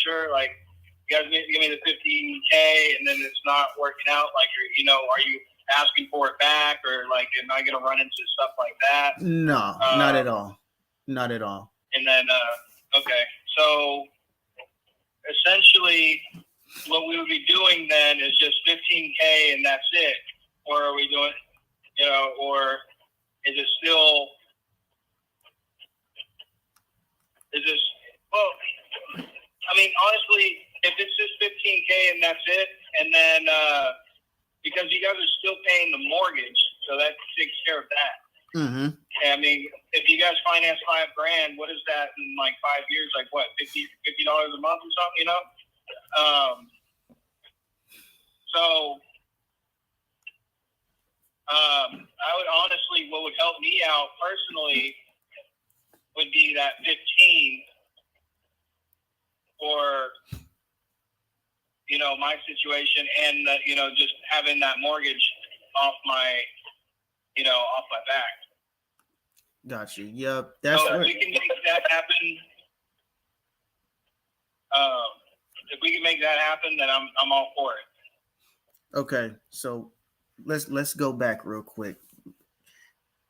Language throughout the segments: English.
sure, like, you guys give me the 15K and then it's not working out, like, are you asking for it back, or like, am I going to run into stuff like that? No, not at all. Not at all. And then, okay, so essentially, what we would be doing then is just 15K and that's it, or are we doing, or is it still? Is this? Well, I mean, honestly, if it's just 15K and that's it, and then because you guys are still paying the mortgage, so that takes care of that. Mm-hmm. I mean, if you guys finance $5,000, what is that in like 5 years? Like what, $50 a month or something? So I would honestly, what would help me out personally would be that 15 for, my situation, and just having that mortgage off my, off my back. Got you. Yep, that's so right. If we can make that happen, then I'm all for it. Okay, so let's go back real quick.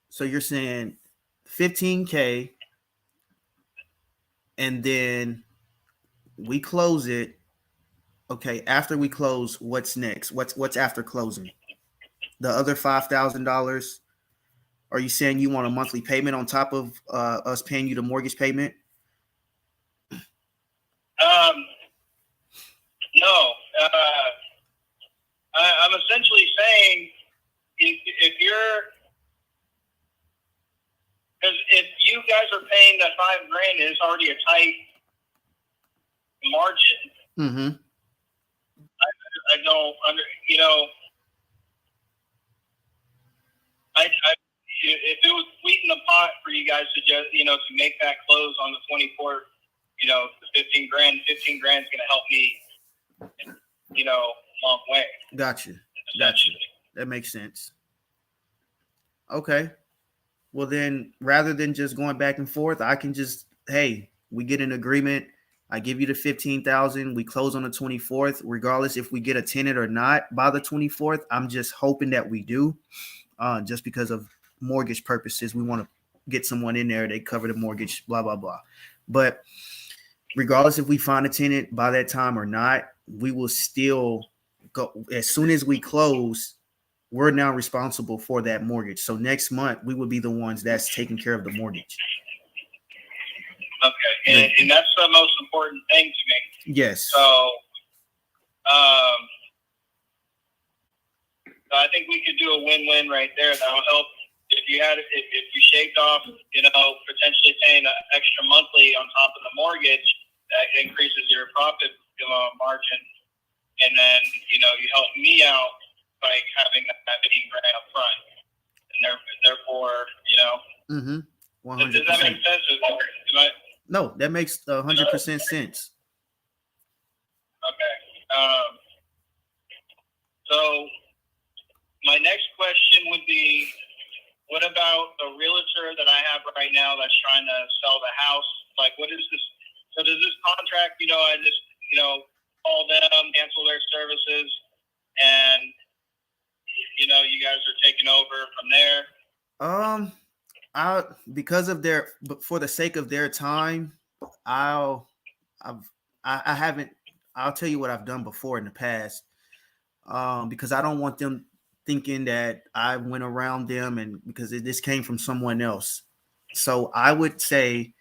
So you're saying 15K, and then we close it. Okay, after we close, what's next? What's after closing? The other $5,000. Are you saying you want a monthly payment on top of us paying you the mortgage payment? No. I'm essentially saying if you're, because if you guys are paying that $5,000, it's already a tight margin. Mm-hmm. I don't under, if it was sweeten the pot for you guys to just, to make that close on the 24th, the $15,000 is going to help me, long way. Got you. That makes sense. Okay. Well, then, rather than just going back and forth, I can just, hey, we get an agreement. I give you the 15,000. We close on the 24th, regardless if we get a tenant or not by the 24th. I'm just hoping that we do, just because of mortgage purposes. We want to get someone in there. They cover the mortgage, blah, blah, blah. But regardless if we find a tenant by that time or not, we will still go. As soon as we close, we're now responsible for that mortgage. So next month, we will be the ones that's taking care of the mortgage. Okay, and that's the most important thing to me. Yes. So I think we could do a win-win right there. That'll help if you shaved off, potentially paying an extra monthly on top of the mortgage. That increases your profit margin, and then you help me out by having that $15,000 up front, and therefore, Mm-hmm. 100%. Does that make sense? No, that makes 100% sense. Okay. So my next question would be, what about the realtor that I have right now that's trying to sell the house? Like, what is this? So does this contract, I just, call them, cancel their services, and, you guys are taking over from there? For the sake of their time, I'll tell you what I've done before in the past, because I don't want them thinking that I went around them, and because this came from someone else. So I would say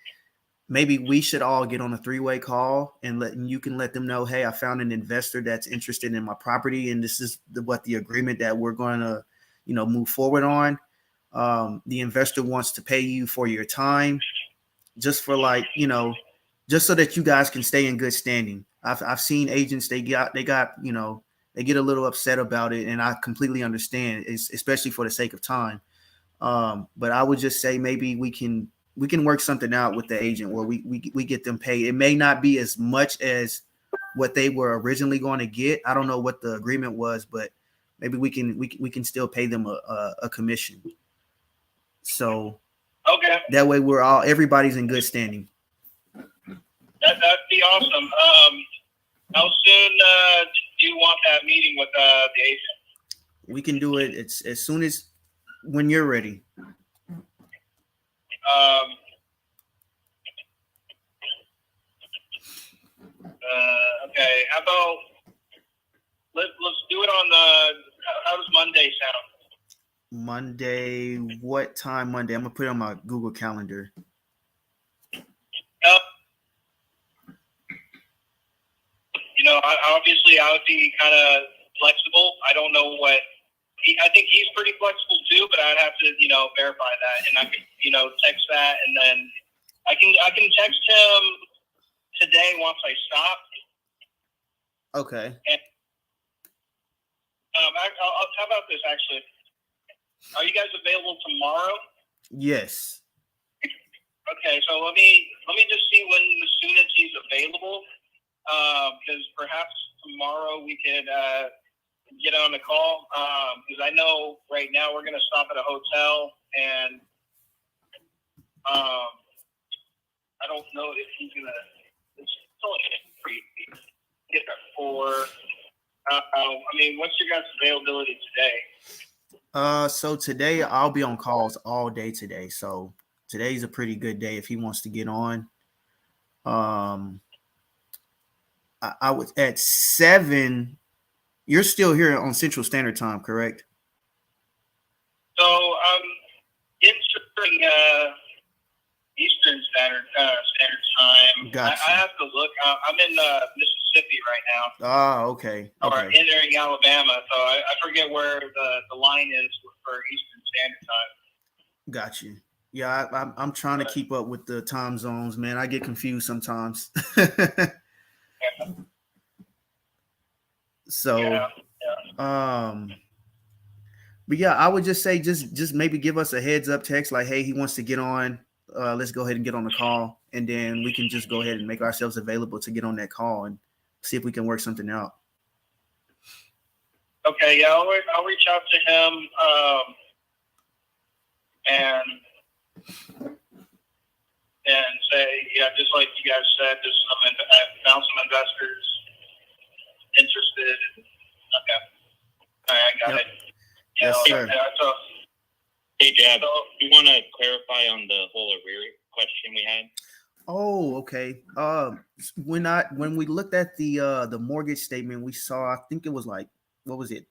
maybe we should all get on a 3-way call, and you can let them know, hey, I found an investor that's interested in my property, and this is what the agreement that we're going to, move forward on. The investor wants to pay you for your time, just for just so that you guys can stay in good standing. I've seen agents, they get a little upset about it, and I completely understand, especially for the sake of time. But I would just say maybe we can work something out with the agent where we get them paid. It may not be as much as what they were originally going to get. I don't know what the agreement was, but maybe we can still pay them a commission. So okay, that way everybody's in good standing. That'd be awesome. How soon do you want that meeting with the agent? We can do it. It's as soon as when you're ready. Okay. How about let's do it on the. How does Monday sound? Monday. What time Monday? I'm gonna put it on my Google Calendar. Obviously, I would be kind of flexible. I don't know what. I think he's pretty flexible too, but I'd have to, verify that, and I could, text that, and then I can text him today once I stop. Okay. And, how about this? Actually, are you guys available tomorrow? Yes. Okay, so let me just see when the soonest he's available, because perhaps tomorrow we could get on the call. Because I know right now we're gonna stop at a hotel, and I don't know if he's gonna. It's only free. Get that for. What's your guys' availability today? So today I'll be on calls all day today. So today's a pretty good day if he wants to get on. I was at 7. You're still here on Central Standard Time, correct? So entering Eastern Standard Time. Gotcha. I have to look. I'm in Mississippi right now. Ah, okay. Or entering Alabama, so I forget where the line is for Eastern Standard Time. Got you. Yeah, I'm trying to keep up with the time zones, man. I get confused sometimes. So, but yeah, I would just say just maybe give us a heads up text like, hey, he wants to get on. Let's go ahead and get on the call, and then we can just go ahead and make ourselves available to get on that call and see if we can work something out. Okay, yeah, I'll reach out to him, and say, yeah, just like you guys said, I found some investors interested. Okay, all right, I got it. Yes, sir. Hey, Jab, you want to clarify on the whole arrear question we had? Oh, okay. When we looked at the mortgage statement, we saw, I think it was like, what was it,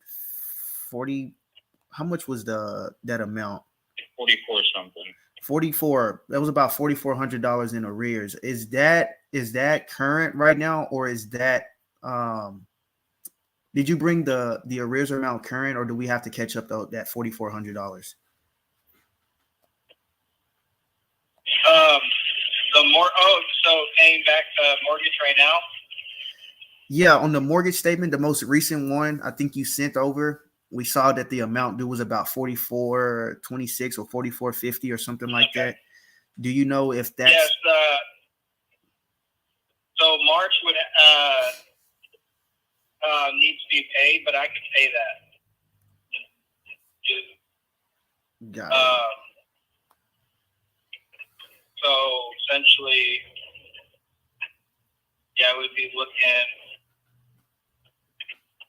40? How much was that amount? 44 something. 44. That was about $4,400 in arrears. Is that current right now, or is that did you bring the arrears amount current, or do we have to catch up that $4,400? So paying back the mortgage right now? Yeah, on the mortgage statement, the most recent one I think you sent over, we saw that the amount due was about $4,426 or $4,450 or something like that. Do you know if that's? Yes. So March would needs to be paid, but I can pay that. Got it. So essentially, yeah, we'd be looking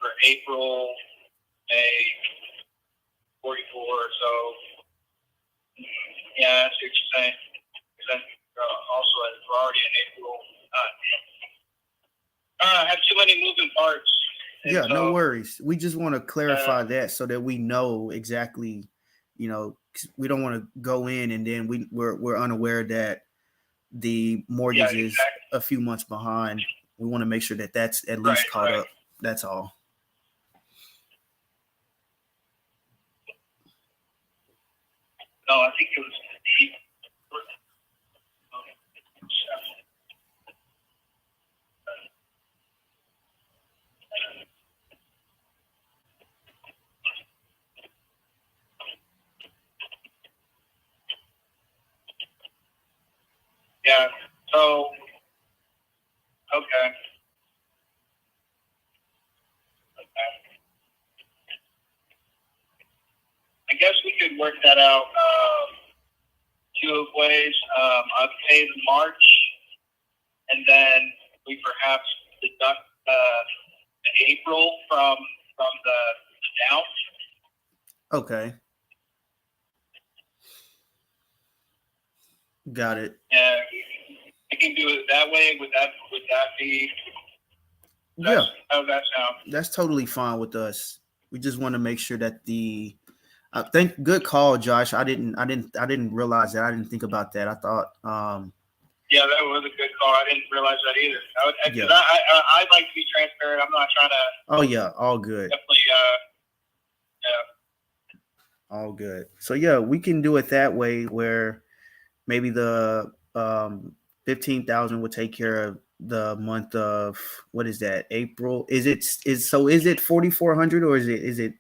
for April, May, 44. So, yeah, I see what you're saying. Also, we're already in April. I have too many moving parts. Yeah, so, no worries. We just want to clarify that so that we know exactly, we don't want to go in and then we're unaware that the mortgage is a few months behind. We want to make sure that that's at least caught up. That's all. No, I think it was 8. Yeah. So, okay. I guess we could work that out two ways. I'd pay the March, and then we perhaps deduct April from the down. Okay. Got it. And we can do it that way. Would that be? Yeah, How does that sound? that's totally fine with us. We just want to make sure that good call, Josh. I didn't realize that. I didn't think about that. I thought, yeah, that was a good call. I didn't realize that either. Yeah. I'd like to be transparent. I'm not trying to. Oh yeah, all good. Definitely. All good. So yeah, we can do it that way where maybe the 15,000 will take care of the month of, what is that, April? Is it 4,400 or is it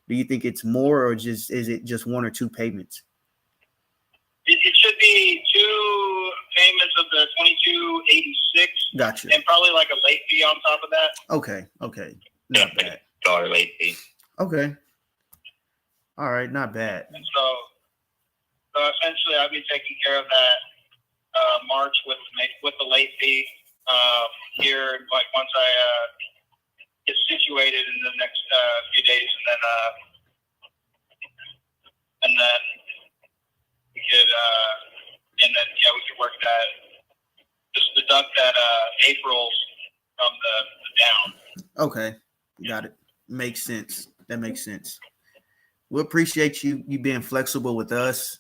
do you think it's more, or is it just one or two payments? It should be two payments of the 2286. Gotcha. And probably like a late fee on top of that. Okay. Not bad. $1 late fee. Okay. All right, not bad. And so essentially, I'll be taking care of that March with the late fee here. Like once I get situated in the next few days, and then we could we could work that. Just deduct that April's from the down. Okay, got it. Makes sense. That makes sense. We appreciate you being flexible with us.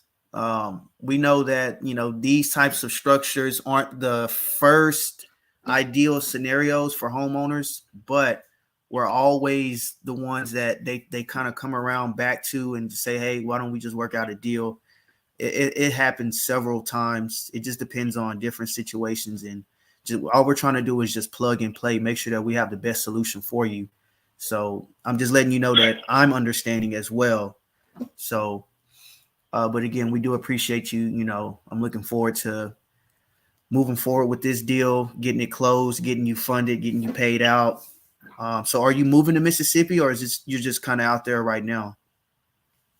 We know that, these types of structures aren't the first ideal scenarios for homeowners, but we're always the ones that they kind of come around back to and say, hey, why don't we just work out a deal? It happens several times. It just depends on different situations. And all we're trying to do is just plug and play, make sure that we have the best solution for you. So I'm just letting you know that I'm understanding as well. So, but again, we do appreciate you. I'm looking forward to moving forward with this deal, getting it closed, getting you funded, getting you paid out. So are you moving to Mississippi, or you're just kind of out there right now?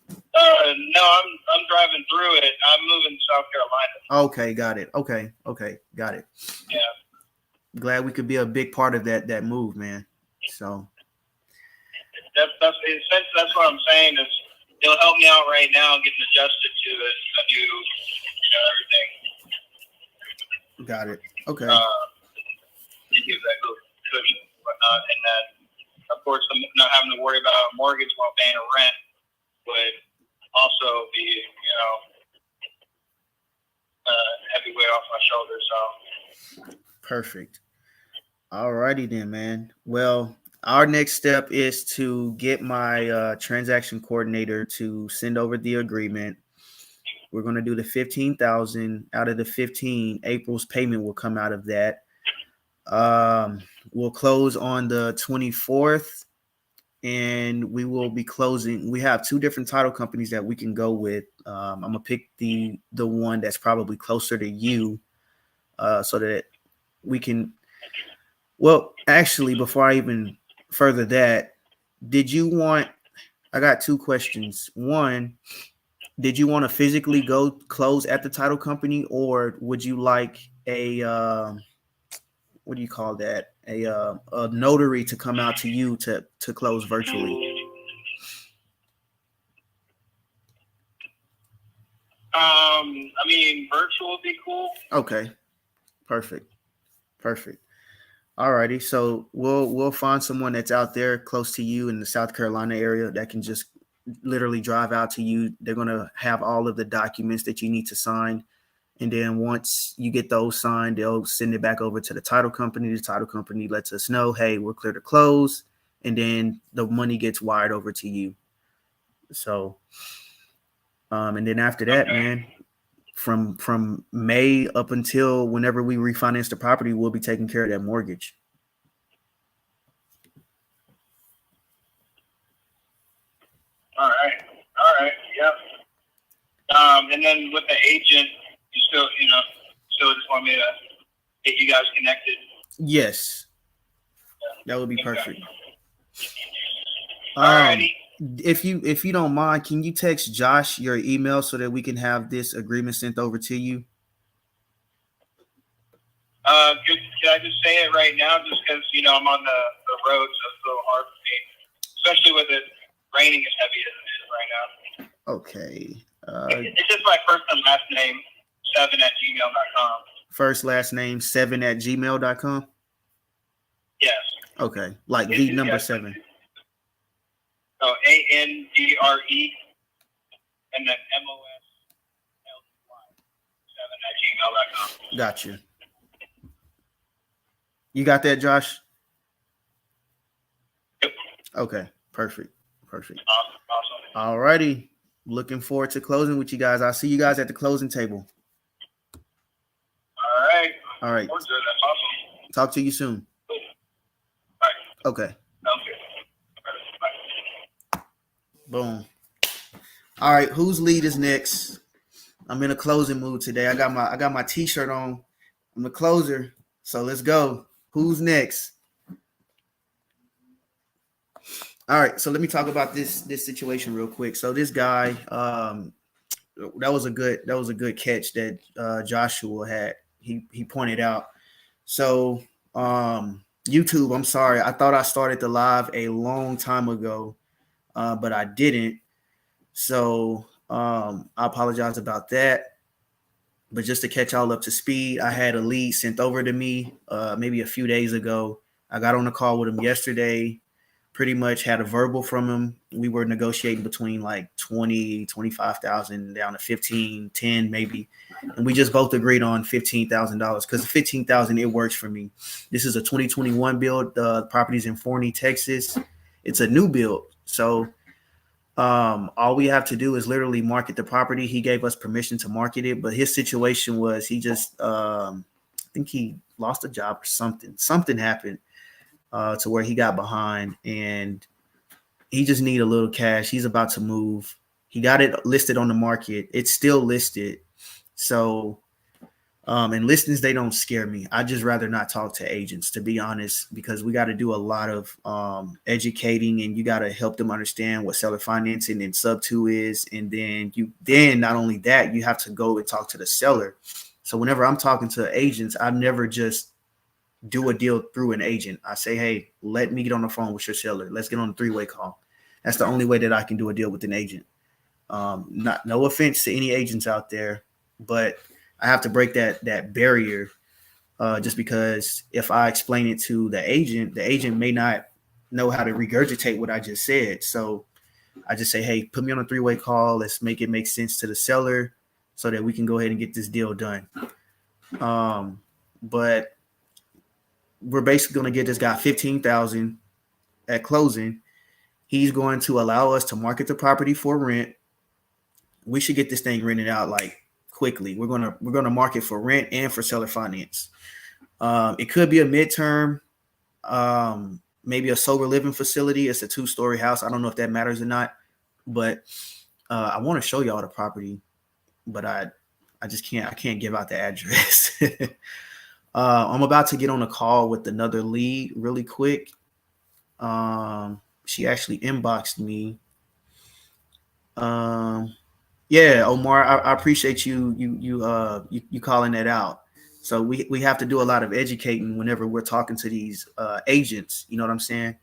No, I'm driving through it. I'm moving to South Carolina. Okay, got it. Okay, got it. Yeah. Glad we could be a big part of that move, man. So that's what I'm saying is it'll help me out right now getting adjusted to a new, everything. Got it. Okay. It gives that good cushion and whatnot, and then of course not having to worry about a mortgage while paying a rent would also be, heavy weight off my shoulders. So perfect. All righty then, man. Well, our next step is to get my transaction coordinator to send over the agreement. We're going to do the 15,000 out of the 15. April's payment will come out of that. We'll close on the 24th, and we will be closing. We have two different title companies that we can go with. I'm gonna pick the one that's probably closer to you, so that we can. Well, actually, before I even further that, I got two questions. One, did you want to physically go close at the title company, or would you like a what do you call that? A notary to come out to you to close virtually? Virtual would be cool. Okay, perfect. All righty, so we'll find someone that's out there close to you in the South Carolina area that can just literally drive out to you. They're gonna have all of the documents that you need to sign, and then once you get those signed, they'll send it back over to the title company. The title company lets us know, hey, we're clear to close, and then the money gets wired over to you. So, and then after that, man, from May up until whenever we refinance the property, we'll be taking care of that mortgage. All right, yeah. And then with the agent, you still just want me to get you guys connected? Yes, that would be perfect. Alrighty. If you don't mind, can you text Josh your email so that we can have this agreement sent over to you? Can I just say it right now? Just because I'm on the road, so it's a little hard for me, especially with it raining as heavy as it is right now. Okay. It's just my first and last name 7@gmail.com. First, last name 7@gmail.com. Yes. Okay. Like the number 7. So ANDRE and then MOSLY 7@gmail.com. Gotcha. You got that, Josh? Yep. Okay. Perfect. Awesome. All righty. Looking forward to closing with you guys. I'll see you guys at the closing table. All right. That's awesome. Talk to you soon. All right. Okay. Sounds good. Bye. Boom. All right. Whose lead is next? I'm in a closing mood today. I got my t-shirt on. I'm the closer. So let's go. Who's next? All right. So let me talk about this situation real quick. So this guy, that was a good catch that Joshua had. He pointed out. So YouTube, I'm sorry. I thought I started the live a long time ago, but I didn't. So I apologize about that. But just to catch y'all up to speed, I had a lead sent over to me maybe a few days ago. I got on a call with him yesterday, pretty much had a verbal from him. We were negotiating between like 20, 25,000 down to 15, 10 maybe. And we just both agreed on $15,000 because 15,000, it works for me. This is a 2021 build. The property's in Forney, Texas. It's a new build. So all we have to do is literally market the property. He gave us permission to market it, but his situation was he just, I think he lost a job or something. Something happened to where he got behind, and he just need a little cash. He's about to move. He got it listed on the market. It's still listed. So, and listings, they don't scare me. I just rather not talk to agents, to be honest, because we got to do a lot of educating, and you got to help them understand what seller financing and sub 2 is. And then not only that, you have to go and talk to the seller. So whenever I'm talking to agents, I never just do a deal through an agent. I say, hey, let me get on the phone with your seller. Let's get on a 3-way call. That's the only way that I can do a deal with an agent. No offense to any agents out there, but I have to break that barrier just because if I explain it to the agent may not know how to regurgitate what I just said. So I just say, hey, put me on a 3-way call. Let's make it make sense to the seller so that we can go ahead and get this deal done. But we're basically going to get this guy $15,000 at closing. He's going to allow us to market the property for rent. We should get this thing rented out like quickly. We're gonna market for rent and for seller finance. It could be a midterm, maybe a sober living facility. It's a 2-story house. I don't know if that matters or not, but I want to show y'all the property, but I just can't. I can't give out the address. I'm about to get on a call with another lead really quick. She actually inboxed me. Yeah, Omar, I appreciate you calling that out. So we have to do a lot of educating whenever we're talking to these agents. You know what I'm saying?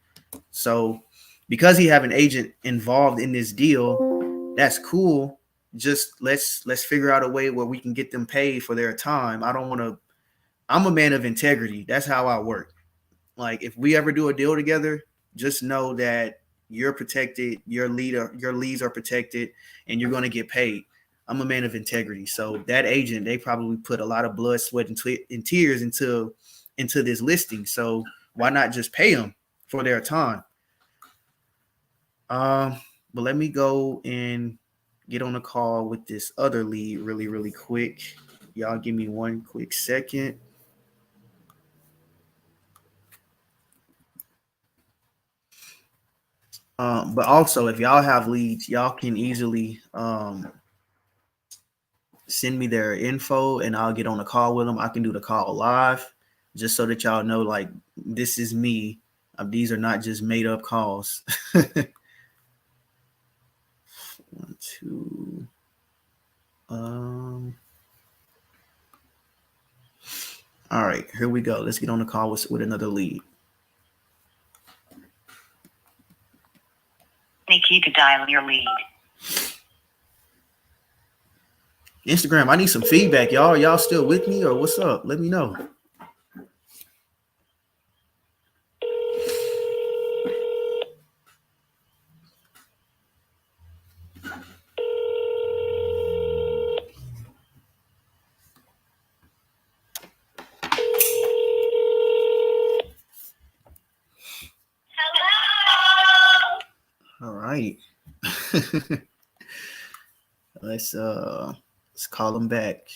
So because he have an agent involved in this deal, that's cool. Just let's figure out a way where we can get them paid for their time. I'm a man of integrity. That's how I work. Like if we ever do a deal together, just know that you're protected, your leads are protected, and you're going to get paid. I'm a man of integrity. So that agent, they probably put a lot of blood, sweat, and tears into this listing. So why not just pay them for their time? But let me go and get on a call with this other lead really, really quick. Y'all give me one quick second. But also, if y'all have leads, y'all can easily send me their info and I'll get on a call with them. I can do the call live just so that y'all know, like, this is me. These are not just made up calls. 1, 2. All right, here we go. Let's get on the call with another lead. Any key to dial your lead. Instagram, I need some feedback, y'all. Are y'all still with me or what's up? Let me know. All right. Let's call them back.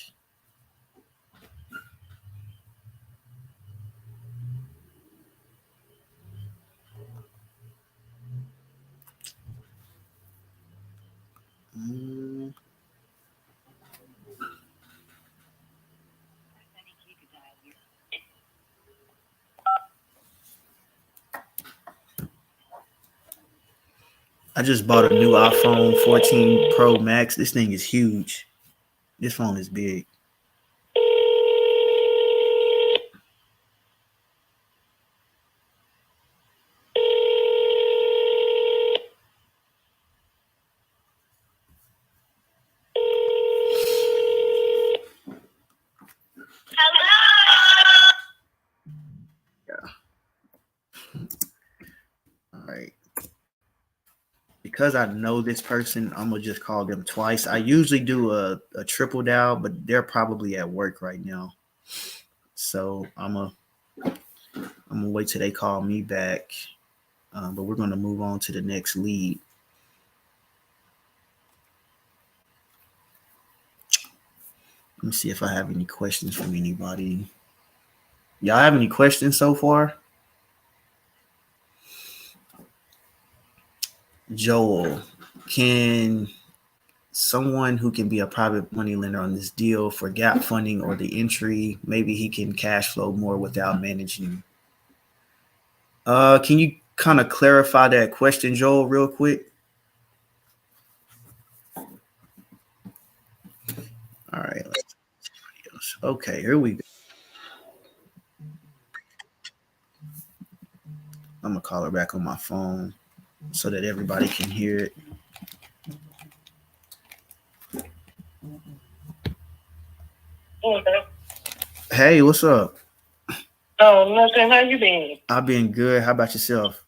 I just bought a new iPhone 14 Pro Max. This thing is huge. This phone is big. All right. Because I know this person, I'm gonna just call them twice. I usually do a triple dial, but they're probably at work right now. So I'm gonna wait till they call me back. But we're gonna move on to the next lead. Let me see if I have any questions from anybody. Y'all have any questions so far? Joel, can someone who can be a private money lender on this deal for gap funding or the entry, maybe he can cash flow more without managing? Can you kind of clarify that question, Joel, real quick? All right. Okay, here we go. I'm gonna call her back on my phone so that everybody can hear it. Okay. Hey, what's up? Oh, nothing. How you been? I've been good. How about yourself?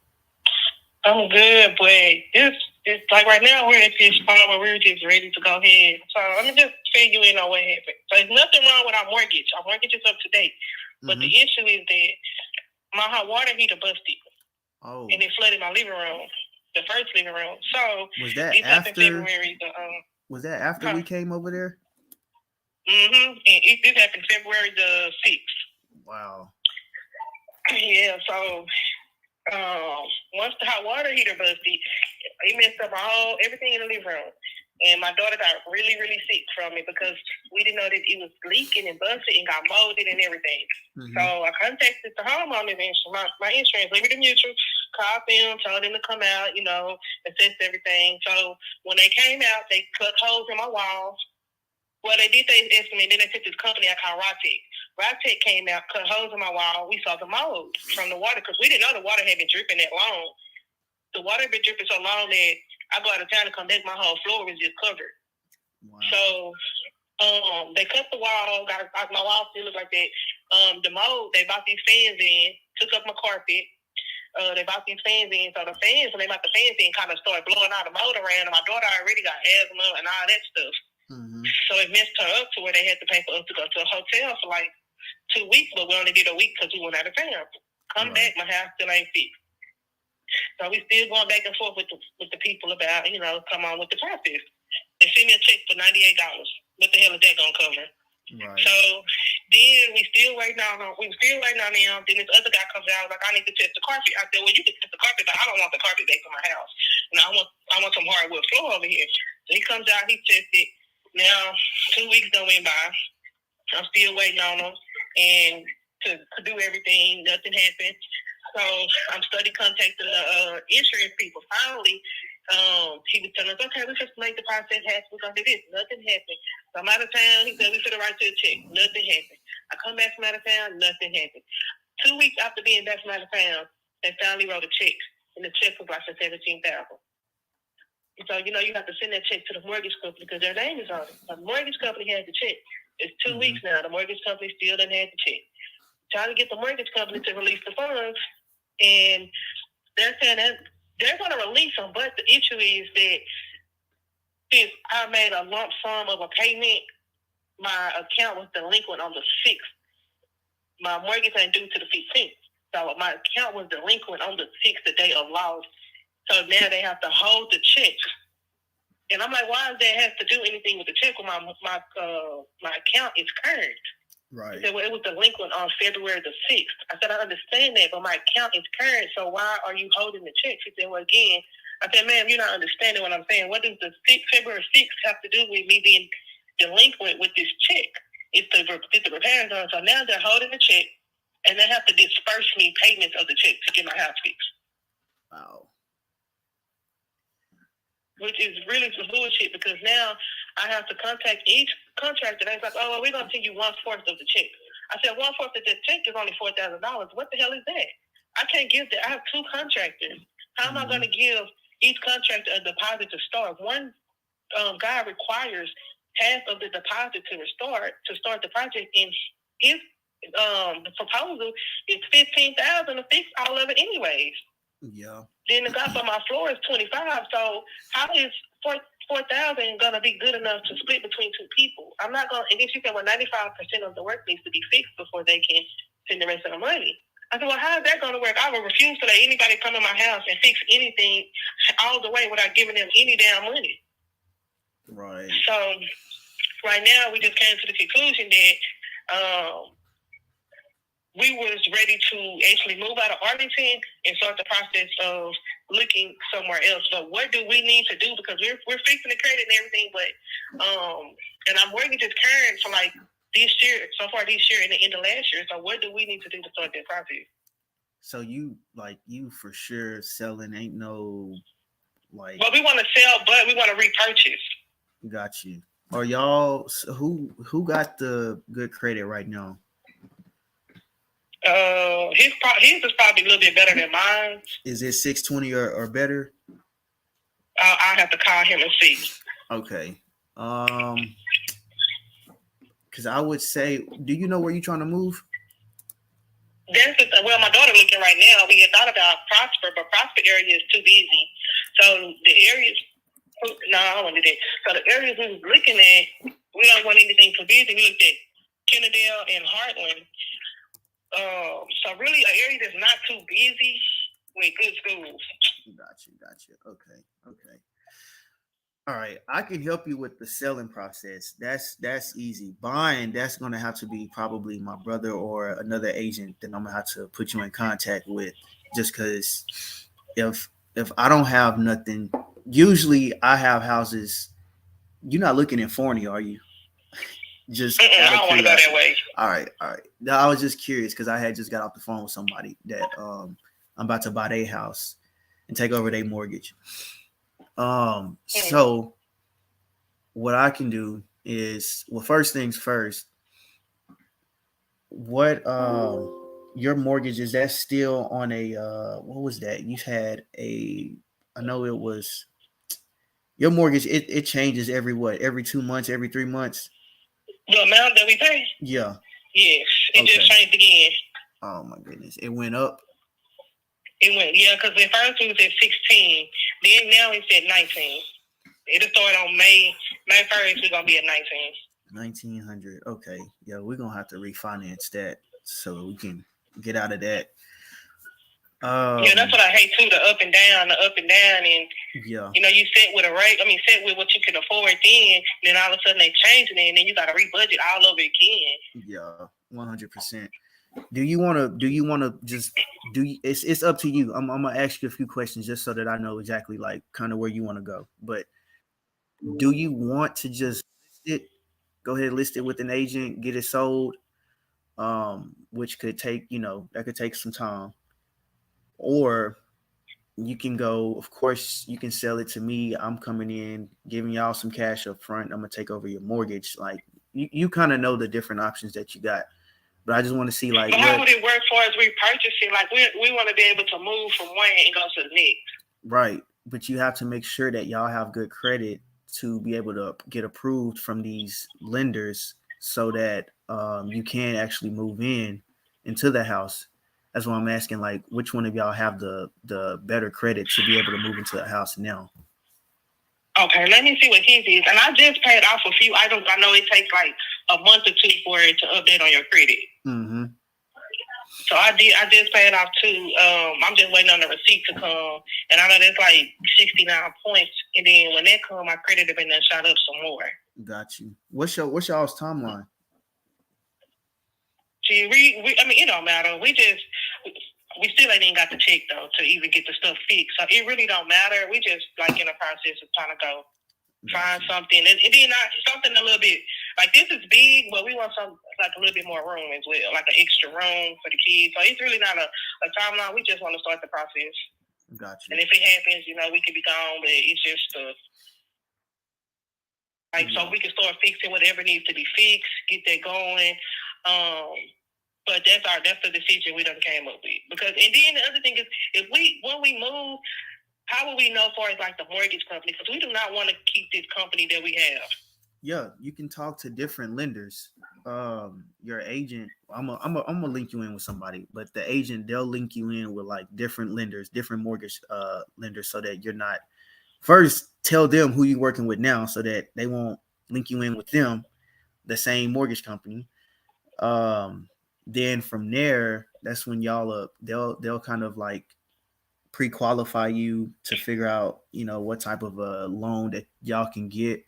I'm good, but it's like right now we're at this part where we're just ready to go ahead. So let me just fill you in on what happened. So there's nothing wrong with our mortgage. Our mortgage is up to date. But the issue is that my hot water heater busted. Oh. And it flooded my living room, the first living room. So was that this happened after February. Was that after we came over there? And this happened February the 6th. Wow. Yeah, so once the hot water heater busted, it messed up everything in the living room. And my daughter got really, really sick from it because we didn't know that it was leaking and busted and got molded and everything. So I contacted the homeowner's insurance, my insurance, Liberty Mutual, called them, told them to come out, assess everything. So when they came out, they cut holes in my walls. Well, they did their estimate, then they took this company I call Rotec. Rotec came out, cut holes in my wall. We saw the mold from the water because we didn't know the water had been dripping that long. The water had been dripping so long that I go out of town to come back, my whole floor was just covered. Wow. So they cut the wall, my wall still look like that. The mold, they bought these fans in, took up my carpet. They bought these fans in, so the fans, when they bought the fans in, kind of started blowing out the mold around, and my daughter already got asthma and all that stuff. So it messed her up to where they had to pay for us to go to a hotel for like 2 weeks, but we only did a week because we went out of town. Come back, my house still ain't fixed. So we still going back and forth with the people about, come on with the process. They sent me a check for $98. What the hell is that gonna cover? Right. So then we still waiting on them. Then this other guy comes out like, I need to test the carpet. I said, well, you can test the carpet, but I don't want the carpet back in my house. I want some hardwood floor over here. So he comes out, he tests it. Now 2 weeks done went by. I'm still waiting on them and to do everything. Nothing happened. So I'm study contacting the insurance people. Finally, he was telling us, okay, we just make the process happen. We're gonna do this. Nothing happened. So I'm out of town. He said we should have write you a check. Nothing happened. I come back from out of town. Nothing happened. 2 weeks after being back from out of town, they finally wrote a check, and the check was like for $17,000. So you have to send that check to the mortgage company because their name is on it. The mortgage company has the check. It's 2 weeks now. The mortgage company still doesn't have the check. Trying to get the mortgage company to release the funds, and they're saying that they're going to release them, but the issue is that since I made a lump sum of a payment, my account was delinquent on the 6th. My mortgage ain't due to the 15th. So my account was delinquent on the 6th, the day of loss. So now they have to hold the check. And I'm like, why does that have to do anything with the check when my account is current? Right. He said, well, it was delinquent on February the 6th. I said, I understand that, but my account is current, so why are you holding the check? He said, well, again, I said, ma'am, you're not understanding what I'm saying. What does the February 6th have to do with me being delinquent with this check? It's to get the repairs done. So now they're holding the check, and they have to disperse me payments of the check to get my house fixed. Wow. Which is really some bullshit because now I have to contact each contractor. They're like, oh, well, we're going to send you 1/4 of the check. I said, 1/4 of the check is only $4,000. What the hell is that? I can't give that. I have 2 contractors. How am I going to give each contractor a deposit to start? One guy requires half of the deposit to start the project, and his the proposal is $15,000 to fix all of it anyways. Yeah. Then the guy on my floor is 25. So how is 4,000 gonna be good enough to split between 2 people? I'm not gonna. And then she said, well, 95% of the work needs to be fixed before they can send the rest of the money. I said, well, how is that gonna work? I will refuse to let anybody come in my house and fix anything all the way without giving them any damn money. Right. So right now we just came to the conclusion that we was ready to actually move out of Arlington and start the process of looking somewhere else. But what do we need to do? Because we're fixing the credit and everything, but and I'm working just current for like this year, so far this year and the end of last year. So what do we need to do to start that process? So you for sure selling ain't no like. Well, we want to sell, but we want to repurchase. Got you. Are y'all who got the good credit right now? His is probably a little bit better than mine. Is it 620 or better? I'll have to call him and see. Okay. Because I would say, do you know where you're trying to move? Well, my daughter looking right now. We had thought about Prosper, but Prosper area is too busy. So the areas, no, I don't want to do that. So the areas we was looking at, we don't want anything too busy. We looked at Kennedale and Heartland. So really an area that's not too busy with good schools. Got you. Okay. All right. I can help you with the selling process. That's easy. Buying, that's gonna have to be probably my brother or another agent that I'm gonna have to put you in contact with. Just because if I don't have nothing, usually I have houses. You're not looking in Forney, are you? Just I don't want to go that way. All right. Now, I was just curious because I had just got off the phone with somebody that I'm about to buy their house and take over their mortgage. So what I can do is, well, first things first. What your mortgage is that still on a what was that? You had I know it was your mortgage. It changes every 2 months, every 3 months. The amount that we pay? Yeah. Yes. It just changed again. Oh my goodness. It went up? It went, yeah, because at first it was at 16. Then now it's at 19. It'll start on May 1st, we're gonna be at 19. 1,900. Okay. Yeah, we're gonna have to refinance that so we can get out of that. Yeah, that's what I hate too, the up and down, and yeah. You set with a rate. Set with what you can afford then all of a sudden they change it, and then you got to rebudget all over again. Yeah, 100%. Do you want to just do? It's up to you. I'm gonna ask you a few questions just so that I know exactly like kind of where you want to go. But do you want to just go ahead and list it with an agent, get it sold, which could take that could take some time. or you can go, of course, you can sell it to me. I'm coming in, giving y'all some cash up front. I'm gonna take over your mortgage. Like you kind of know the different options that you got. But I just want to see like But how would it work for us repurchasing? Like we want to be able to move from one and go to the next. right. But you have to make sure that y'all have good credit to be able to get approved from these lenders so that you can actually move into the house. That's why I'm asking, like, which one of y'all have the better credit to be able to move into a house now? Okay, let me see what his is. And I just paid off a few items. I know it takes like a month or two for it to update on your credit. Mm-hmm. So I just paid off 2. I'm just waiting on the receipt to come. And I know there's like 69 points. And then when that comes, my credit have been done shot up some more. Got you. What's y'all's timeline? See, I mean, it don't matter. We still ain't even got the check though to even get the stuff fixed. So it really don't matter. We just like in the process of trying to go find something, and then something a little bit like this is big, but we want some like a little bit more room as well, like an extra room for the kids. So it's really not a timeline. We just want to start the process. Got you. And if it happens, we could be gone, but it's just so we can start fixing whatever needs to be fixed, get that going. But that's the decision we done came up with. Because and then the other thing is when we move, how will we know as far as like the mortgage company? Because we do not want to keep this company that we have. Yeah, you can talk to different lenders. Your agent, I'm gonna link you in with somebody, but the agent, they'll link you in with like different lenders, different mortgage lenders, so that you're not first tell them who you're working with now, so that they won't link you in with them, the same mortgage company. Then from there, that's when they'll kind of like pre-qualify you to figure out, what type of a loan that y'all can get.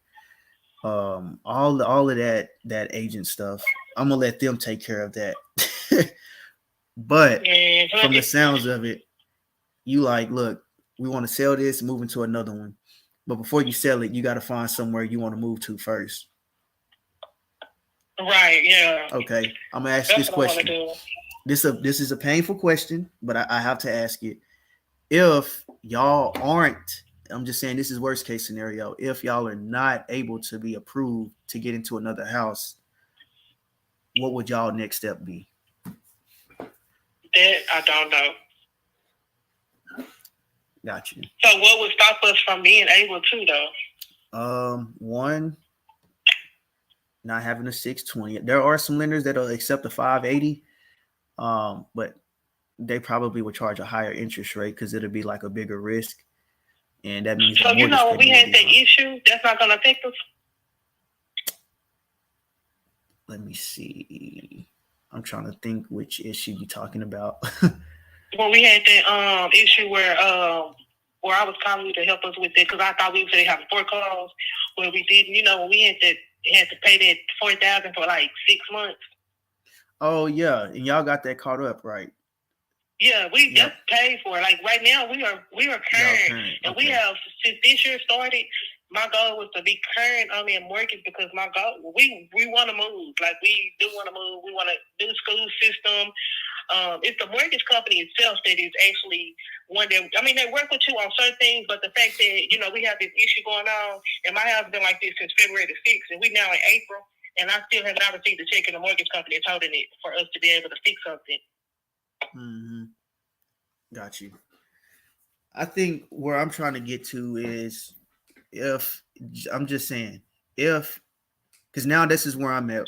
All of that agent stuff, I'm gonna let them take care of that. But from the sounds of it, you like, look, we want to sell this, move into another one. But before you sell it, you got to find somewhere you want to move to first. Right, yeah. Okay, I'm gonna ask this question. This is a painful question, but I have to ask it. If y'all aren't, I'm just saying this is worst case scenario. If y'all are not able to be approved to get into another house, what would y'all next step be? That I don't know. Got you. So what would stop us from being able to though? One, not having a 620. There are some lenders that'll accept a 580, but they probably would charge a higher interest rate because it'll be like a bigger risk. And that means so when we had that issue, that's not gonna affect us. Let me see. I'm trying to think which issue you're talking about. When we had that issue where I was calling you to help us with it because I thought we were having 4 calls where we didn't. When we had to pay that $4,000 for like 6 months. Oh yeah, and y'all got that caught up, right? Yeah, we just paid for it. Like right now, we are current, and we have since this year started. My goal was to be current on the mortgage because my goal we want to move. Like we do want to move. We want to do the school system. It's the mortgage company itself that is actually one that they work with you on certain things, but the fact that we have this issue going on, and my house has been like this since February the 6th, and we now in April, and I still have not received a check, and the mortgage company is holding it for us to be able to fix something. Mm-hmm. Got you. I think where I'm trying to get to is because now this is where I'm at.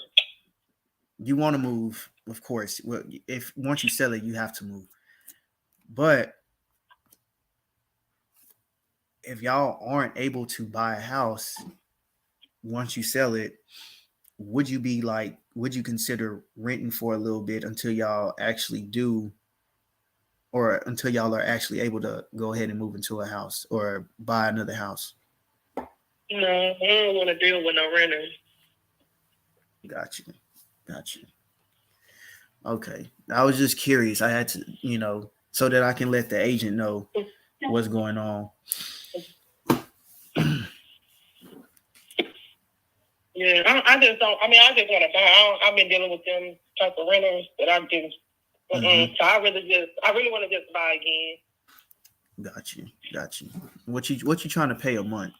You want to move, of course. Well, if once you sell it, you have to move. But if y'all aren't able to buy a house once you sell it, would you consider renting for a little bit until y'all actually do, or until y'all are actually able to go ahead and move into a house or buy another house? No, I don't want to deal with no renters. Got you. Okay. I was just curious. I had to, so that I can let the agent know what's going on. Yeah, I just don't. I just want to buy. I've been dealing with them type of renters that I just Mhm. So I really want to just buy again. Got you. What you trying to pay a month?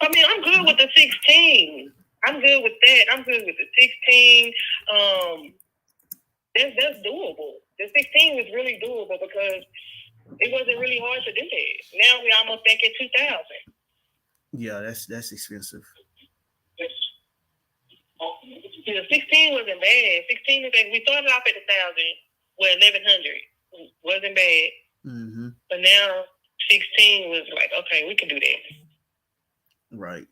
I mean, I'm good with the 16. I'm good with that. I'm good with the 16. That's doable. The 16 was really doable because it wasn't really hard to do that. Now we almost back at 2,000. Yeah, that's expensive. Yeah, 16 wasn't bad. 16 was we started off at 1,000, 1,100 wasn't bad, Mm-hmm. but now 16 was like, okay, we can do that. Right.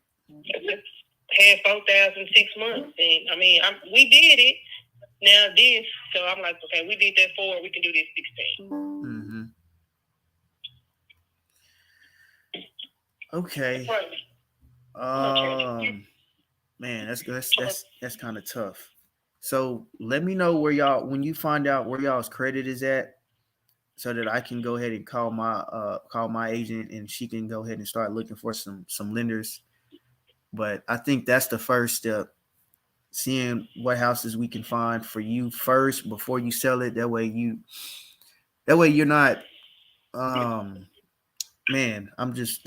Had 4,000 6 months, and I mean, we did it. Now this, so I'm like, okay, we did that 4, we can do this 16. Mm-hmm. Okay. Man, that's kind of tough. So let me know when you find out where y'all's credit is at, so that I can go ahead and call my agent and she can go ahead and start looking for some lenders. But I think that's the first step. Seeing what houses we can find for you first before you sell it. That way you're not man, I'm just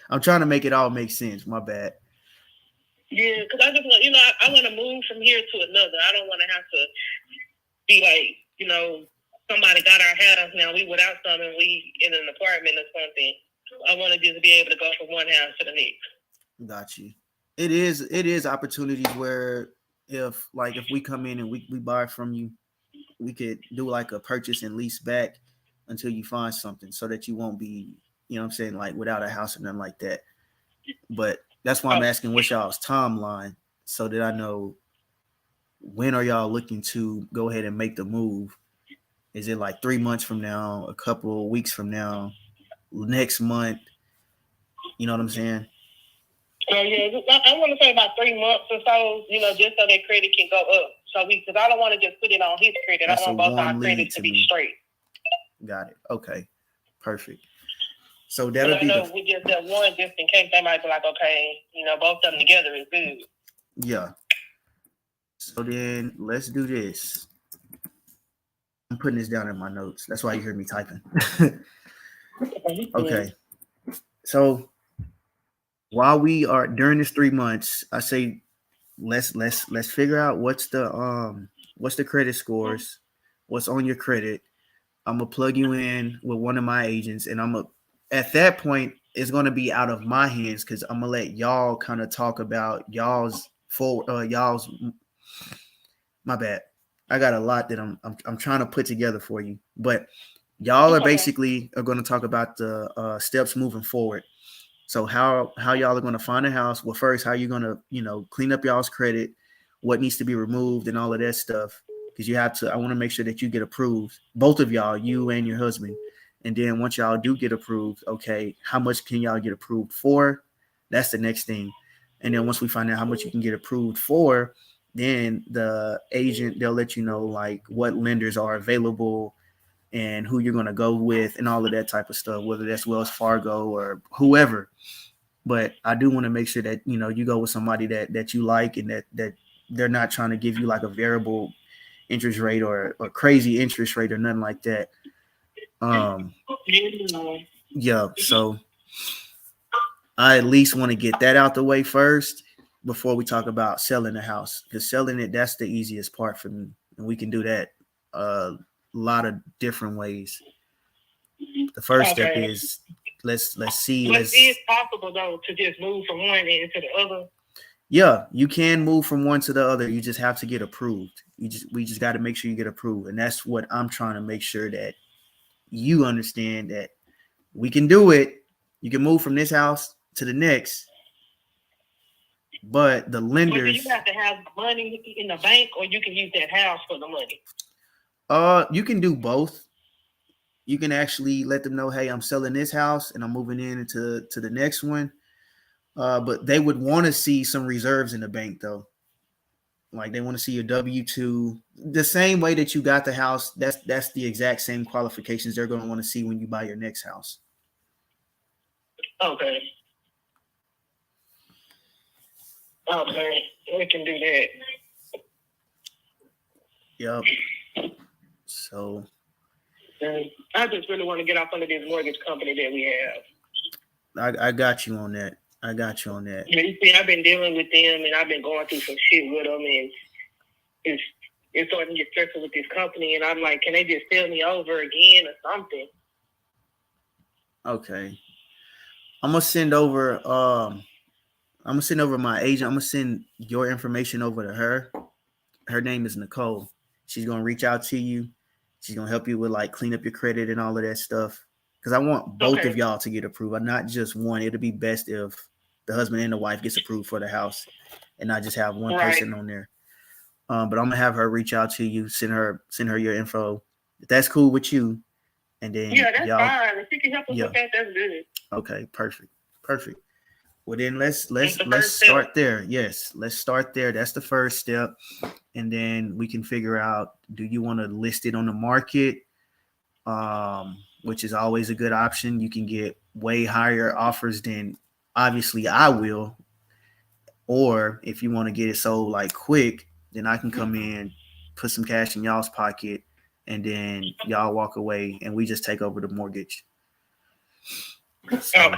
I'm trying to make it all make sense. My bad. Yeah, because I just want, I want to move from here to another. I don't want to have to be like, somebody got our house, now we without something, we in an apartment or something. I want to just be able to go from one house to the next. Got you. It is opportunities where if we come in and we buy from you, we could do like a purchase and lease back until you find something, so that you won't be, you know what I'm saying, like without a house or nothing like that. But that's why I'm asking what's y'all's timeline, so that I know when are y'all looking to go ahead and make the move. Is it like 3 months from now, a couple of weeks from now, next month? You know what I'm saying? So yeah, I want to say about 3 months or so, just so that credit can go up. So because I don't want to just put it on his credit. That's I want both our credit to be straight. Got it. Okay, perfect. So that'll be we just have one just in case they might be like, okay, both of them together is good. Yeah. So then let's do this. I'm putting this down in my notes. That's why you hear me typing. Okay. So while we are during this 3 months, I say let's figure out what's the credit scores, what's on your credit. I'm gonna plug you in with one of my agents, and at that point it's gonna be out of my hands because I'm gonna let y'all kind of talk about y'all's my bad. I got a lot that I'm trying to put together for you, but y'all are basically going to talk about the steps moving forward. So how y'all are going to find a house. Well, first, how you're going to, clean up y'all's credit, what needs to be removed and all of that stuff. Because I want to make sure that you get approved, both of y'all, you and your husband. And then once y'all do get approved, okay, how much can y'all get approved for? That's the next thing. And then once we find out how much you can get approved for, then the agent, they'll let you know like what lenders are available and who you're going to go with and all of that type of stuff, whether that's Wells Fargo or whoever. But I do want to make sure that, you go with somebody that you like and that they're not trying to give you like a variable interest rate or a crazy interest rate or nothing like that. Yeah. So I at least want to get that out the way first before we talk about selling the house, because selling it, that's the easiest part for me. And we can do that a lot of different ways. The first step is let's see. But it's possible though to just move from one end to the other. Yeah, you can move from one to the other. You just have to get approved. We just got to make sure you get approved. And that's what I'm trying to make sure that you understand, that we can do it. You can move from this house to the next. But the lenders, you have to have money in the bank, or you can use that house for the money. You can do both. You can actually let them know, hey, I'm selling this house and I'm moving into the next one. But they would want to see some reserves in the bank, though. Like they want to see your W-2, the same way that you got the house. That's the exact same qualifications they're going to want to see when you buy your next house. Okay, we can do that. Yep. So And I just really want to get off under this mortgage company that we have. I got you on that. I got you on that. You see, I've been dealing with them, and I've been going through some shit with them, and it's starting to get stressful with this company. And I'm like, can they just sell me over again or something? Okay. I'm gonna send over my agent. I'm gonna send your information over to her. Her name is Nicole. She's gonna reach out to you. She's gonna help you with like clean up your credit and all of that stuff. Because I want both of y'all to get approved, not just one. It'll be best if the husband and the wife gets approved for the house, and not just have one person on there. But I'm gonna have her reach out to you, send her your info. If that's cool with you, and then that's fine. If you can help us with that, that's good. Okay, perfect. Well, then let's start there. Yes, let's start there. That's the first step, and then we can figure out: do you want to list it on the market, which is always a good option. You can get way higher offers than obviously I will, or if you want to get it sold like quick, then I can come in, put some cash in y'all's pocket, and then y'all walk away, and we just take over the mortgage. So,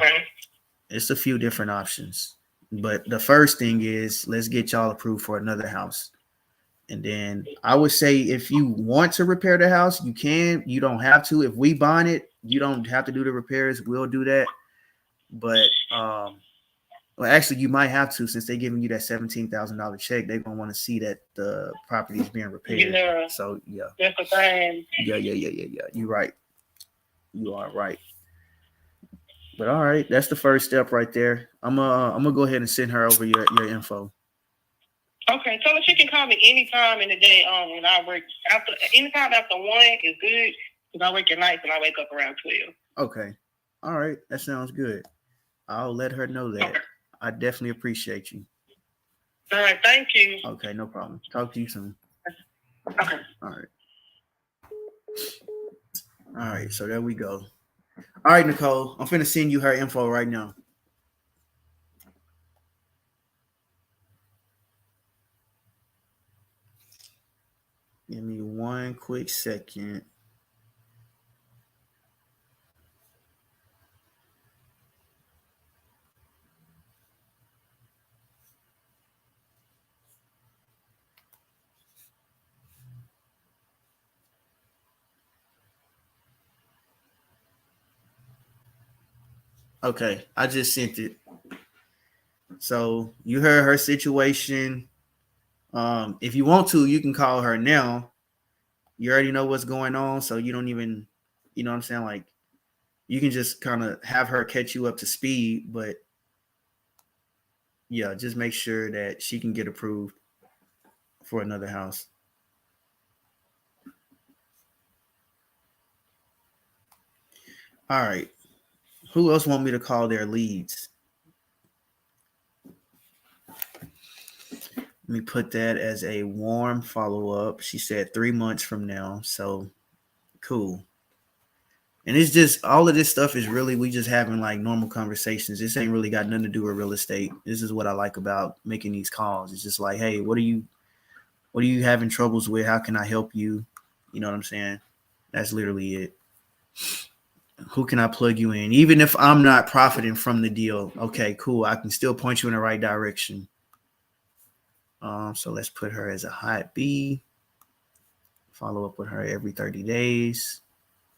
it's a few different options, but the first thing is let's get y'all approved for another house. And then I would say if you want to repair the house, you can. You don't have to. If we bond it, you don't have to do the repairs. We'll do that. But well, actually, you might have to, since they're giving you that $17,000 check. They're gonna want to see that the property is being repaired. Yeah. So yeah, that's the thing. Yeah. You're right. You are right. But all right, that's the first step right there. I'm gonna go ahead and send her over your info. Okay, tell her she can call me anytime in the day. And I work anytime after 1 is good because I work at night and I wake up around 12. Okay, all right, that sounds good. I'll let her know that. Okay. I definitely appreciate you. All right, thank you. Okay, no problem. Talk to you soon. Okay. All right, so there we go. All right, Nicole, I'm finna send you her info right now. Give me one quick second. Okay, I just sent it. So you heard her situation. If you want to, you can call her now. You already know what's going on, so you don't even, you know what I'm saying? Like, you can just kind of have her catch you up to speed, but yeah, just make sure that she can get approved for another house. All right. Who else want me to call their leads? Let me put that as a warm follow-up. She said 3 months from now. So cool. And it's just all of this stuff is really, we just having like normal conversations. This ain't really got nothing to do with real estate. This is what I like about making these calls. It's just like, hey, what are you having troubles with? How can I help you? You know what I'm saying? That's literally it. Who can I plug you in? Even if I'm not profiting from the deal, okay, cool. I can still point you in the right direction. So let's put her as a hot B. Follow up with her every 30 days.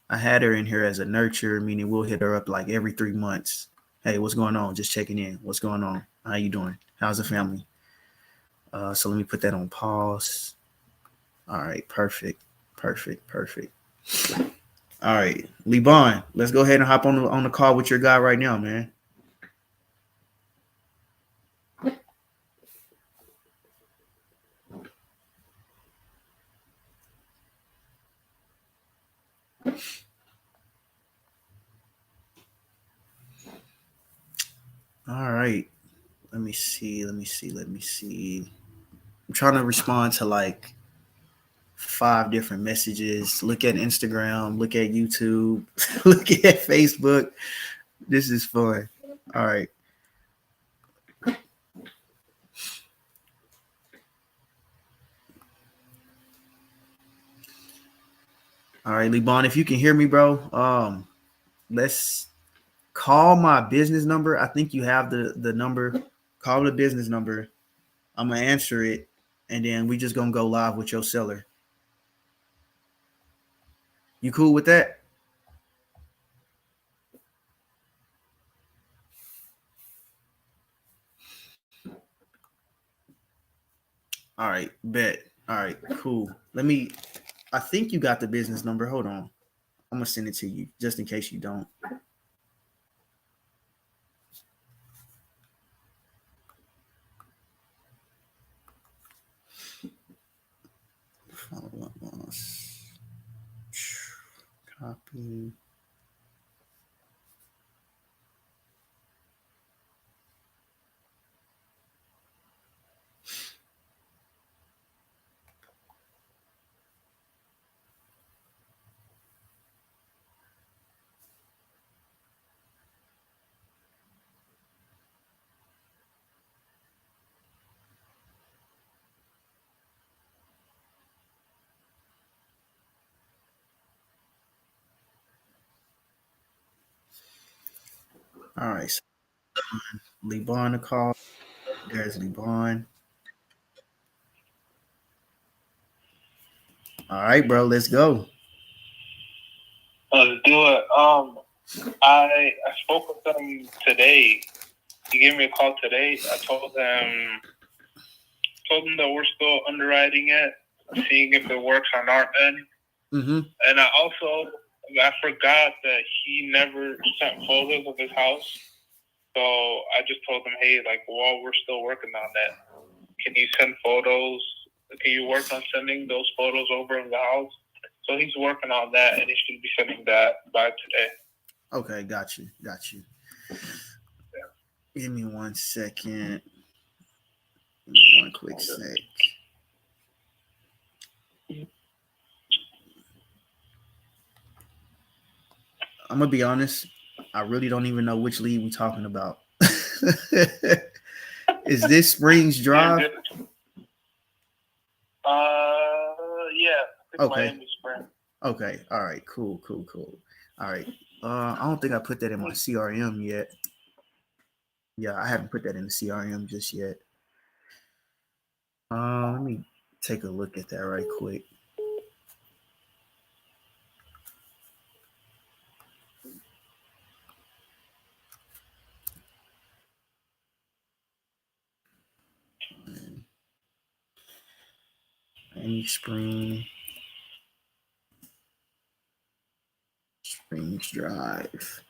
I had her in here as a nurture, meaning we'll hit her up like every 3 months. Hey, what's going on? Just checking in. What's going on? How you doing? How's the family? So let me put that on pause. All right, perfect. All right, Lebon, let's go ahead and hop on the call with your guy right now, man. All right. Let me see. I'm trying to respond to like 5 different messages. Look at Instagram, look at YouTube, look at Facebook. This is fun. All right. All right, Lebon, if you can hear me, bro, let's call my business number. I think you have the number. Call the business number. I'm gonna answer it, and then we just gonna go live with your seller. You cool with that? All right, bet. All right, cool. I think you got the business number. Hold on. I'm gonna send it to you just in case you don't. Follow up on copy. All right, so Lebon to call. There's Lebon. All right, bro, let's go. Let's do it. I spoke with them today. He gave me a call today. I told them that we're still underwriting it, seeing if it works on our end. Mm-hmm. And I forgot that he never sent photos of his house. So I just told him, hey, like, while we're still working on that, can you send photos? Can you work on sending those photos over of the house? So he's working on that, and he should be sending that by today. Okay, got you. Yeah. Give me 1 second. Give me one quick sec. I'm gonna be honest. I really don't even know which lead we're talking about. Is this Springs Drive? Yeah. Okay. Miami Springs. Okay. All right. Cool. All right. I don't think I put that in my CRM yet. Yeah, I haven't put that in the CRM just yet. Let me take a look at that right quick. Miami Springs Drive.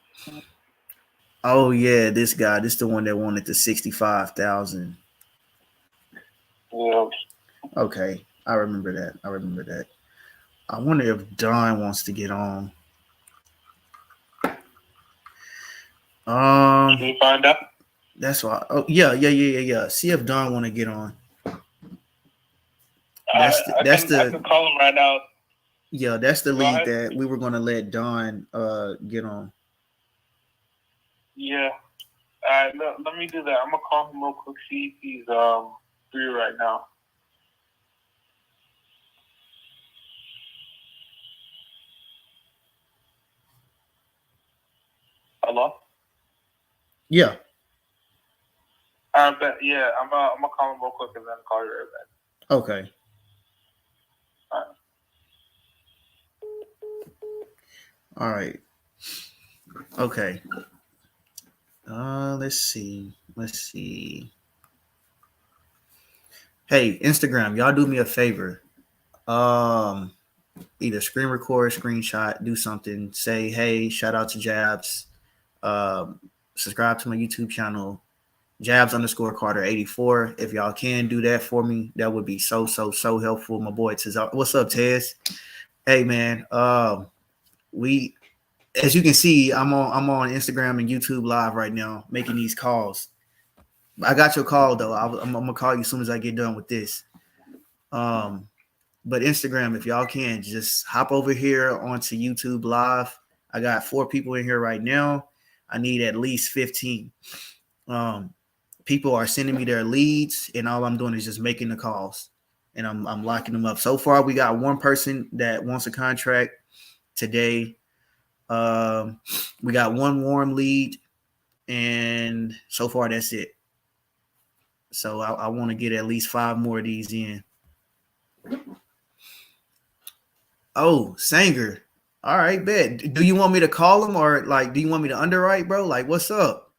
Oh yeah, this guy. This the one that wanted the 65,000. Yeah. Okay, I remember that. I wonder if Don wants to get on. Can you find out? That's why. Oh yeah. See if Don want to get on. I can call him right now. Yeah, that's the lead ahead. that we were gonna let Don get on. Yeah. Let me do that. I'm gonna call him real quick, see if he's free right now. Hello? Yeah. But yeah, I'm gonna call him real quick and then call you right back. Okay. All right. Okay. Let's see. Hey, Instagram, y'all do me a favor. Either screen record, screenshot, do something. Say, hey, shout out to Jabs. Subscribe to my YouTube channel, Jabs_Carter84. If y'all can do that for me, that would be so helpful. My boy Tez, what's up, Tez? Hey man, we, as you can see, I'm on Instagram and YouTube live right now, making these calls. I got your call though. I'm gonna call you as soon as I get done with this. But Instagram, if y'all can, just hop over here onto YouTube live. I got 4 people in here right now. I need at least 15. People are sending me their leads, and all I'm doing is just making the calls, and I'm locking them up. So far, we got 1 person that wants a contract. today. We got one warm lead, and so far that's it. So I want to get at least 5 more of these in. Oh, Sanger. All right, bet. Do you want me to call him, or like, do you want me to underwrite, bro? Like, what's up?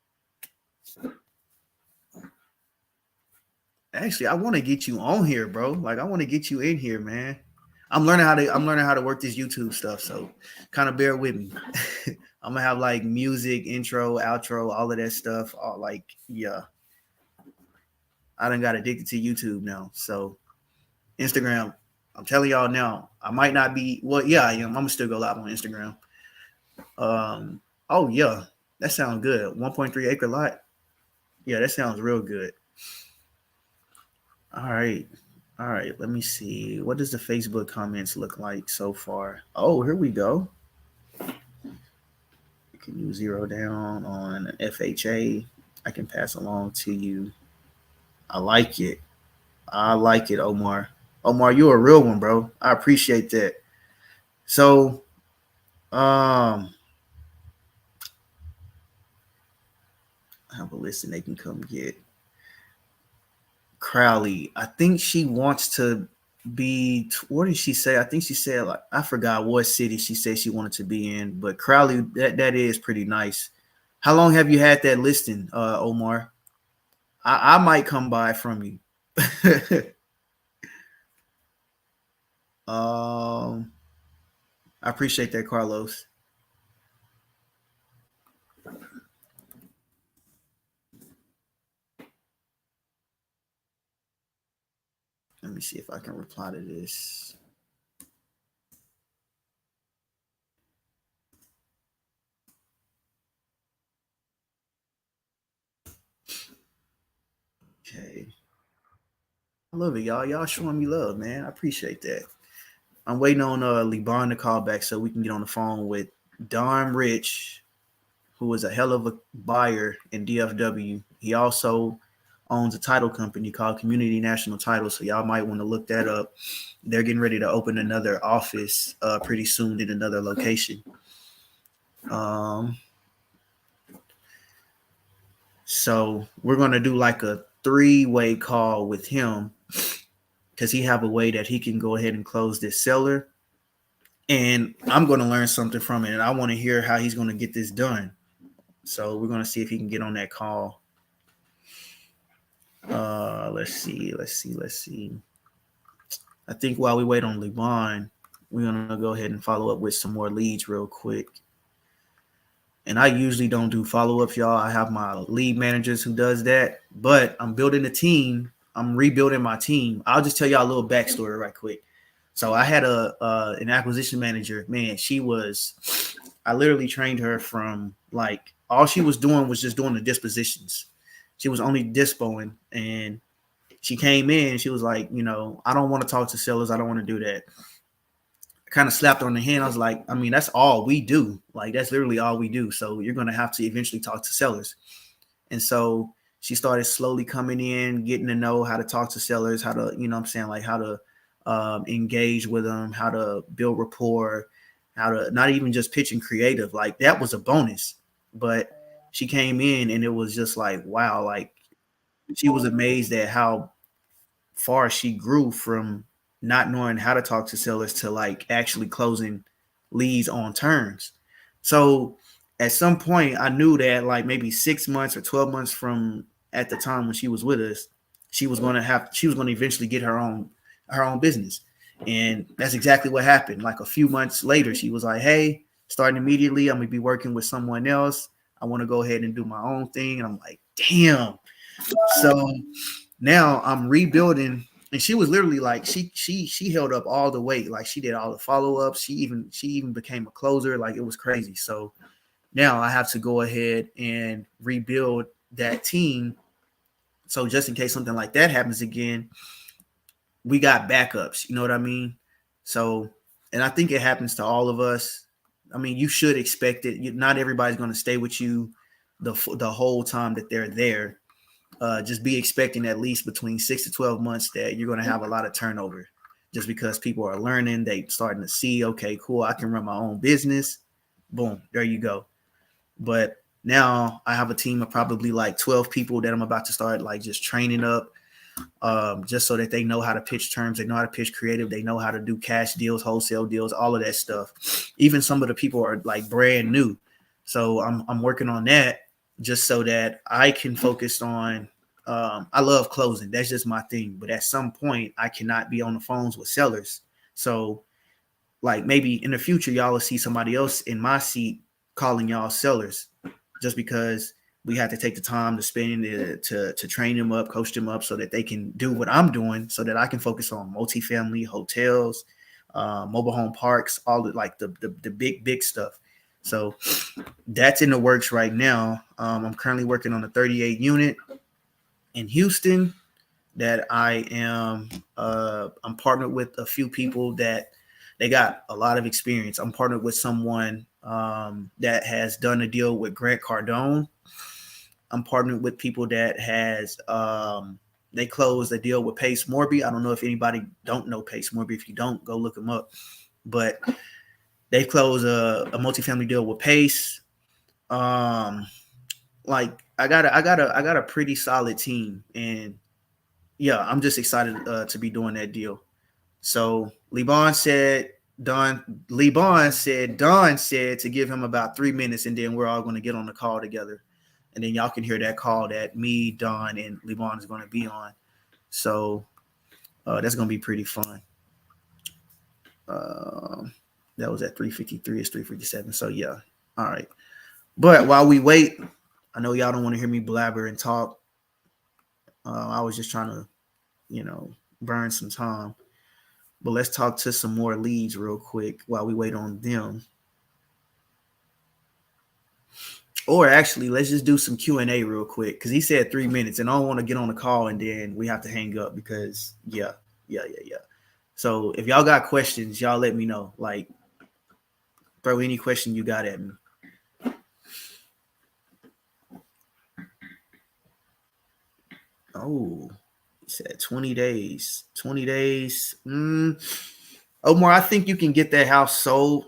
Actually, I want to get you on here, bro. Like, I want to get you in here, man. I'm learning how to work this YouTube stuff, so kind of bear with me. I'm gonna have like music, intro, outro, all of that stuff. All like, yeah. I done got addicted to YouTube now. So Instagram, I'm telling y'all now, I might not be. Well, yeah, I am. I'm gonna still go live on Instagram. Oh yeah, that sounds good. 1.3 acre lot. Yeah, that sounds real good. All right. Let me see. What does the Facebook comments look like so far? Oh, here we go. Can you zero down on an FHA? I can pass along to you. I like it. Omar. Omar, you're a real one, bro. I appreciate that. So, I have a list and they can come get. Crowley, I think she wants to be. What did she say? I think she said, like, I forgot what city she said she wanted to be in, but Crowley, that is pretty nice. How long have you had that listing, Omar? I might come by from you. I appreciate that, Carlos. Let me see if I can reply to this. Okay. I love it, y'all. Y'all showing me love, man. I appreciate that. I'm waiting on Liban to call back so we can get on the phone with Don Rich, who is a hell of a buyer in DFW. He also owns a title company called Community National Title, so y'all might want to look that up. They're getting ready to open another office pretty soon in another location. So we're going to do like a 3-way call with him because he have a way that he can go ahead and close this seller. And I'm going to learn something from it, and I want to hear how he's going to get this done. So we're going to see if he can get on that call. Let's see. I think while we wait on Liban, we're going to go ahead and follow up with some more leads real quick. And I usually don't do follow-ups, y'all. I have my lead managers who does that, but I'm building a team. I'm rebuilding my team. I'll just tell y'all a little backstory right quick. So I had an acquisition manager. Man, I literally trained her from like, all she was doing was just doing the dispositions. She was only dispoing, and she came in. She was like, I don't want to talk to sellers. I don't want to do that. I kind of slapped her on the hand. I was like, I mean, that's all we do. Like, that's literally all we do. So you're going to have to eventually talk to sellers. And so she started slowly coming in, getting to know how to talk to sellers, how to, like how to engage with them, how to build rapport, how to not even just pitching creative. Like, that was a bonus. But she came in and it was just like, wow, like she was amazed at how far she grew from not knowing how to talk to sellers to like actually closing leads on terms. So at some point I knew that like maybe 6 months or 12 months from at the time when she was with us, she was going to eventually get her own business. And that's exactly what happened. Like a few months later, she was like, hey, starting immediately, I'm going to be working with someone else. I want to go ahead and do my own thing. And I'm like, damn. So now I'm rebuilding. And she was literally like, she held up all the weight. Like she did all the follow-ups. She even became a closer. Like it was crazy. So now I have to go ahead and rebuild that team. So just in case something like that happens again, we got backups. You know what I mean? So, and I think it happens to all of us. I mean, you should expect it. Not everybody's going to stay with you the whole time that they're there. Just be expecting at least between 6 to 12 months that you're going to have a lot of turnover. just because people are learning, they starting to see, okay, cool, I can run my own business. Boom, there you go. But now I have a team of probably like 12 people that I'm about to start like just training up, just so that they know how to pitch terms, they know how to pitch creative, they know how to do cash deals, wholesale deals, all of that stuff. Even some of the people are like brand new. So I'm working on that just so that I can focus on, I love closing. That's just my thing. But at some point I cannot be on the phones with sellers. So like maybe in the future, y'all will see somebody else in my seat calling y'all sellers, just because we have to take the time to spend to train them up, coach them up so that they can do what I'm doing, so that I can focus on multifamily, hotels, mobile home parks, all the like the big stuff. So that's in the works right now. I'm currently working on a 38 unit in Houston that I am I'm partnered with a few people that they got a lot of experience. I'm partnered with someone that has done a deal with Grant Cardone. I'm partnered with people that has they closed a deal with Pace Morby. I don't know if anybody don't know Pace Morby. If you don't, go look him up. But they closed a multifamily deal with Pace. Like I got a pretty solid team, and yeah, I'm just excited to be doing that deal. So Don said to give him about 3 minutes, and then we're all going to get on the call together, and then y'all can hear that call that me, Don, and Lebon is going to be on. So that's going to be pretty fun. That was at 3:53. It's 3:57. So yeah, all right. But while we wait, I know y'all don't want to hear me blabber and talk. I was just trying to, burn some time. But let's talk to some more leads real quick while we wait on them. Or actually, let's just do some Q&A real quick, because he said 3 minutes, and I don't want to get on the call and then we have to hang up because, yeah. So if y'all got questions, y'all let me know. Like, throw any question you got at me. Oh, he said 20 days. 20 days. Omar, I think you can get that house sold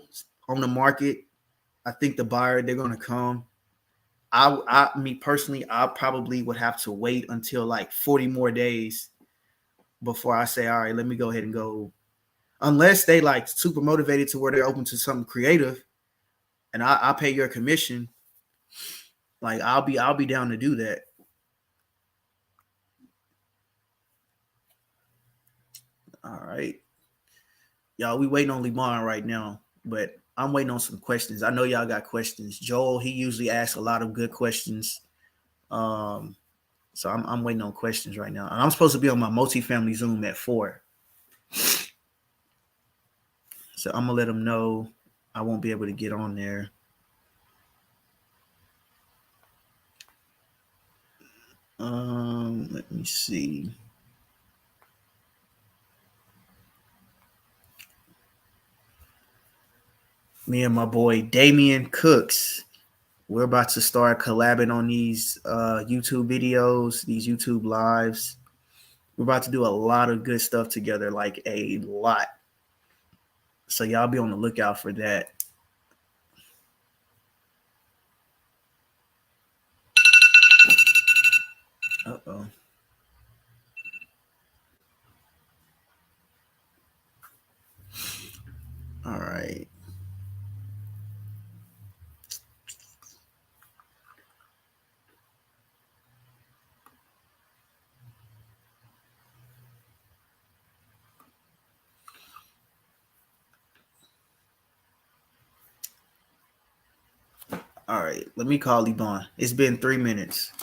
on the market. I think the buyer, they're going to come. Me personally, I probably would have to wait until like 40 more days before I say, all right, let me go ahead and go. Unless they like super motivated to where they're open to something creative, and I'll pay your commission. Like I'll be down to do that. All right. Y'all, we waiting on Lemon right now, but I'm waiting on some questions. I know y'all got questions. Joel, he usually asks a lot of good questions. So I'm waiting on questions right now. And I'm supposed to be on my multifamily Zoom at 4. So I'm gonna let them know I won't be able to get on there. Let me see. Me and my boy Damian Cooks, we're about to start collabing on these YouTube videos, these YouTube lives. We're about to do a lot of good stuff together, like a lot. So y'all be on the lookout for that. Uh-oh. All right. All right, let me call Lebon. It's been 3 minutes.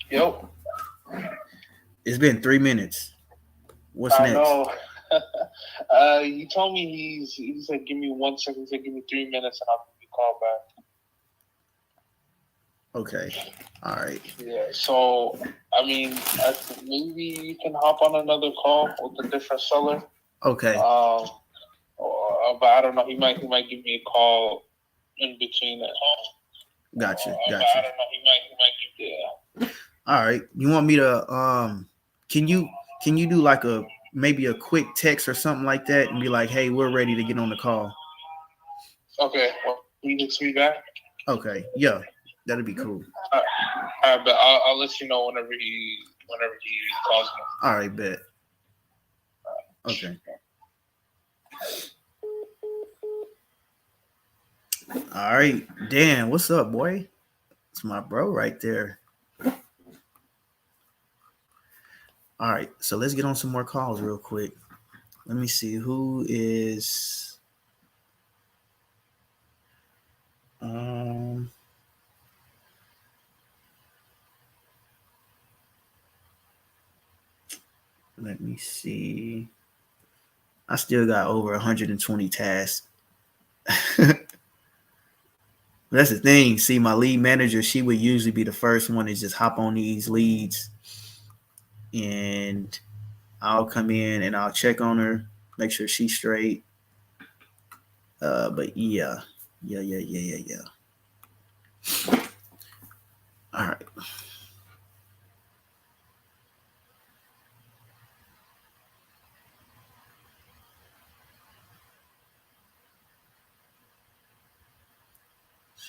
Yo. It's been 3 minutes. What's next? I know. He told me he said, give me 1 second. He said, give me 3 minutes and I'll give you a call back. Okay. All right. Yeah. So, I mean, maybe you can hop on another call with a different seller. Okay. but I don't know. He might give me a call in between that. Gotcha. But I don't know. He might give. All right. You want me to can you do like maybe a quick text or something like that and be like, hey, we're ready to get on the call? Okay. Well, he gets me back. Okay. Yeah, that'd be cool. All right, but I'll let you know whenever he calls me. All right, bet. Okay. All right, Dan, what's up, boy? It's my bro right there. All right, so let's get on some more calls real quick. Let me see who is. Let me see. I still got over 120 tasks. That's the thing. See, my lead manager, she would usually be the first one to just hop on these leads. And I'll come in and I'll check on her, make sure she's straight. But yeah. All right.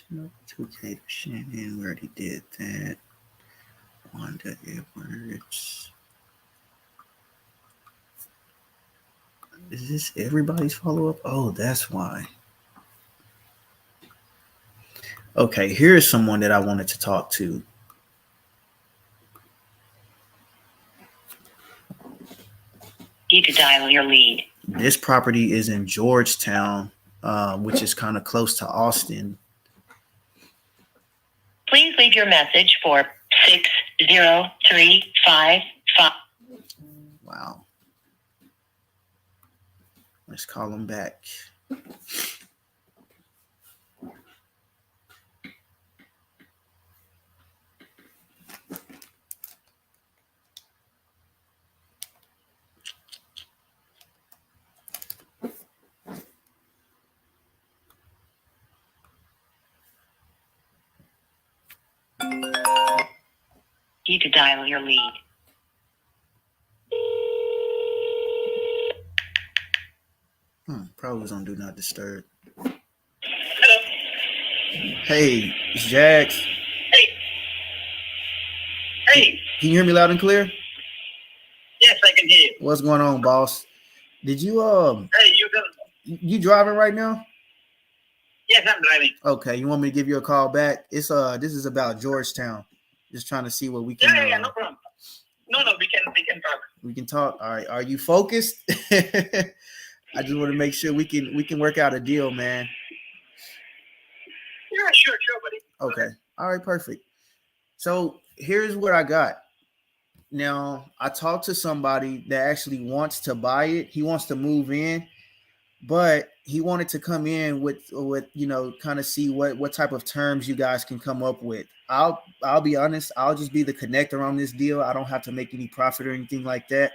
Snoop 2K Shannon, we already did that. Wanda Edwards. Is this everybody's follow-up? Oh, that's why. Okay, here's someone that I wanted to talk to. You could dial your lead. This property is in Georgetown, which is kind of close to Austin. Please leave your message for 60355. Wow. Let's call him back. You could dial your lead. Probably was on Do Not Disturb. Hello. Hey, it's Jax. Hey. Can you hear me loud and clear? Yes, I can hear you. What's going on, boss? Did you Hey, you driving right now? Yes, I'm driving. Okay, you want me to give you a call back? It's this is about Georgetown. Just trying to see what we can No problem. No, we can talk. We can talk. All right. Are you focused? I just want to make sure we can work out a deal, man. Yeah, sure, buddy. Okay. All right, perfect. So here's what I got. Now, I talked to somebody that actually wants to buy it. He wants to move in, but he wanted to come in with kind of see what type of terms you guys can come up with. I'll be honest, I'll just be the connector on this deal. I don't have to make any profit or anything like that.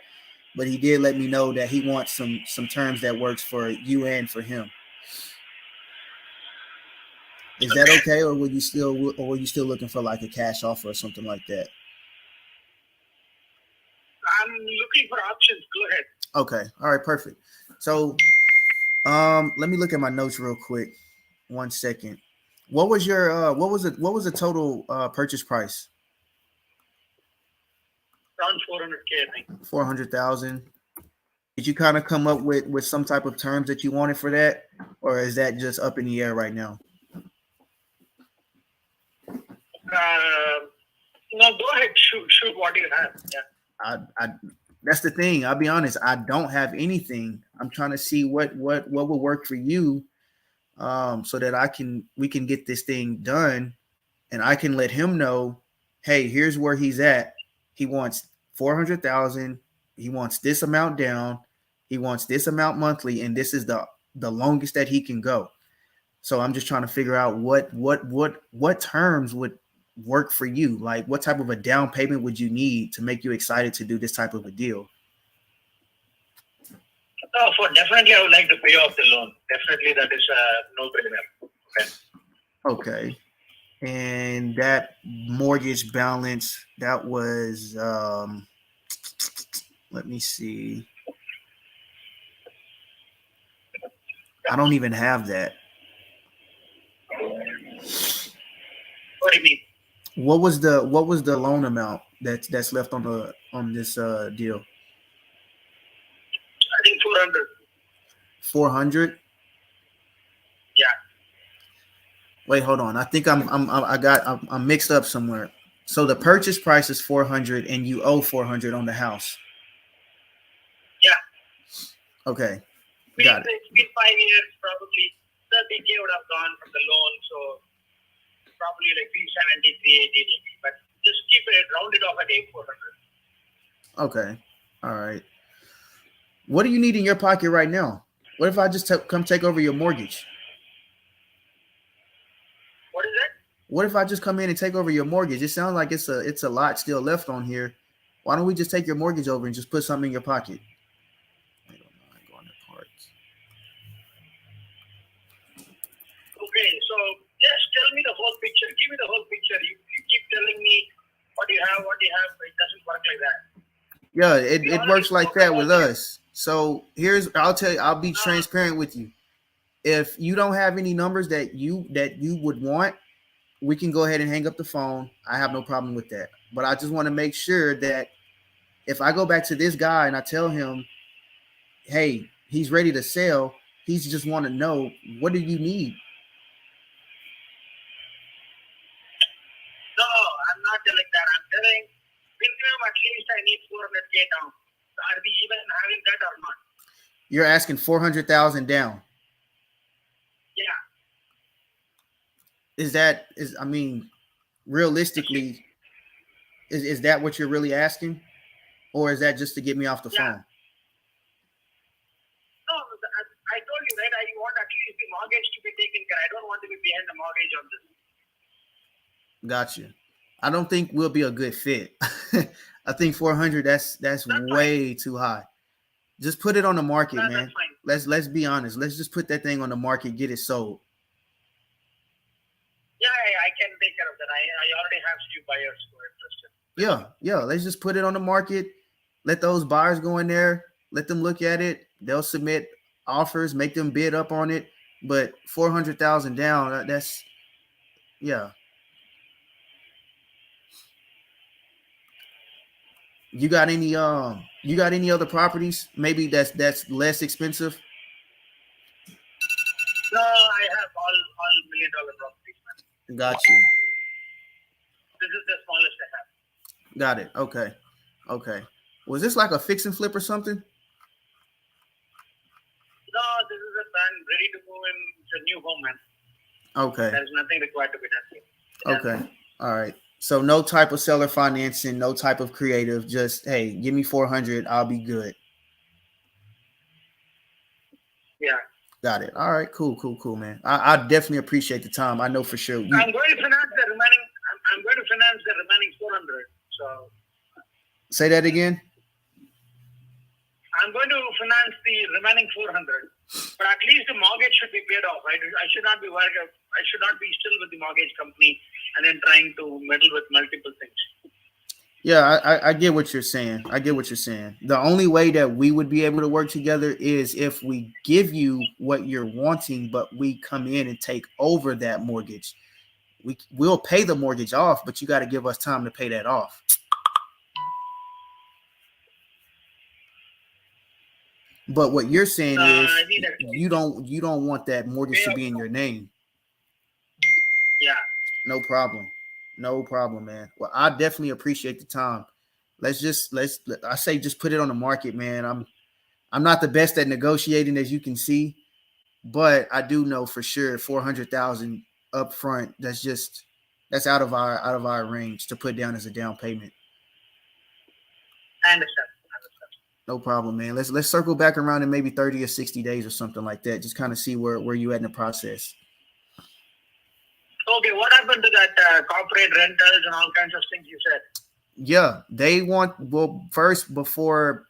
But he did let me know that he wants some terms that works for you and for him. Is that okay, or were you still looking for like a cash offer or something like that? I'm looking for options. Go ahead. Okay. All right. Perfect. So, let me look at my notes real quick. 1 second. What was your what was the total purchase price? Around 400K, I think. 400,000. Did you kind of come up with some type of terms that you wanted for that, or is that just up in the air right now? No, go ahead. Shoot what you have. Yeah. I that's the thing. I'll be honest. I don't have anything. I'm trying to see what will work for you, so that we can get this thing done, and I can let him know, hey, here's where he's at. He wants 400,000. He wants this amount down. He wants this amount monthly, and this is the longest that he can go. So I'm just trying to figure out what terms would work for you. Like, what type of a down payment would you need to make you excited to do this type of a deal? Oh, for definitely, I would like to pay off the loan. Definitely, that is a no-brainer. Okay. And that mortgage balance, that was let me see. I don't even have that. What do you mean? What was the loan amount that's left on this deal? I think 400. 400. Yeah. Wait, hold on. I think I'm mixed up somewhere. So the purchase price is 400 and you owe 400 on the house. Yeah. Okay. It's Got it. been 5 years, probably 30K would have gone from the loan, so probably like 370, 380, but just keep it rounded off at 400. Okay. All right. What do you need in your pocket right now? What if I just come take over your mortgage? What is that? What if I just come in and take over your mortgage? It sounds like it's a lot still left on here. Why don't we just take your mortgage over and just put something in your pocket? I don't know. I go on the parts. Okay, so just tell me the whole picture. Give me the whole picture. You keep telling me what you have. It doesn't work like that. Yeah, it works like that with us. So I'll be transparent with you. If you don't have any numbers that you would want, we can go ahead and hang up the phone. I have no problem with that. But I just want to make sure that if I go back to this guy and I tell him, hey, he's ready to sell, he's just want to know, what do you need? No, I'm not telling that. I'm telling minimum at least I need 400K down. Are we even having that or not? You're asking 400,000 down. Yeah. I mean, realistically, is that what you're really asking? Or is that just to get me off the phone? No, I told you, right? I want at least the mortgage to be taken care. I don't want to be behind the mortgage on this. Gotcha. I don't think we'll be a good fit. I think 400, that's way too high. Just put it on the market, man. That's fine. Let's be honest. Let's just put that thing on the market, get it sold. Yeah, I can take care of that. I already have few buyers who are interested. Yeah. Let's just put it on the market. Let those buyers go in there. Let them look at it. They'll submit offers, make them bid up on it. But 400,000 down, that's yeah. You got any other properties maybe that's less expensive? No, I have all $1 million properties, man. Got you. This is the smallest I have. Got it. Okay. Was this like a fix and flip or something? No, this is a plan ready to move in. It's a new home, man. Okay. There's nothing required to be done here. Okay. All right. So no type of seller financing, no type of creative, just, hey, give me 400, I'll be good. Yeah. Got it. All right, cool, man. I definitely appreciate the time. I know for sure. I'm going to finance the remaining. I'm going to finance the remaining 400. So. Say that again. I'm going to finance the remaining 400, but at least the mortgage should be paid off, right? I should not be still with the mortgage company and then trying to meddle with multiple things. Yeah, I get what you're saying. The only way that we would be able to work together is if we give you what you're wanting, but we come in and take over that mortgage. We'll pay the mortgage off, but you got to give us time to pay that off. But what you're saying is you don't want that mortgage to be in your name. Yeah. No problem, man. Well, I definitely appreciate the time. I say just put it on the market, man. I'm not the best at negotiating, as you can see, but I do know for sure 400,000 up front. That's out of our range to put down as a down payment. I understand. No problem, man. Let's circle back around in maybe 30 or 60 days or something like that. Just kind of see where you at in the process. Okay, what happened to that corporate rentals and all kinds of things you said? Yeah, they want, first, before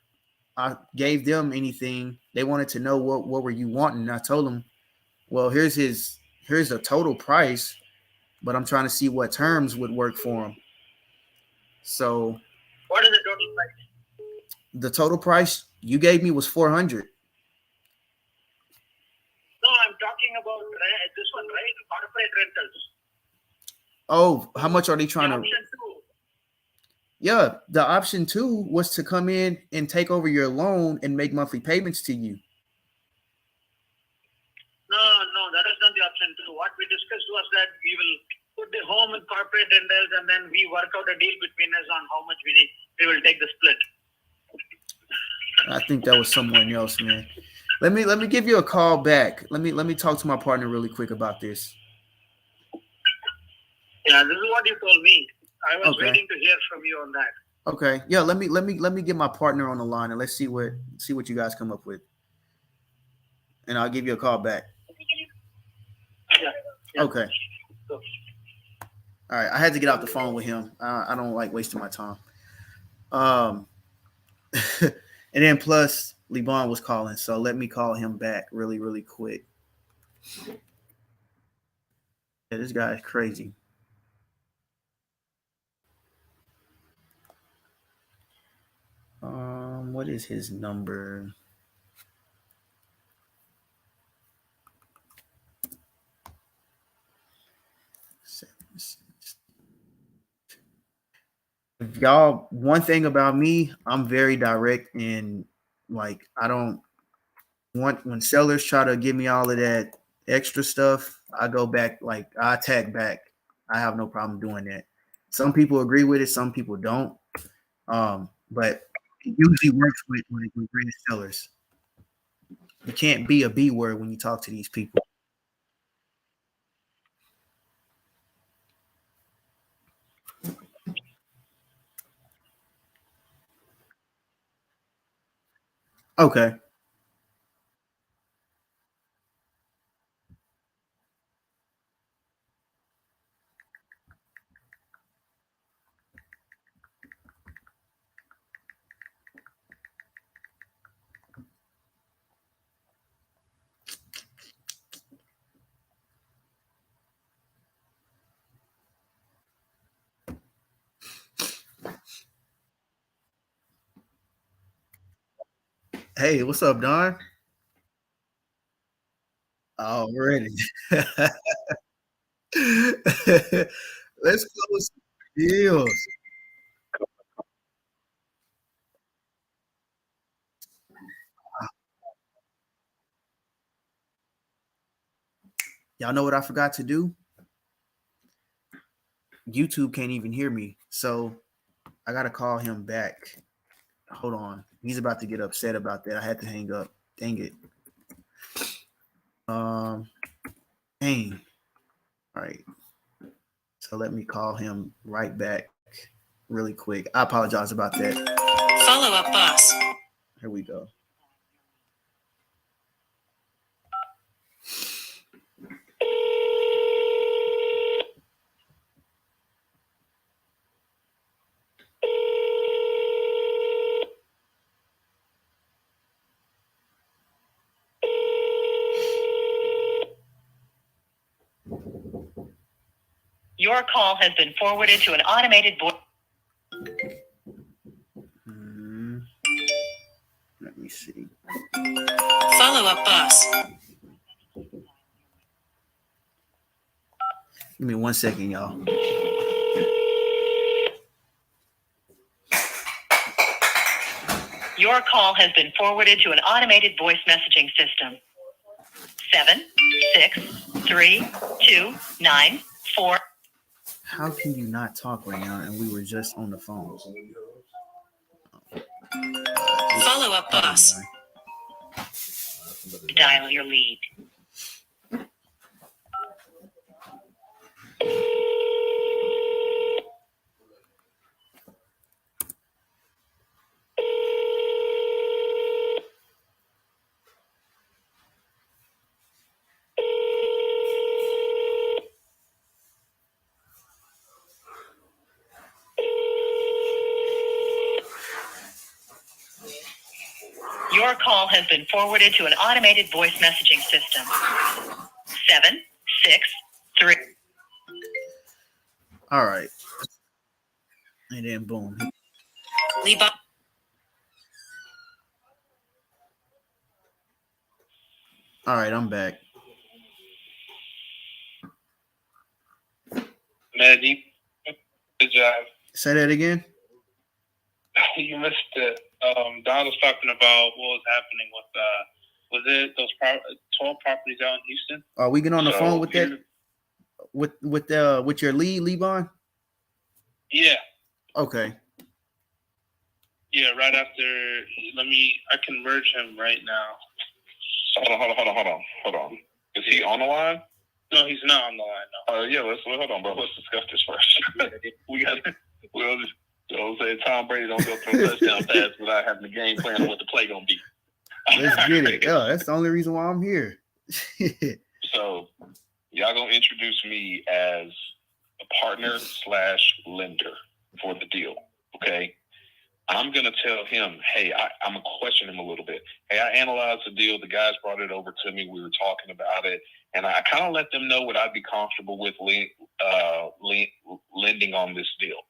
I gave them anything. They wanted to know what were you wanting. And I told them, well, here's the total price, but I'm trying to see what terms would work for him. So What is the total price? the total price you gave me was 400. No, I'm talking about this one, right? Corporate rentals. Oh, how much are they trying to? Option two. Yeah, the option 2 was to come in and take over your loan and make monthly payments to you. No, that is not the option two. What we discussed was that we will put the home in corporate rentals and then we work out a deal between us on how much we will take the split. I think that was someone else, man. Let me give you a call back. Let me talk to my partner really quick about this. Yeah, this is what you told me. I was Okay. waiting to hear from you on that. Okay. Yeah, let me get my partner on the line and let's see what you guys come up with. And I'll give you a call back. Yeah. Okay. All right. I had to get off the phone with him. I don't like wasting my time. And then plus Liban was calling, so let me call him back really, really quick. Yeah, this guy is crazy. What is his number? Y'all, one thing about me, I'm very direct and like I don't want when sellers try to give me all of that extra stuff, I go back, like I attack back. I have no problem doing that. Some people agree with it, some people don't. But it usually works with great sellers. You can't be a B word when you talk to these people. Okay. Hey, what's up, Don? Already. Let's close some deals. Y'all know what I forgot to do? YouTube can't even hear me. So I gotta call him back. Hold on. He's about to get upset about that. I had to hang up. Dang it. Dang. All right. So let me call him right back really quick. I apologize about that. Follow up boss. Here we go. Your call has been forwarded to an automated voice. Let me see. Follow up boss. Give me 1 second, y'all. Your call has been forwarded to an automated voice messaging system. 76329 How can you not talk right now and we were just on the phone? Follow up boss. Dial your lead. Your call has been forwarded to an automated voice messaging system. 763. All right. And then boom. Leba. All right, I'm back. Maddie, good job. Say that again. You missed it. Don was talking about what was happening with was it those 12 properties out in Houston? Are we getting on the So phone with that? With your lead, Lebon? Yeah, Okay. yeah. Right after, I can merge him right now. Hold on. Is he on the line? No, he's not on the line. No. Yeah, hold on, bro. Let's discuss this first. We'll just say Tom Brady don't go through a touchdown pass without having the game plan on what the play gonna be. Let's get it. Yeah, that's the only reason why I'm here. So y'all gonna introduce me as a partner / lender for the deal, okay? I'm gonna tell him, hey, I'm gonna question him a little bit. Hey, I analyzed the deal. The guys brought it over to me. We were talking about it, and I kind of let them know what I'd be comfortable with lending on this deal.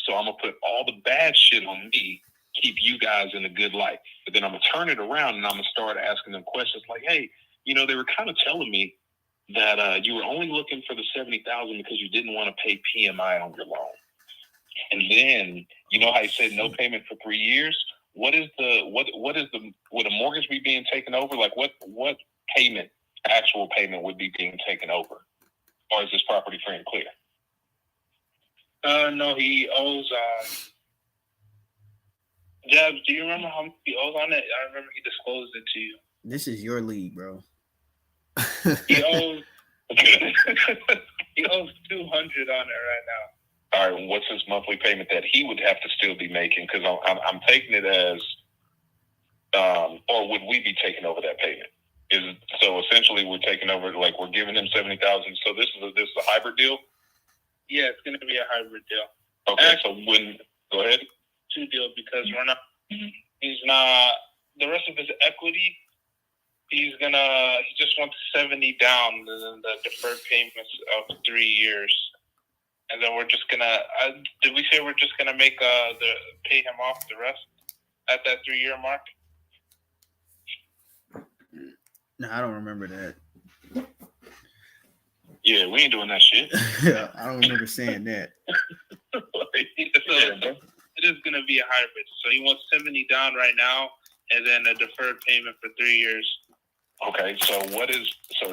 So I'm gonna put all the bad shit on me, keep you guys in a good light. But then I'm gonna turn it around and I'm gonna start asking them questions like, hey, they were kind of telling me that you were only looking for the $70,000 because you didn't want to pay PMI on your loan. And then how you said no payment for 3 years? Would a mortgage be being taken over? Like what actual payment would be being taken over? Or is this property free and clear? No, he owes. Jabs, do you remember how much he owes on it? I remember he disclosed it to you. This is your league, bro. He owes. He owes $200 on it right now. All right, what's his monthly payment that he would have to still be making? Because I'm taking it as, or would we be taking over that payment? So essentially we're taking over, like we're giving him $70,000. So this is a hybrid deal. Yeah, it's going to be a hybrid deal. Okay, Actually, go ahead. 2 deal because he's not the rest of his equity. He just wants 70 down and then the deferred payments of 3 years. And then we're just gonna. Did we say we're just gonna make pay him off the rest at that 3-year mark? No, I don't remember that. Yeah, we ain't doing that shit. I don't remember saying that. It is gonna be a hybrid. So he wants 70 down right now, and then a deferred payment for 3 years. Okay, so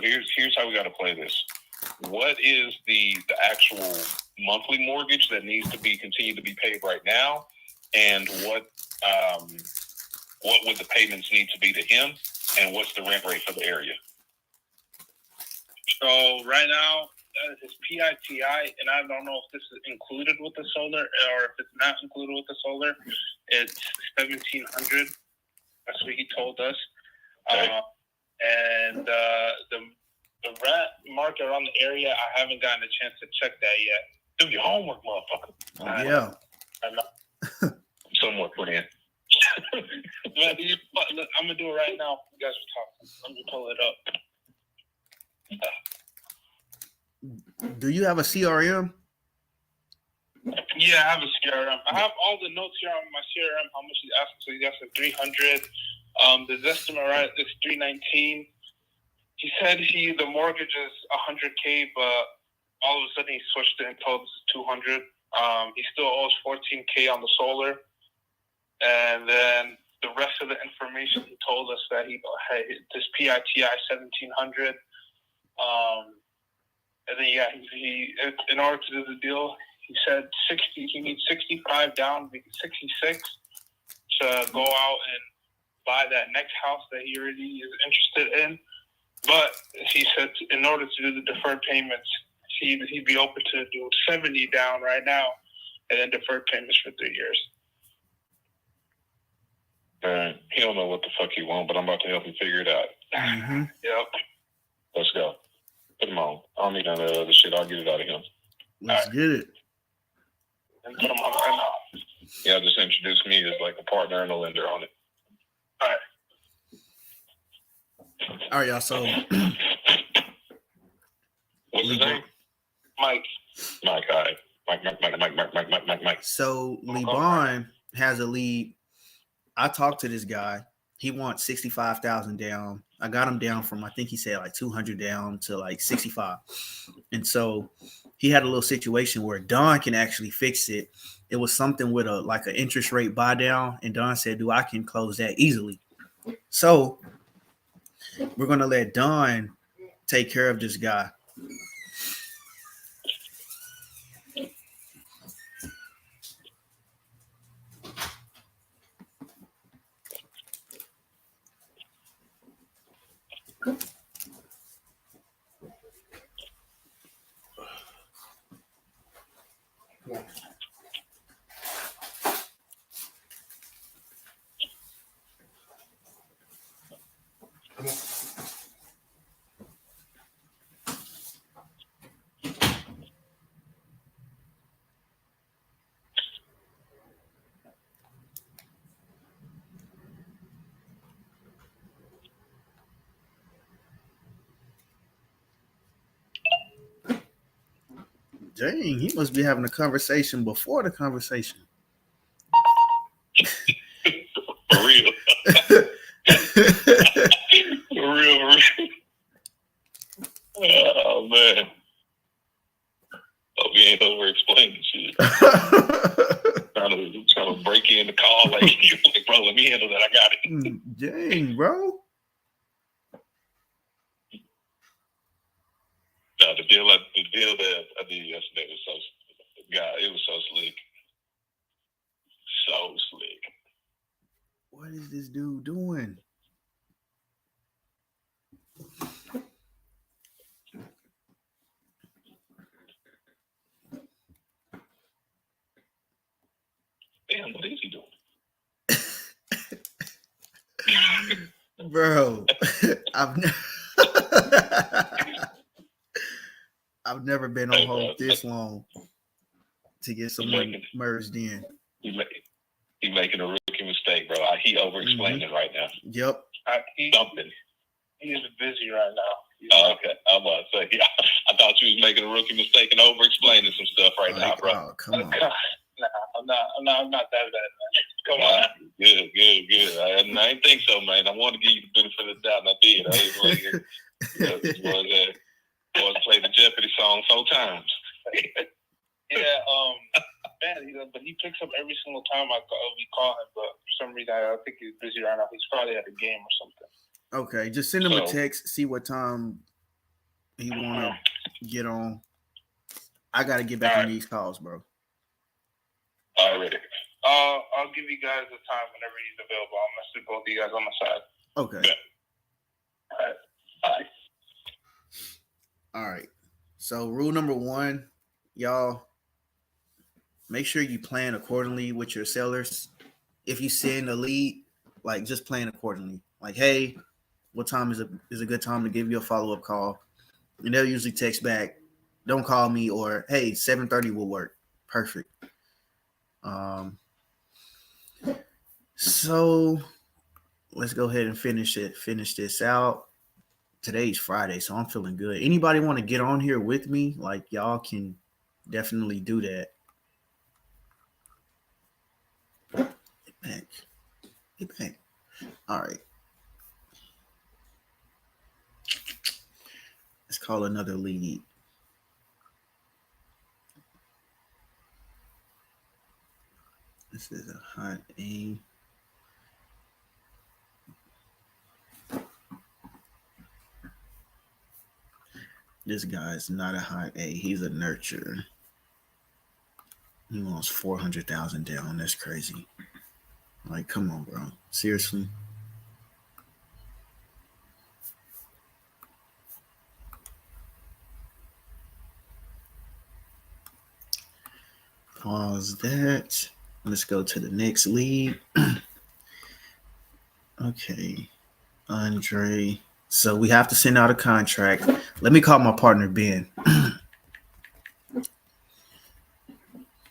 here's how we got to play this. What is the actual monthly mortgage that needs to be continued to be paid right now, and what would the payments need to be to him, and what's the rent rate for the area? So right now, his PITI, and I don't know if this is included with the solar or if it's not included with the solar. It's $1,700. That's what he told us. Okay. And the rent market around the area, I haven't gotten a chance to check that yet. Do your homework, motherfucker. Yeah. I'm not. Somewhat put in. Look, I'm gonna do it right now. You guys are talking. Let me pull it up. Do you have a CRM? Yeah, I have a CRM. I have all the notes here on my CRM. How much he's asking? So he's asking 300. The estimate right is 319. He said the mortgage is 100K, but all of a sudden he switched it and told us 200. He still owes 14K on the solar, and then the rest of the information he told us that this PITI 1700. And then he in order to do the deal, he said 60. He needs 65 down, 66 to go out and buy that next house that he already is interested in. But he said in order to do the deferred payments, he'd be open to do 70 down right now, and then deferred payments for 3 years. Man, he don't know what the fuck he want, but I'm about to help him figure it out. Mm-hmm. Yep. Let's go. Put him on. I don't need none of the other shit. I'll get it out of him. Let's get it. And put them on right now. Yeah, just introduce me as like a partner and a lender on it. All right. All right, y'all. So What's his name? Mike. Mike. All right. Mike. So LeBron has a lead. I talked to this guy. He wants 65,000 down. I got him down from, I think he said like 200 down to like 65. And so he had a little situation where Don can actually fix it. It was something with a like an interest rate buy down, and Don said, "I can close that easily." So we're gonna let Don take care of this guy. Dang, he must be having a conversation before the conversation. For real. For real. Oh man. Hope he ain't over explaining shit. trying to break in the call like you like, bro, let me handle that. I got it. Dang, bro. No, the deal that I did yesterday was it was so slick. So slick. What is this dude doing? Damn, what is he doing? Bro, I've never been on hold this long to get someone merged in. He making a rookie mistake, bro. He over explaining right now. Yep. Something. He is busy right now. Oh, okay. I was say, I thought you was making a rookie mistake and over explaining some stuff right now, bro. Oh, come on. Nah, I'm not that bad, man. Come on. Good. I didn't think so, man. I wanted to give you the benefit of the doubt, and I did. I was like, boys play the Jeopardy song 4 times. Yeah, man, but he picks up every single time we call him, but for some reason I think he's busy right now. He's probably at a game or something. Okay, just send him a text, see what time he want to get on. I got to get back on these calls, bro. Already. I'll give you guys the time whenever he's available. I'll message both of you guys on my side. Okay. Yeah. All right. So rule number 1, y'all, make sure you plan accordingly with your sellers. If you send a lead, like just plan accordingly. Like, hey, what time is a good time to give you a follow-up call? And they'll usually text back, don't call me, or hey, 7:30 will work. Perfect. So let's go ahead and finish this out. Today's Friday, so I'm feeling good. Anybody want to get on here with me? Like, y'all can definitely do that. Get back. All right. Let's call another lead. This is a hot A. This guy is not a hot A. He's a nurturer. He wants 400,000 down. That's crazy. Like, come on, bro. Seriously. Pause that. Let's go to the next lead. Okay. Andre. So we have to send out a contract. Let me call my partner, Ben.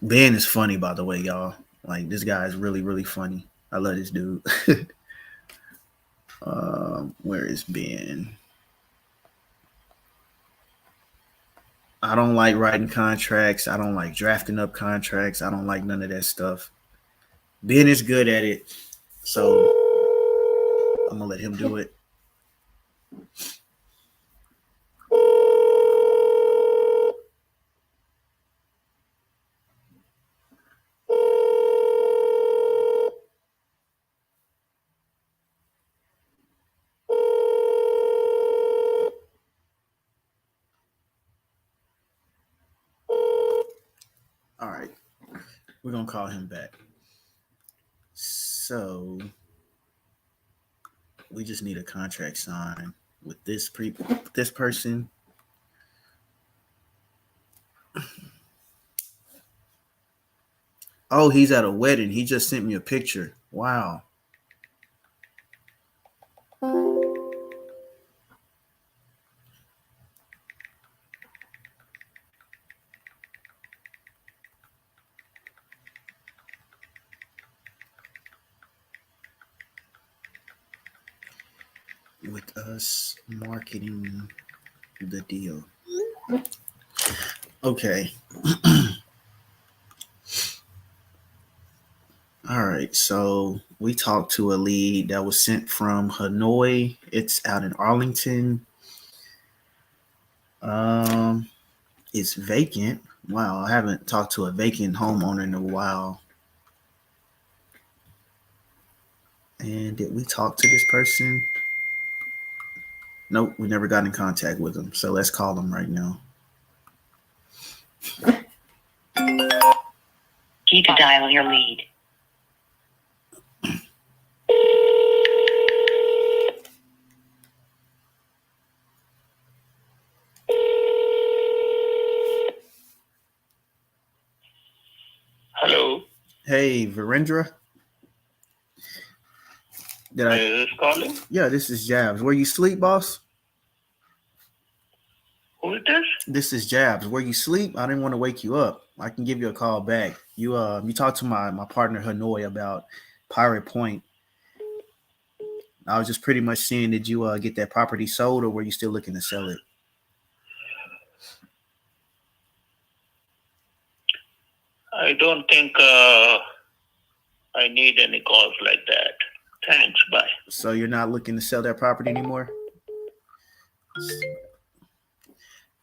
Ben is funny, by the way, y'all. Like, this guy is really, really funny. I love this dude. Where is Ben? I don't like writing contracts. I don't like drafting up contracts. I don't like none of that stuff. Ben is good at it, so I'm gonna let him do it. All right, we're gonna call him back. So we just need a contract signed with this person. Oh, he's at a wedding. He just sent me a picture. Wow. With us marketing the deal. Okay. All right. So we talked to a lead that was sent from Hanoi. It's out in Arlington. It's vacant. Wow, I haven't talked to a vacant homeowner in a while. And did we talk to this person? Nope, we never got in contact with him. So let's call him right now. Key to dial your lead. Hello. Hey, Virendra. Did I? Is this calling? Yeah, this is Jabs. Where you sleep, boss? Who is this? This is Jabs. Where you sleep? I didn't want to wake you up. I can give you a call back. You talked to my partner Hanoi about Pirate Point. I was just pretty much seeing, did you get that property sold, or were you still looking to sell it? I don't think I need any calls like that. Thanks. Bye. So you're not looking to sell that property anymore?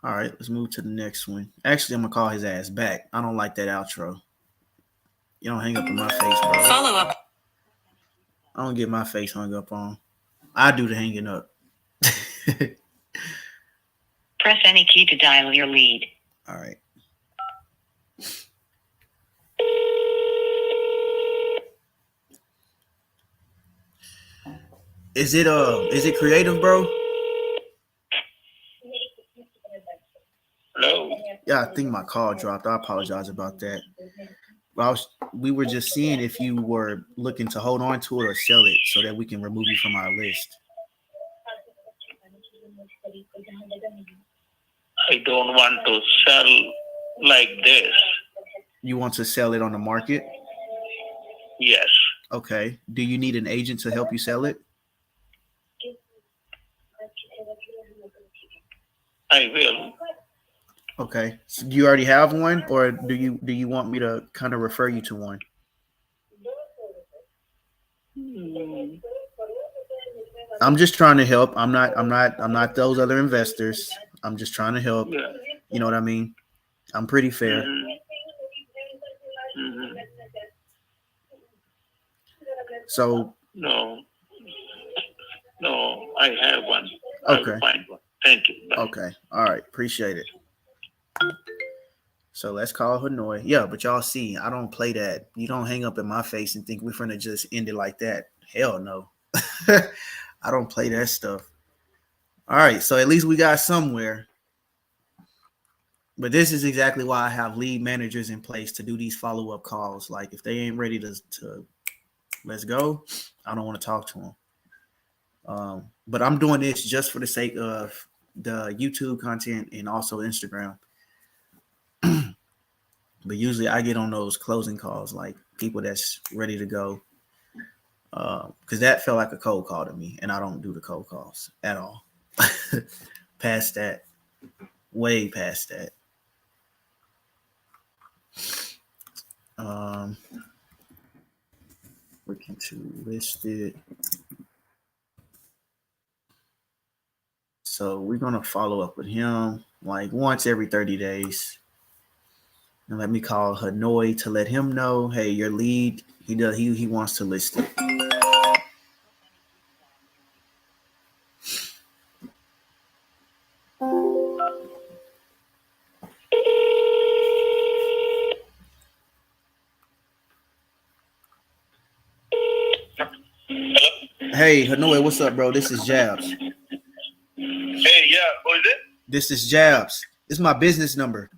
All right, let's move to the next one. Actually, I'm gonna call his ass back. I don't like that outro. You don't hang up in my face, bro. Follow up. I don't get my face hung up on. I do the hanging up. Press any key to dial your lead. All right. Is it creative, bro? Hello. Yeah, I think my call dropped. I apologize about that. We were just seeing if you were looking to hold on to it or sell it so that we can remove you from our list. I don't want to sell like this. You want to sell it on the market? Yes. Okay. Do you need an agent to help you sell it? I will. Okay. So do you already have one, or do you want me to kind of refer you to one? I'm just trying to help. I'm not those other investors. I'm just trying to help. Yeah. You know what I mean? I'm pretty fair. Mm-hmm. So No, I have one. Okay. I'll find one. Thank you. Bye. okay. All right. Appreciate it. So let's call Hanoi. Yeah, but y'all see, I don't play that. You don't hang up in my face and think we're gonna just end it like that. Hell no. I don't play that stuff. All right, so at least we got somewhere. But this is exactly why I have lead managers in place to do these follow-up calls. Like if they ain't ready to let's go, I don't want to talk to them. But I'm doing this just for the sake of the YouTube content and also Instagram. But usually I get on those closing calls, like people that's ready to go. because that felt like a cold call to me, and I don't do the cold calls at all. Past that, way past that. Looking to list it. So we're gonna follow up with him like once every 30 days. And let me call Hanoi to let him know, hey, your lead, he wants to list it. Hey, Hanoi, what's up, bro? This is Jabs. Hey, yeah, who is it? This is Jabs. This is my business number.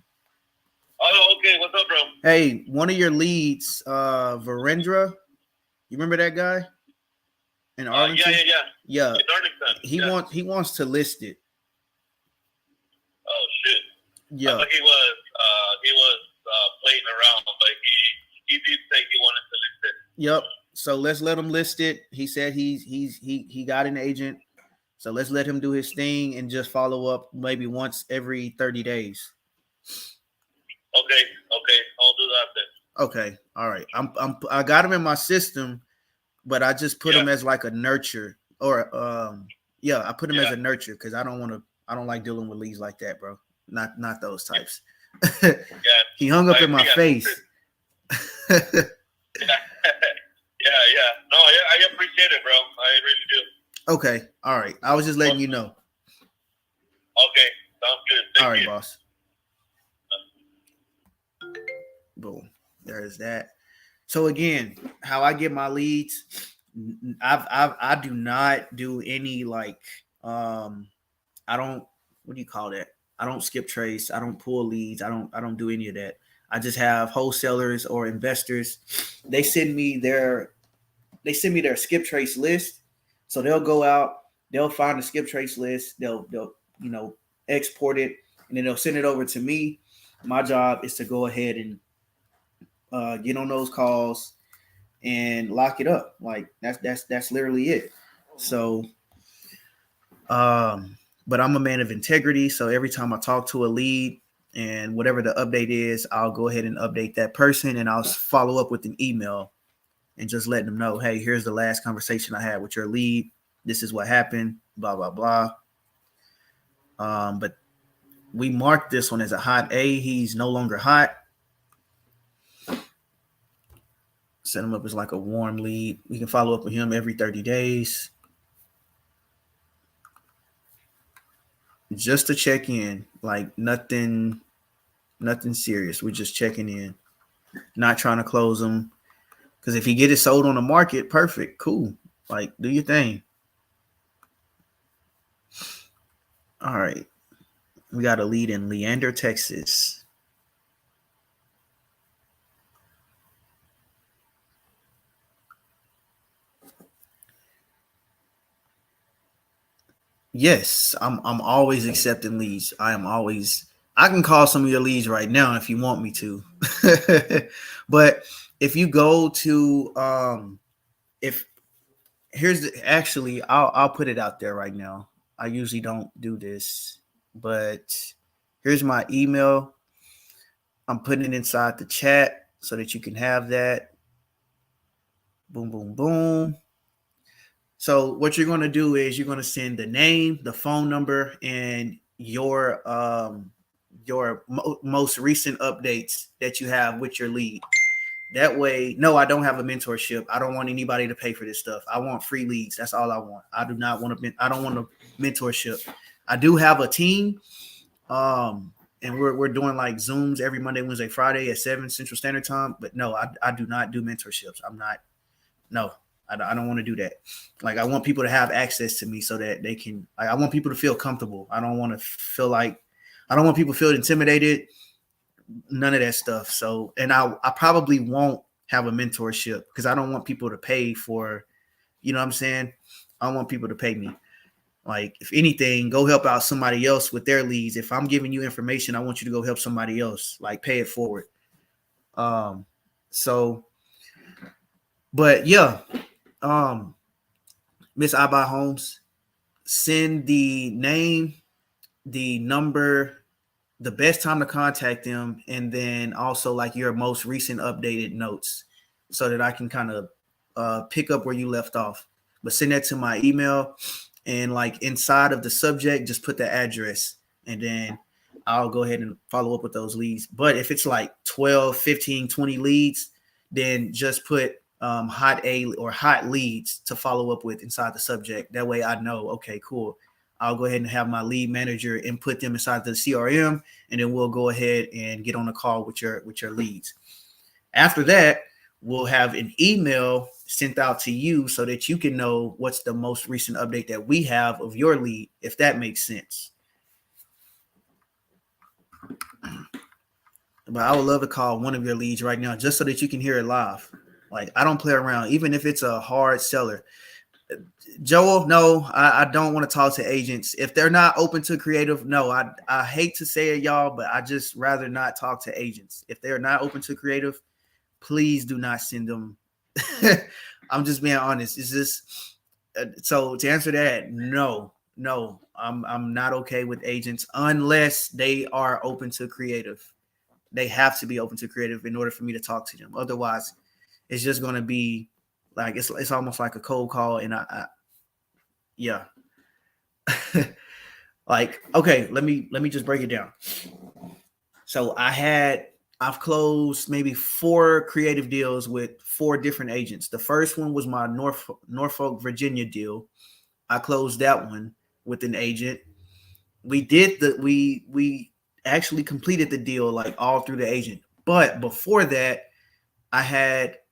Oh, okay. What's up, bro? Hey, one of your leads, Virendra, you remember that guy in Arlington? Yeah. Yeah. In Arlington. He wants to list it. Oh shit. Yeah. I thought he was playing around, but he did say he wanted to list it. Yep. So let's let him list it. He said he got an agent. So let's let him do his thing and just follow up maybe once every 30 days. Okay. I'll do that then. Okay. All right. I got him in my system, but I just put him as like a nurture or I put him as a nurture because I don't like dealing with leads like that, bro. Not those types. Yeah. He hung up in my face. Yeah. No, I appreciate it, bro. I really do. Okay. All right. I was just letting you know. Okay. Sounds good. Thank All right, you. boss. Boom. There's that. So again, how I get my leads, I do not do any like I don't, what do you call that? I don't skip trace. I don't pull leads. I don't do any of that. I just have wholesalers or investors. They send me their skip trace list. So they'll go out, they'll find the skip trace list, they'll export it, and then they'll send it over to me. My job is to go ahead and get on those calls and lock it up. Like that's literally it. So but I'm a man of integrity. So every time I talk to a lead and whatever the update is, I'll go ahead and update that person and I'll follow up with an email and just letting them know, hey, here's the last conversation I had with your lead. This is what happened, blah, blah, blah. But we marked this one as a hot A. He's no longer hot. Set him up as like a warm lead. We can follow up with him every 30 days. Just to check in, like nothing serious. We're just checking in, not trying to close him. Because if he get it sold on the market, perfect, cool. Like, do your thing. All right. We got a lead in Leander, Texas. Yes, I'm always accepting leads. I can call some of your leads right now if you want me to. But if you go to I'll put it out there right now. I usually don't do this, but here's my email. I'm putting it inside the chat so that you can have that. Boom, boom, boom. So what you're going to do is you're going to send the name, the phone number, and your most recent updates that you have with your lead. That way, no, I don't have a mentorship. I don't want anybody to pay for this stuff. I want free leads. That's all I want. I don't want a mentorship. I do have a team. And we're doing like Zooms every Monday, Wednesday, Friday at 7 Central Standard Time. But no, I do not do mentorships. I don't want to do that. Like, I want people to have access to me so that they can, I want people to feel comfortable. I don't want people to feel intimidated. None of that stuff. So, and I probably won't have a mentorship because I don't want people to pay for, you know what I'm saying? I don't want people to pay me. Like, if anything, go help out somebody else with their leads. If I'm giving you information, I want you to go help somebody else, like pay it forward. But yeah, Miss I Buy Homes, send the name, the number, the best time to contact them, and then also like your most recent updated notes so that I can kind of pick up where you left off. But send that to my email, and like inside of the subject, just put the address, and then I'll go ahead and follow up with those leads. But if it's like 12, 15, 20 leads, then just put hot A or hot leads to follow up with inside the subject. That way I know, okay, cool. I'll go ahead and have my lead manager input them inside the CRM, and then we'll go ahead and get on a call with your leads. After that, we'll have an email sent out to you so that you can know what's the most recent update that we have of your lead, if that makes sense. But I would love to call one of your leads right now just so that you can hear it live. Like, I don't play around, even if it's a hard seller. Joel, no, I don't want to talk to agents. If they're not open to creative, no, I hate to say it, y'all, but I just rather not talk to agents. If they're not open to creative, please do not send them. I'm just being honest. It's just so to answer that, no, I'm not okay with agents unless they are open to creative. They have to be open to creative in order for me to talk to them. Otherwise, it's just going to be like it's almost like a cold call, and I yeah. Like, okay, let me just break it down. So I've closed maybe 4 creative deals with 4 different agents. The first one was my Norfolk, Virginia deal. I closed that one with an agent. We actually completed the deal like all through the agent. But before that,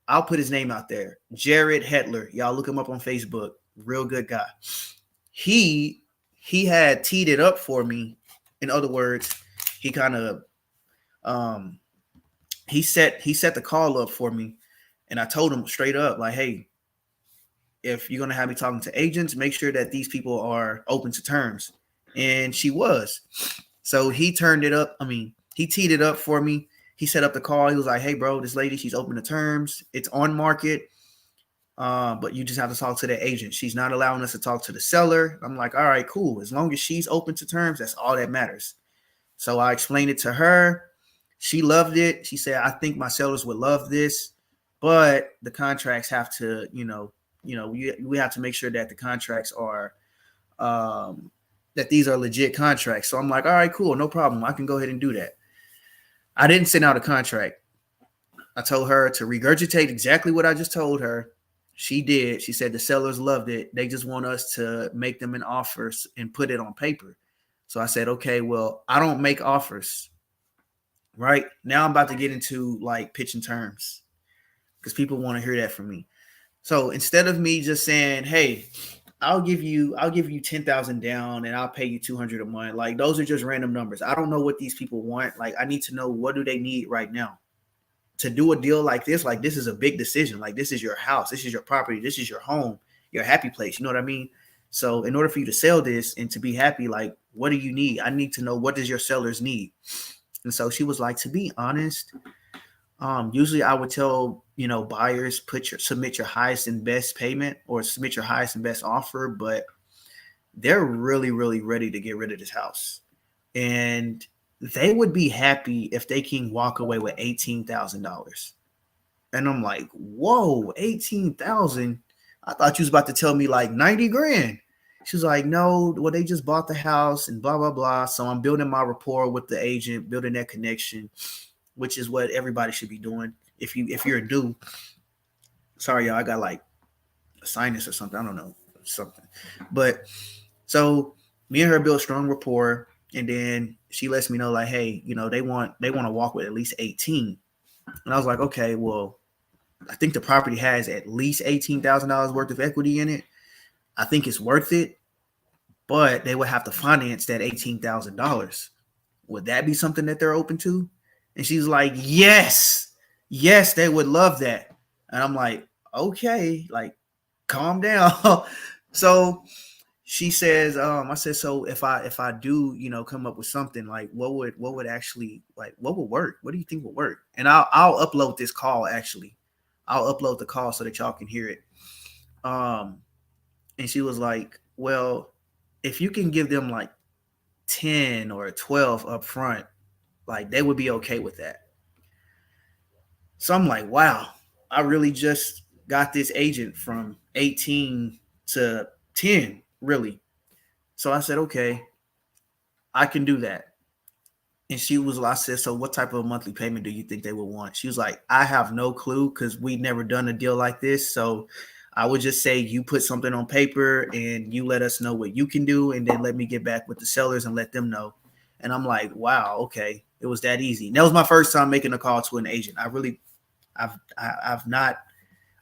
I'll put his name out there. Jared Hetler. Y'all look him up on Facebook. Real good guy. He had teed it up for me. In other words, he kind of he set the call up for me, and I told him straight up, like, hey, if you're gonna have me talking to agents, make sure that these people are open to terms. And she was. So he turned it up. I mean, he teed it up for me. He set up the call. He was like, hey, bro, this lady, she's open to terms. It's on market. But you just have to talk to the agent. She's not allowing us to talk to the seller. I'm like, all right, cool. As long as she's open to terms, that's all that matters. So I explained it to her. She loved it. She said, I think my sellers would love this, but the contracts have to, we have to make sure that the contracts are, that these are legit contracts. So I'm like, all right, cool. No problem. I can go ahead and do that. I didn't send out a contract. I told her to regurgitate exactly what I just told her. She did. She said the sellers loved it. They just want us to make them an offer and put it on paper. So I said, okay, well, I don't make offers. Right now, I'm about to get into like pitching terms because people want to hear that from me. So instead of me just saying, hey, I'll give you 10,000 down and I'll pay you 200 a month. Like, those are just random numbers. I don't know what these people want. Like, I need to know, what do they need right now to do a deal like this? Like, this is a big decision. Like, this is your house. This is your property. This is your home, your happy place. You know what I mean? So in order for you to sell this and to be happy, like, what do you need? I need to know, what does your sellers need? And so she was like, to be honest, usually I would tell, buyers, submit your highest and best payment or submit your highest and best offer, but they're really, really ready to get rid of this house. And they would be happy if they can walk away with $18,000. And I'm like, whoa, 18,000. I thought you was about to tell me like 90 grand. She was like, no, well, they just bought the house and blah, blah, blah. So I'm building my rapport with the agent, building that connection, which is what everybody should be doing. If you're new, sorry, y'all, I got like a sinus or something. I don't know, something. But so me and her build strong rapport. And then she lets me know, like, hey, they want to walk with at least 18. And I was like, okay, well, I think the property has at least $18,000 worth of equity in it. I think it's worth it, but they would have to finance that $18,000. Would that be something that they're open to? And she's like, yes, they would love that. And I'm like, okay, like, calm down. So she says, I said, so if I do, come up with something, like, what would actually, like, what would work? What do you think would work? And I'll upload this call. Actually, I'll upload the call so that y'all can hear it. And she was like, well, if you can give them like 10 or 12 up front, like they would be okay with that. So I'm like, wow, I really just got this agent from 18 to 10, really. So I said, okay, I can do that. And I said, so what type of monthly payment do you think they would want? She was like, I have no clue because we've never done a deal like this. So I would just say you put something on paper and you let us know what you can do. And then let me get back with the sellers and let them know. And I'm like, wow, okay. It was that easy. And that was my first time making a call to an agent. I'm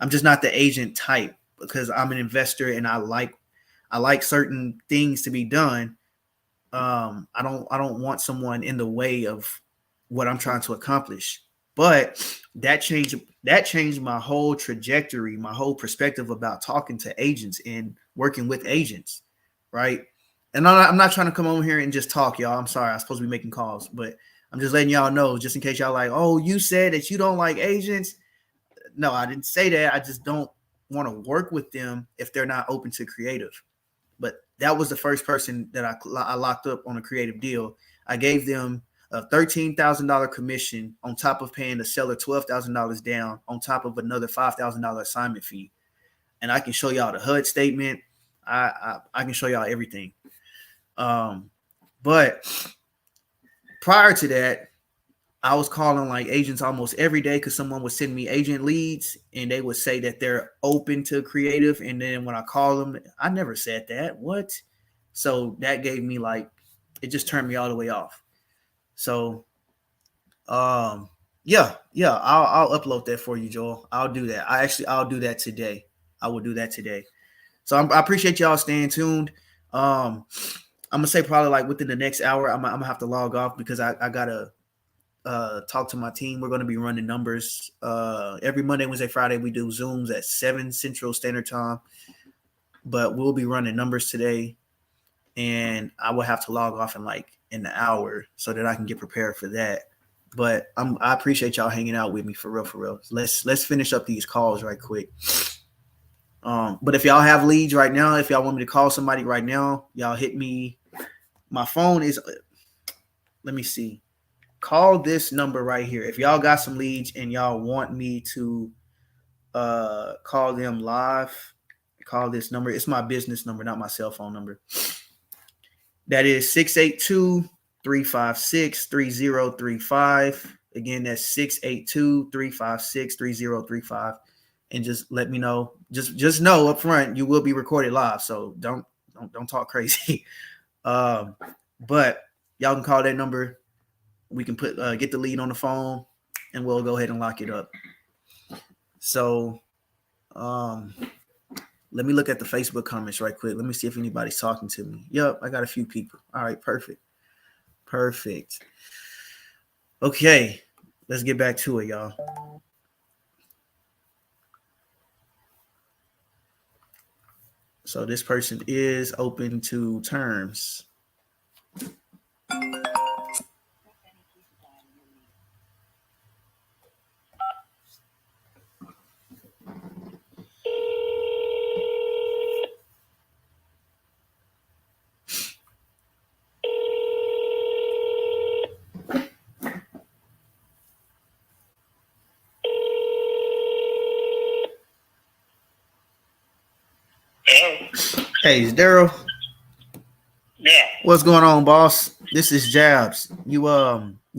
just not the agent type because I'm an investor and I like certain things to be done. I don't want someone in the way of what I'm trying to accomplish. But that changed my whole trajectory, my whole perspective about talking to agents and working with agents, right? And I'm not trying to come over here and just talk, y'all. I'm sorry, I'm supposed to be making calls, but I'm just letting y'all know, just in case y'all like, oh, you said that you don't like agents. No, I didn't say that. I just don't want to work with them if they're not open to creative. But that was the first person that I locked up on a creative deal. I gave them a $13,000 commission on top of paying the seller $12,000 down on top of another $5,000 assignment fee. And I can show y'all the HUD statement. I can show y'all everything. But prior to that, I was calling like agents almost every day because someone would send me agent leads and they would say that they're open to creative. And then when I call them, I never said that. What? So that gave me like, it just turned me all the way off. So, yeah, I'll upload that for you, Joel. I'll do that. I'll do that today. I will do that today. So I appreciate y'all staying tuned. I'm gonna say probably like within the next hour, I'm gonna have to log off because I gotta talk to my team. We're gonna be running numbers every Monday, Wednesday, Friday. We do Zooms at 7 Central Standard Time, but we'll be running numbers today, and I will have to log off in the hour so that I can get prepared for that. But I appreciate y'all hanging out with me for real. Let's finish up these calls right quick. But if y'all have leads right now, if y'all want me to call somebody right now, y'all hit me. My phone is, let me see. Call this number right here. If y'all got some leads and y'all want me to call them live, call this number. It's my business number, not my cell phone number. That is 682-356-3035. Again, that's 682-356-3035. And just let me know. Just know up front, you will be recorded live. So don't talk crazy. But y'all can call that number. We can get the lead on the phone and we'll go ahead and lock it up. So let me look at the Facebook comments right quick. Let me see if anybody's talking to me. Yep, I got a few people. All right, perfect. Okay, let's get back to it, y'all. So this person is open to terms. Hey, it's Daryl. Yeah. What's going on, boss? This is Jabs. You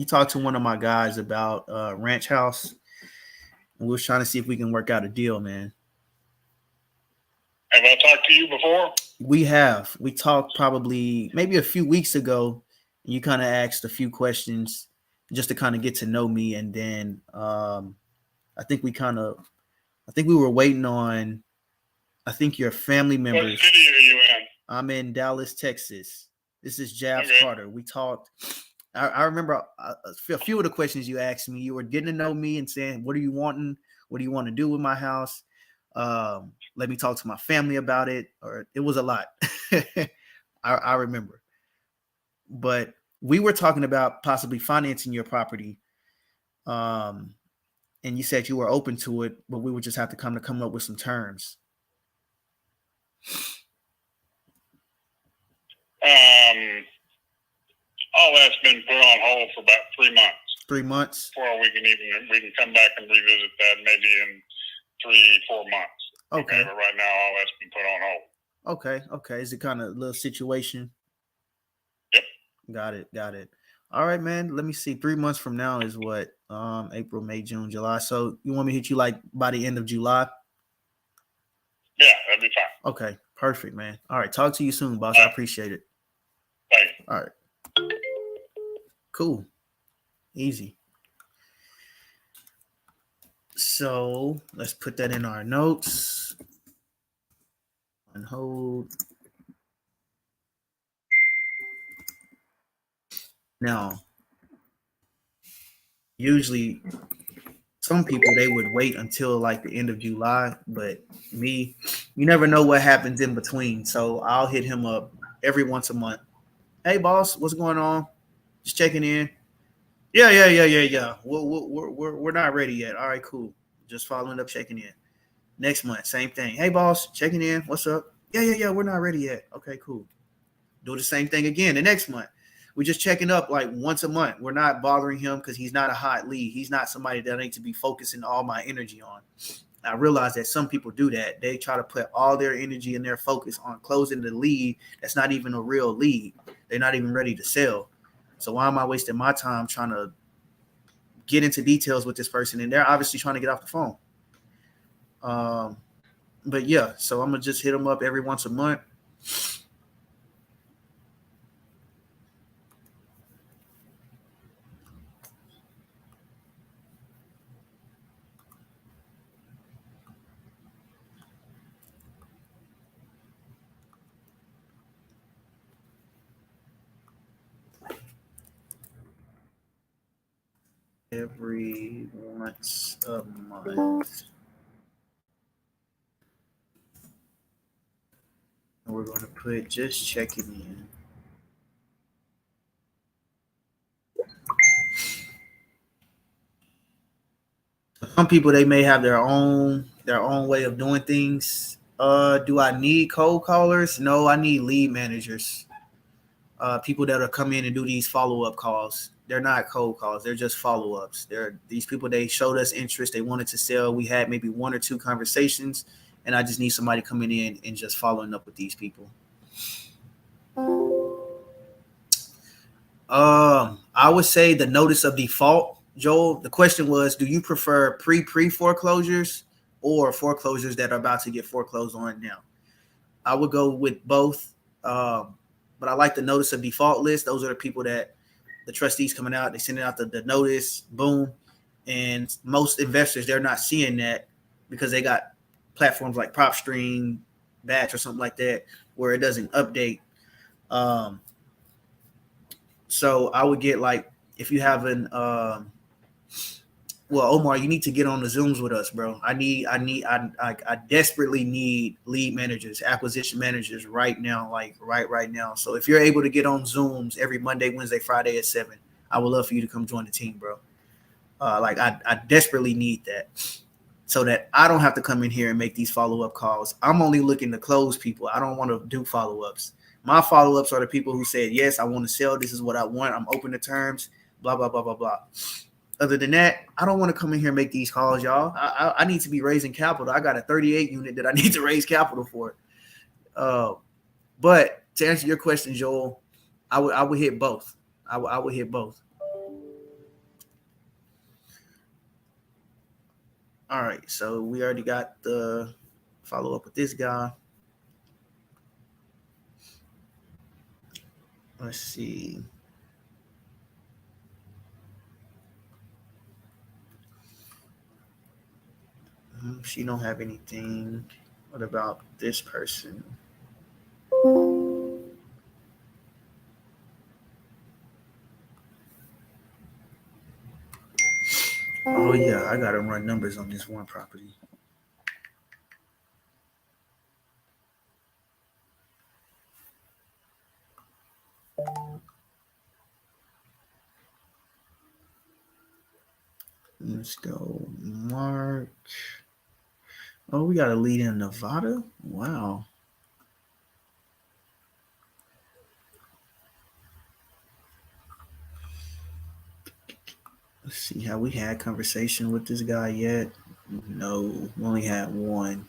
talked to one of my guys about Ranch House, and we were trying to see if we can work out a deal, man. Have I talked to you before? We have. We talked probably maybe a few weeks ago. And you kind of asked a few questions just to kind of get to know me, and then I think we were waiting on. I think your family members. What city are you in? I'm in Dallas, Texas. This is Jabs Okay. Carter. We talked. I remember a few of the questions you asked me. You were getting to know me and saying, "What are you wanting? What do you want to do with my house? Let me talk to my family about it." Or it was a lot. I remember. But we were talking about possibly financing your property. And you said you were open to it, but we would just have to come up with some terms. All that's been put on hold for about 3 months. 3 months. Before we can come back and revisit that maybe in 3-4 months. Okay. But right now all that's been put on hold. Okay. Is it kind of a little situation? Yep. Got it. All right, man. Let me see. 3 months from now is what? April, May, June, July. So you want me to hit you like by the end of July? Yeah, that'd be fine. Okay, perfect, man. All right, talk to you soon, boss. I appreciate it. Thank you. All right. Cool. Easy. So let's put that in our notes. On hold. Now, usually some people they would wait until like the end of July, but me, you never know what happens in between. So I'll hit him up every once a month. Hey, boss, what's going on? Just checking in. Yeah. We're not ready yet. All right, cool. Just following up, checking in. Next month, same thing. Hey, boss, checking in. What's up? Yeah. We're not ready yet. Okay, cool. Do the same thing again the next month. We're just checking up like once a month. We're not bothering him because he's not a hot lead. He's not somebody that I need to be focusing all my energy on. I realize that some people do that. They try to put all their energy and their focus on closing the lead that's not even a real lead. They're not even ready to sell. So why am I wasting my time trying to get into details with this person? And they're obviously trying to get off the phone. But yeah, so I'm going to just hit them up every once a month. Every once a month. And we're going to put just checking in. Some people they may have their own way of doing things. Do I need cold callers? No, I need lead managers. People that will come in and do these follow-up calls. They're not cold calls. They're just follow-ups. They're these people, they showed us interest. They wanted to sell. We had maybe 1 or 2 conversations, and I just need somebody coming in and just following up with these people. I would say the notice of default, Joel. The question was, do you prefer pre-foreclosures or foreclosures that are about to get foreclosed on now? I would go with both. But I like the notice of default list. Those are the people that the trustees coming out, they sending out the notice, boom. And most investors, they're not seeing that because they got platforms like PropStream, Batch, or something like that, where it doesn't update. So I would get like, if you have an, well, Omar, you need to get on the Zooms with us, bro. I desperately need lead managers, acquisition managers right now, like right now. So if you're able to get on Zooms every Monday, Wednesday, Friday at 7, I would love for you to come join the team, bro. I desperately need that so that I don't have to come in here and make these follow-up calls. I'm only looking to close people. I don't want to do follow-ups. My follow-ups are the people who said, yes, I want to sell. This is what I want. I'm open to terms, blah, blah, blah, blah, blah. Other than that, I don't want to come in here and make these calls, y'all. I need to be raising capital. I got a 38 unit that I need to raise capital for. But to answer your question, Joel, I would hit both. I would hit both. All right, so we already got the follow up with this guy. Let's see. She don't have anything. What about this person? Oh yeah, I gotta run numbers on this one property. Let's go, Mark. Oh, we got a lead in Nevada. Wow. Let's see, have we had conversation with this guy yet? No, we only had one.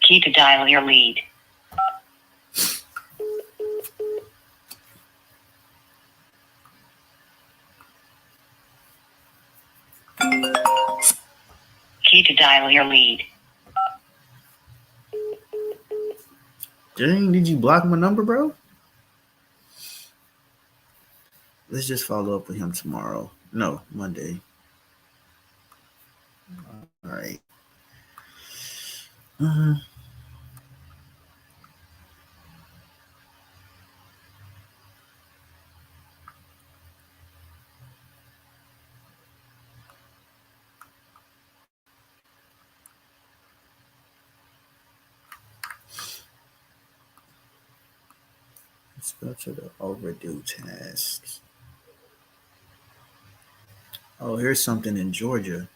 Key to dial your lead. Key to dial your lead. Dang, did you block my number, bro? Let's just follow up with him tomorrow. No, Monday. All right. Let's go to the overdue tasks. Oh, here's something in Georgia.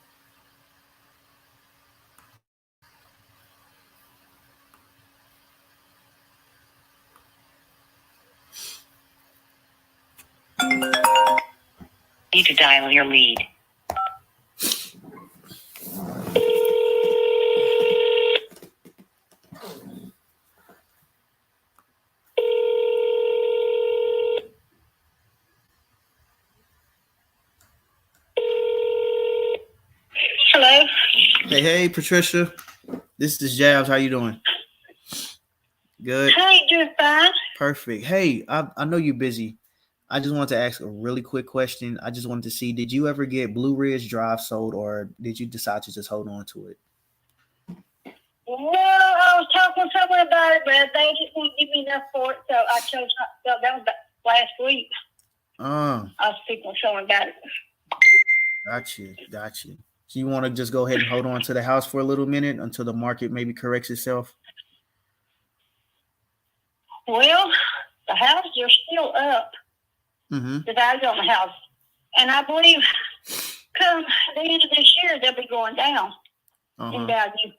Key to dial your lead. Hello. Hey, Patricia. This is Jabs. How you doing? Good. Hey, doing fine. Perfect. Hey, I know you're busy. I just wanted to ask a really quick question. I just wanted to see, did you ever get Blue Ridge Drive sold, or did you decide to just hold on to it? Well, I was talking to someone about it, but they didn't give me enough for it, so I chose not. So that was last week. I was speaking with someone about it. Got you. So you want to just go ahead and hold on to the house for a little minute until the market maybe corrects itself? Well, the houses are still up. Mm-hmm. The value on the house, and I believe come the end of this year they'll be going down in value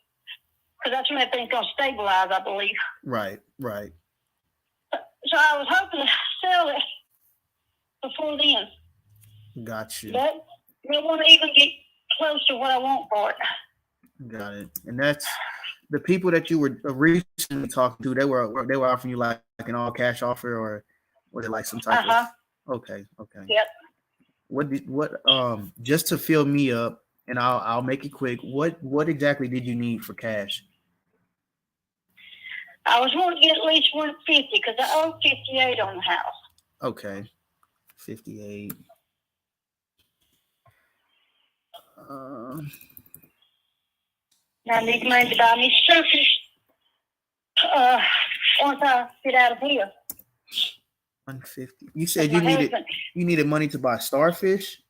because that's when everything's going to stabilize. I believe. Right. So I was hoping to sell it before then. Got you. But they won't even get close to what I want for it. Got it. And that's the people that you were recently talking to. They were offering you like an all cash offer, or was it like some type of? Okay. Yep. What just to fill me up, and I'll make it quick. What exactly did you need for cash? I was wanting to get at least 150 because I owe 58 on the house. Okay, 58. I need money to buy me surface. Once I get out of here. 150. You said you needed money to buy starfish?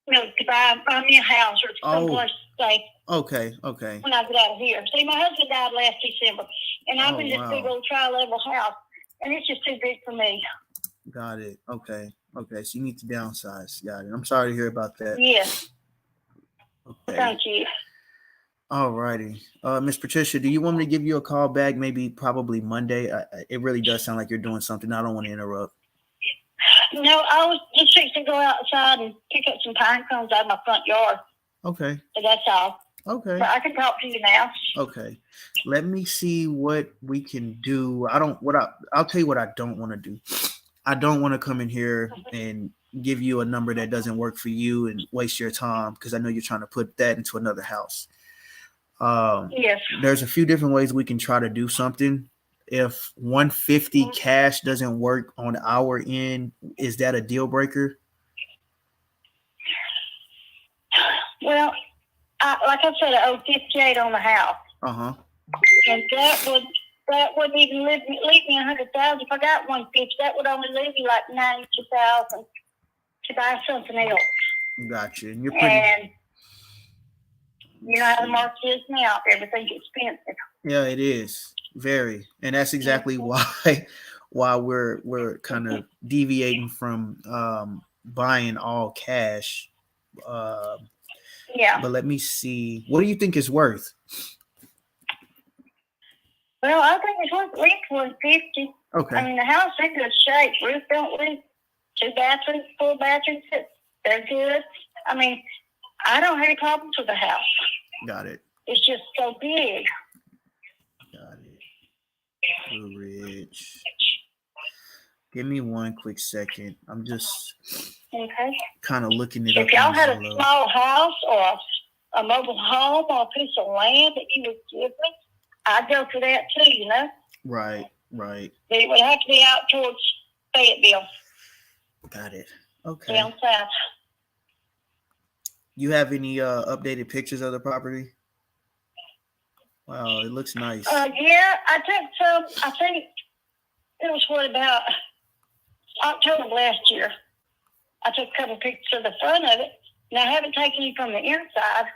No, to buy me a house or someplace to stay. Okay. When I get out of here. See, my husband died last December, and I'm in this big old tri-level house, and it's just too big for me. Got it. Okay. So you need to downsize. Got it. I'm sorry to hear about that. Yes. Okay. Thank you. All righty. Miss Patricia, do you want me to give you a call back probably Monday? It really does sound like you're doing something. I don't want to interrupt. No, I was just fixing to go outside and pick up some pine cones out of my front yard. Okay. So that's all. Okay. So I can talk to you now. Okay. Let me see what we can do. I'll tell you what I don't want to do. I don't want to come in here and give you a number that doesn't work for you and waste your time, because I know you're trying to put that into another house. Yes. There's a few different ways we can try to do something. If 150 cash doesn't work on our end, is that a deal breaker? Well, like I said, I owe 58 on the house. and that wouldn't even leave me 100,000. If I got 150, that would only leave me like 92,000 to buy something else. Gotcha. And you're pretty. And you know how the market is now. Everything's expensive. Yeah, it is very, and that's exactly why we're kind of deviating from buying all cash. Yeah. But let me see. What do you think it's worth? Well, I think it's worth at least 150. Okay. I mean, the house is in good shape. Roof don't leak. 2 bathrooms, 4 bathrooms. They're good. I mean, I don't have any problems with the house. Got it. It's just so big. Got it. Blue Ridge. Give me one quick second. I'm just Okay. kind of looking it up. If y'all on had a Zillow. small house or a mobile home or a piece of land that you would give me, I'd go for that too, you know? Right. Right. But it would have to be out towards Fayetteville, Got it. Okay. down south. You have any updated pictures of the property? Wow, it looks nice. Yeah, I took some, I think it was about October of last year. I took a couple pictures of the front of it, and I haven't taken any from the inside,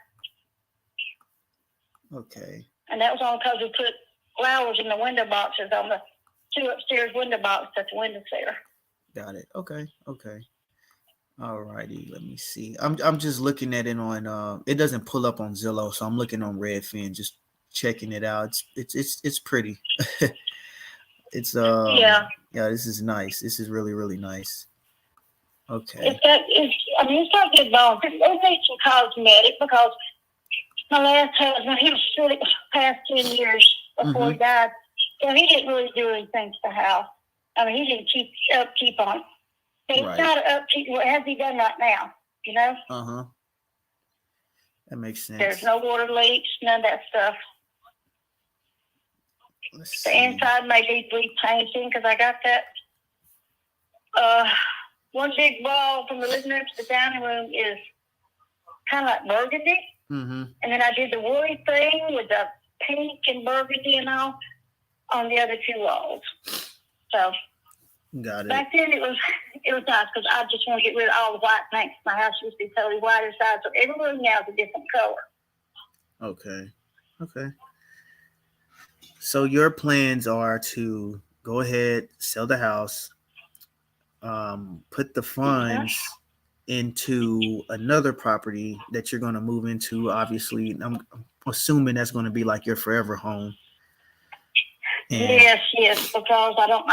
Okay. and that was all because we put flowers in the window boxes on the 2 upstairs window boxes at the windows there. Got it. Okay. Okay. All righty. Let me see. I'm just looking at it on it doesn't pull up on Zillow, so I'm looking on Redfin, just checking it out. It's pretty. It's Yeah. yeah, this is nice. This is really, really nice. Okay. It's not good bones. It needs some cosmetic because my last husband, he was sick past 10 years before he died. So he didn't really do anything to the house. I mean, he didn't keep on it. But Right. it's not upkeep. What has he done right now? You know? Uh-huh. That makes sense. There's no water leaks, none of that stuff. Let's The see. inside may be repainting because I got that one big wall from the living room to the dining room is kind of like burgundy. Mm-hmm. And then I did the woolly thing with the pink and burgundy and all on the other 2 walls. So Got it. back then it was nice because I just want to get rid of all the white paint. My house used to be totally white inside, so every room now is a different color. Okay. Okay. So your plans are to go ahead, sell the house, put the funds into another property that you're going to move into. Obviously, I'm assuming that's going to be like your forever home. And Yes, because I don't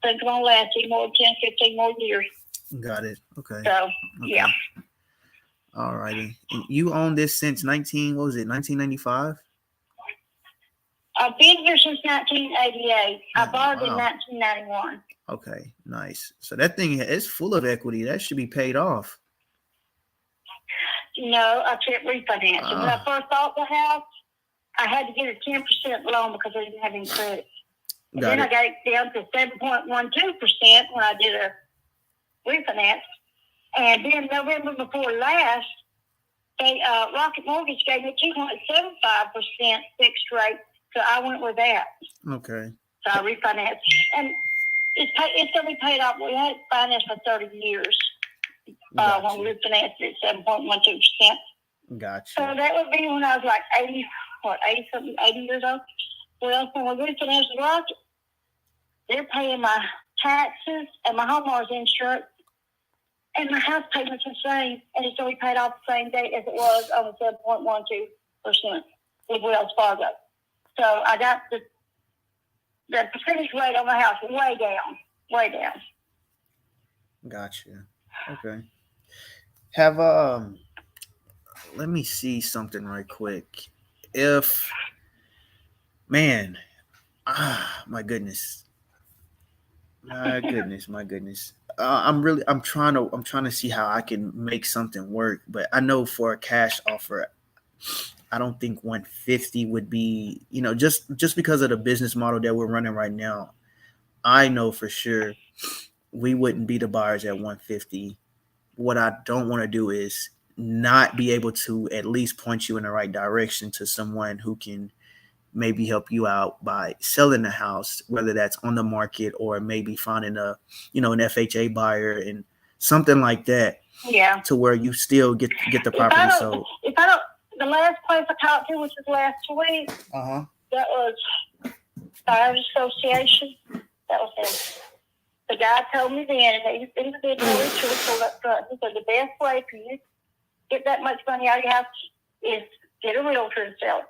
think it's going to last any more than 10, 15 more years. got it. Okay. So, Okay. yeah. All righty. You own this since 1995? I've been here since 1988. I bought it in Wow. 1991. Okay, nice. So that thing is full of equity. That should be paid off. No, I kept refinancing. When I first bought the house, I had to get a 10% loan because I didn't have any credit. And Got then I it. got it down to 7.12% when I did a refinance. And then November before last, they Rocket Mortgage gave me 2.75% fixed rate, so I went with that. Okay. So I refinanced, and it's going to be paid off. We had it financed for 30 years when we refinanced it at 7.12%. Gotcha. So that would be when I was like 80 years old. Well, when we refinanced the Rocket, they're paying my taxes and my homeowner's insurance, and my house payment's the same, and it's going to be paid off the same date as it was on the 7.12% with Wells Fargo. So I got the percentage rate on the house way down. Gotcha. Okay. Have let me see something right quick. If my goodness. I'm trying to see how I can make something work, but I know for a cash offer, I don't think 150 would be, just because of the business model that we're running right now. I know for sure we wouldn't be the buyers at 150. What I don't want to do is not be able to at least point you in the right direction to someone who can maybe help you out by selling the house, whether that's on the market or maybe finding an FHA buyer and something like that, Yeah. to where you still get the property sold. The last place I talked to, which was last week, that was Buyers Association. That was him. The guy told me then, and he's been really truthful up front. He said the best way for you to get that much money out of your house is get a realtor and sell it.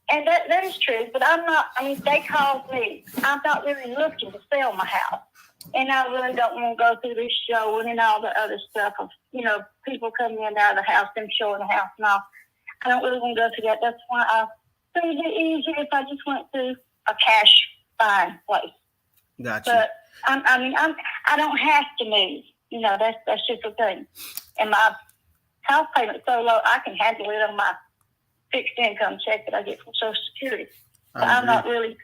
And that is true, but they called me. I'm not really looking to sell my house. And I really don't want to go through this showing and all the other stuff of, people coming in and out of the house, them showing the house and all. I don't really want to go through that. That's why I think it easier if I just went to a cash buying place. Gotcha. But I don't have to move. That's just the thing. And my house payment's so low, I can handle it on my fixed income check that I get from Social Security. So I'm not really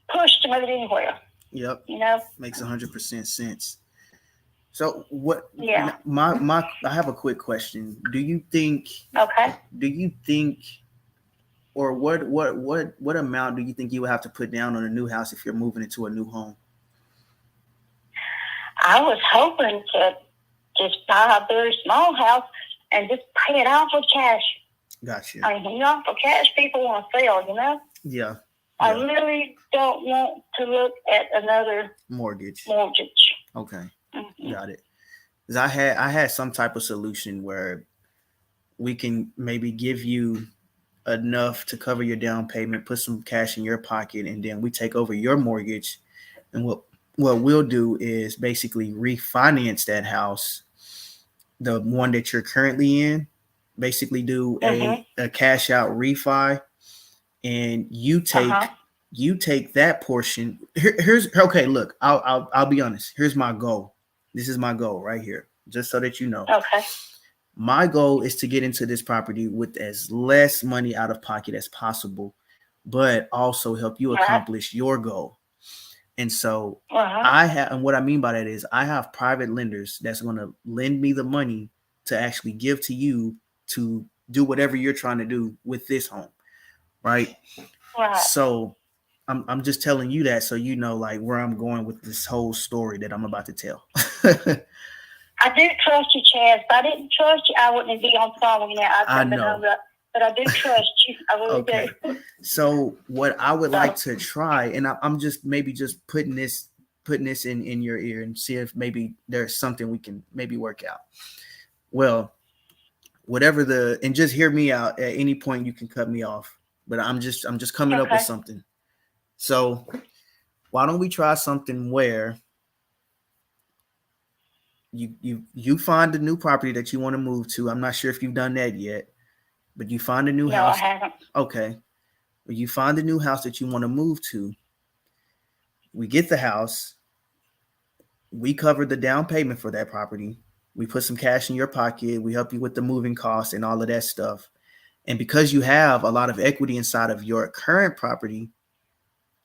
pushed to move it anywhere. Yep. Makes 100% sense. So what? Yeah. I have a quick question. Do you think, or what amount do you think you would have to put down on a new house if you're moving into a new home? I was hoping to just buy a very small house and just pay it off with cash. Gotcha. When you offer cash, people want to sell, Yeah. I really don't want to look at another mortgage. Okay. Mm-hmm. Got it. Because I had some type of solution where we can maybe give you enough to cover your down payment, put some cash in your pocket, and then we take over your mortgage. And what we'll do is basically refinance that house, the one that you're currently in, basically do a cash out refi, and you take that portion. Here's okay. Look, I'll be honest. Here's my goal. This is my goal right here, just so that you know. Okay. My goal is to get into this property with as less money out of pocket as possible, but also help you accomplish your goal. And so and what I mean by that is I have private lenders that's going to lend me the money to actually give to you to do whatever you're trying to do with this home. Right. So I'm just telling you that so you know like where I'm going with this whole story that I'm about to tell. I do trust you, Chaz. If I didn't trust you, I wouldn't be on the phone with you now. I know. But I do trust you. I really do. So what I would like to try, and I'm just putting this in your ear and see if maybe there's something we can maybe work out. Well, and just hear me out. At any point you can cut me off, but I'm just coming up with something. So why don't we try something where you find a new property that you want to move to. I'm not sure if you've done that yet, but you find a new house. No, I haven't. Okay. Well, you find a new house that you want to move to. We get the house. We cover the down payment for that property. We put some cash in your pocket. We help you with the moving costs and all of that stuff. And because you have a lot of equity inside of your current property,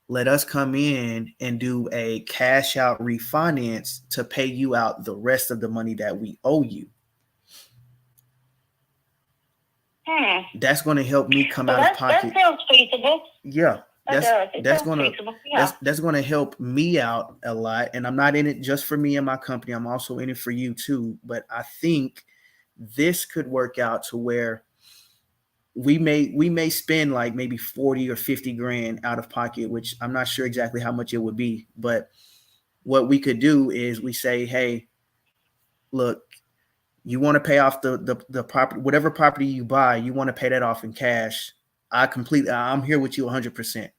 let us come in and do a cash out refinance to pay you out the rest of the money that we owe you. That's going to help me come out of pocket. That sounds feasible. Yeah. That's going to help me out a lot. And I'm not in it just for me and my company. I'm also in it for you too. But I think this could work out to where we may spend like maybe 40 or 50 grand out of pocket, which I'm not sure exactly how much it would be. But what we could do is we say, hey, look, you want to pay off the property, whatever property you buy, you want to pay that off in cash. I'm here with you 100%.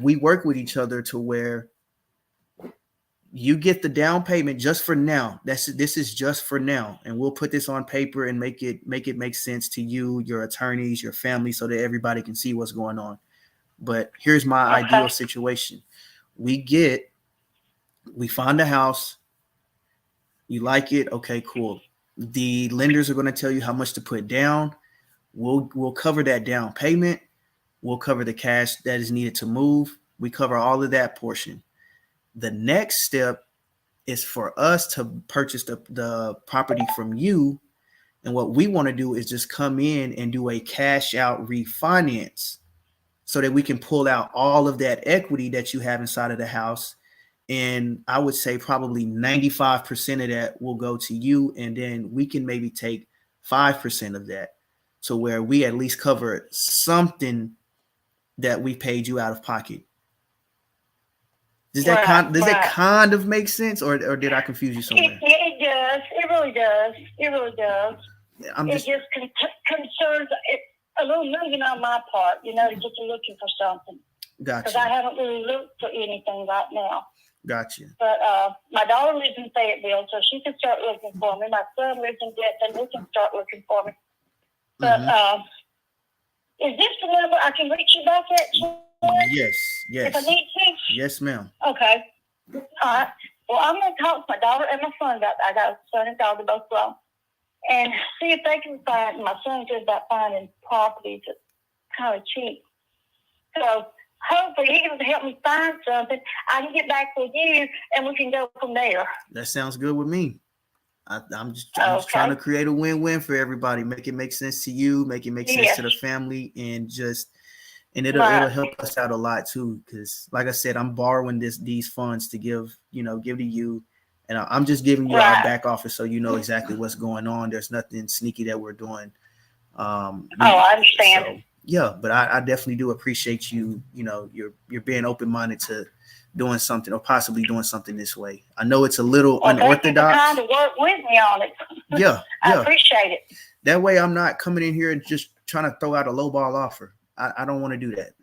We work with each other to where you get the down payment just for now. This is just for now. And we'll put this on paper and make it make sense to you, your attorneys, your family, so that everybody can see what's going on. But here's my ideal situation. We find a house. You like it? Okay, cool. The lenders are going to tell you how much to put down. We'll cover that down payment. We'll cover the cash that is needed to move. We cover all of that portion. The next step is for us to purchase the property from you And what we want to do is just come in and do a cash out refinance so that we can pull out all of that equity that you have inside of the house. And I would say probably 95% of that will go to you. And then we can maybe take 5% of that to where we at least cover something that we paid you out of pocket. Does that kind of make sense, or did I confuse you somewhere? It does. It really does. It really does. It just concerns a little moving on my part, to get you looking for something. Gotcha. Because I haven't really looked for anything right now. Gotcha. But my daughter lives in Fayetteville, so she can start looking for me. My son lives in Denton. He can start looking for me. But is this the number I can reach you back at? Yes. If I need to? Yes, ma'am. Okay. All right. Well, I'm going to talk to my daughter and my son about that. I got a son and daughter both grown. And see if they can find, my son's good about finding properties that's kind of cheap. So hopefully he can help me find something. I can get back with you and we can go from there. That sounds good with me. I'm just trying to create a win-win for everybody. Make it make sense to you, make it make sense to the family, and it'll help us out a lot too. Because like I said, I'm borrowing these funds to give to you, and I'm just giving you our back office so you know exactly what's going on. There's nothing sneaky that we're doing. I understand. So, yeah, but I definitely do appreciate you. You're being open-minded to doing something or possibly doing something this way. I know it's a little unorthodox. Thank you for trying to work with me on it. Yeah. I appreciate it. That way I'm not coming in here and just trying to throw out a lowball offer. I don't want to do that.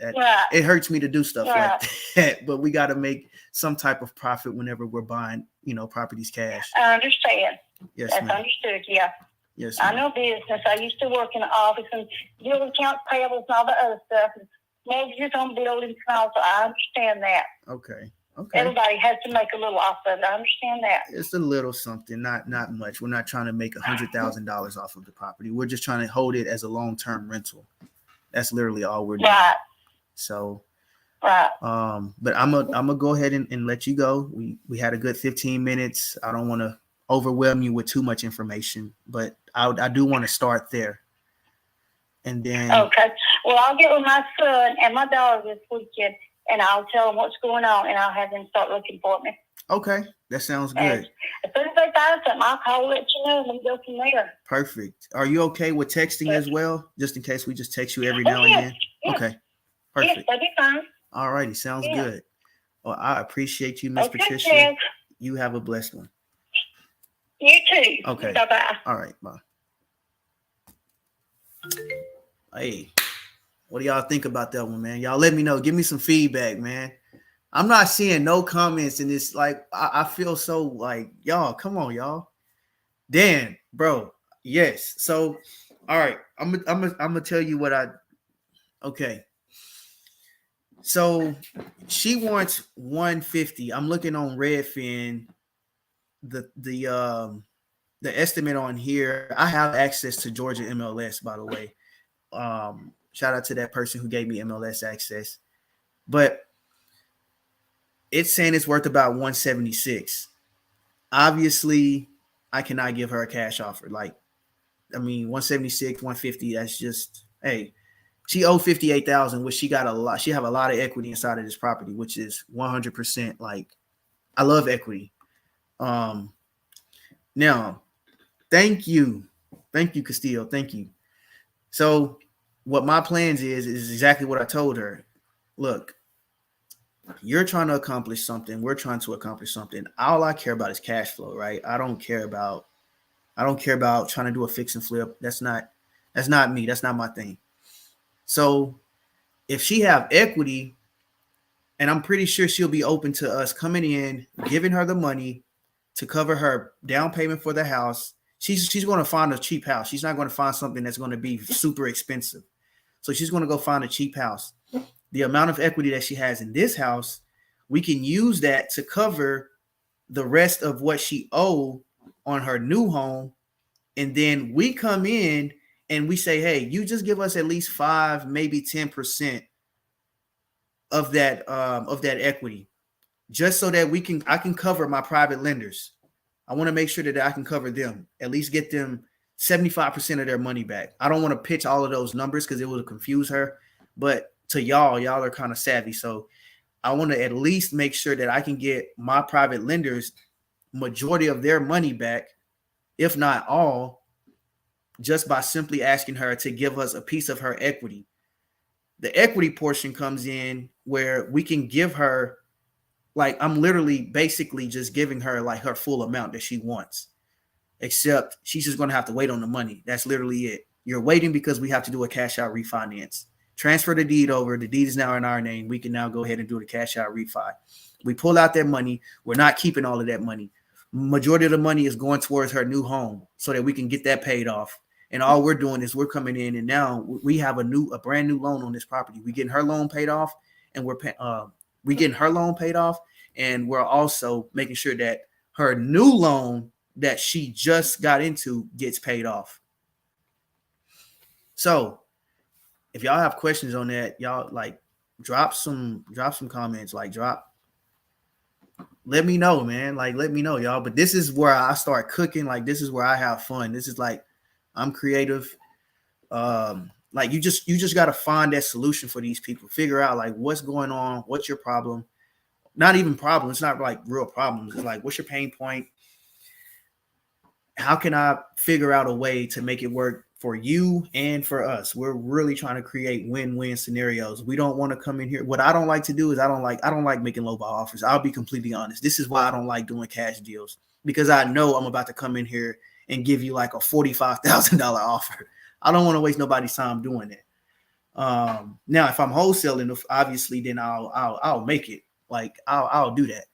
It hurts me to do stuff like that, but we got to make some type of profit whenever we're buying, properties cash. I understand. Yes, That's ma'am. Understood. Yeah. Yes, I know business. I used to work in the office and deal with accounts payables and all the other stuff, and mortgages on buildings and all. So I understand that. Okay. Everybody has to make a little off of it. I understand that. It's a little something, not much. We're not trying to make $100,000 off of the property. We're just trying to hold it as a long-term rental. That's literally all we're doing. Right. So, but I'm gonna go ahead and let you go. We had a good 15 minutes. I don't want to overwhelm you with too much information, but I do want to start there. And then okay. Well, I'll get with my son and my daughter this weekend, and I'll tell them what's going on, and I'll have them start looking for me. Okay, that sounds good. And as soon as they find something, I'll call and let you know, and we go from there. Perfect. Are you okay with texting as well, just in case we just text you every now and then? Yes. Okay, perfect. Yes, that'd be fine. All righty, sounds good. Well, I appreciate you, Miss Patricia. Jen. You have a blessed one. You too. Okay. Bye-bye. All right, bye. Hey, what do y'all think about that one, man? Y'all let me know. Give me some feedback, man. I'm not seeing no comments in this. Like, I feel so like, y'all, come on, y'all. Dan, bro. Yes. So, all right. I'm gonna tell you what okay. So she wants 150. I'm looking on Redfin. The estimate on here. I have access to Georgia MLS, by the way. Shout out to that person who gave me MLS access. But it's saying it's worth about 176. Obviously, I cannot give her a cash offer. 176, 150. That's just, hey, she owed $58,000, which she got a lot. She have a lot of equity inside of this property, which is 100%. Like, I love equity. Now, thank you, Castillo. Thank you. So, what my plans is exactly what I told her. Look, you're trying to accomplish something. We're trying to accomplish something. All I care about is cash flow, right? I don't care about trying to do a fix and flip. That's not me. That's not my thing. So if she have equity, and I'm pretty sure she'll be open to us coming in, giving her the money to cover her down payment for the house. She's going to find a cheap house. She's not going to find something that's going to be super expensive. So she's going to go find a cheap house. The amount of equity that she has in this house, we can use that to cover the rest of what she owed on her new home. And then we come in and we say, hey, you just give us at least 5, maybe 10% of that equity, just so that I can cover my private lenders. I want to make sure that I can cover them, at least get them 75% of their money back. I don't want to pitch all of those numbers because it will confuse her, but to y'all are kind of savvy. So I want to at least make sure that I can get my private lenders majority of their money back, if not all, just by simply asking her to give us a piece of her equity. The equity portion comes in where we can give her, like, I'm literally basically just giving her like her full amount that she wants, except she's just going to have to wait on the money. That's literally it. You're waiting because we have to do a cash out refinance. Transfer the deed over. The deed is now in our name. We can now go ahead and do the cash out refi. We pull out that money. We're not keeping all of that money. Majority of the money is going towards her new home so that we can get that paid off. And all we're doing is we're coming in, and now we have a brand new loan on this property. We're getting her loan paid off, and we're getting her loan paid off, and we're also making sure that her new loan that she just got into gets paid off. So if y'all have questions on that, y'all like drop some comments, like let me know, man. Like, let me know, y'all. But this is where I start cooking. Like, this is where I have fun. This is like, I'm creative. Like, you just got to find that solution for these people. Figure out like what's going on. What's your problem? Not even problem. It's not like real problems. It's like, what's your pain point? How can I figure out a way to make it work for you and for us? We're really trying to create win-win scenarios. We don't want to come in here. What I don't like to do is I don't like making lowball offers. I'll be completely honest. This is why I don't like doing cash deals, because I know I'm about to come in here and give you like a $45,000 offer. I don't want to waste nobody's time doing it. Now, if I'm wholesaling, obviously, then I'll make it. Like, I'll do that.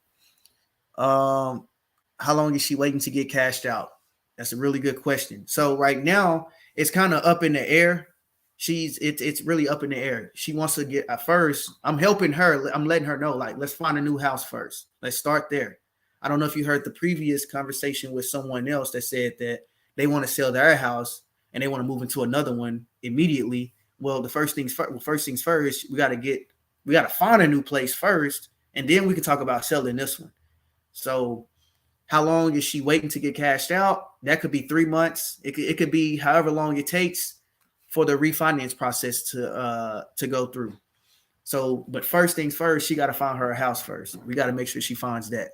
How long is she waiting to get cashed out? That's a really good question. So right now, it's kind of up in the air. It's really up in the air. She wants to get at first. I'm helping her. I'm letting her know, like, let's find a new house first. Let's start there. I don't know if you heard the previous conversation with someone else that said that they want to sell their house and they want to move into another one immediately. Well, first things first, we got to find a new place first, and then we can talk about selling this one. So how long is she waiting to get cashed out? That could be 3 months. It could be however long it takes for the refinance process to go through. So, but first things first, she got to find her a house first. We got to make sure she finds that.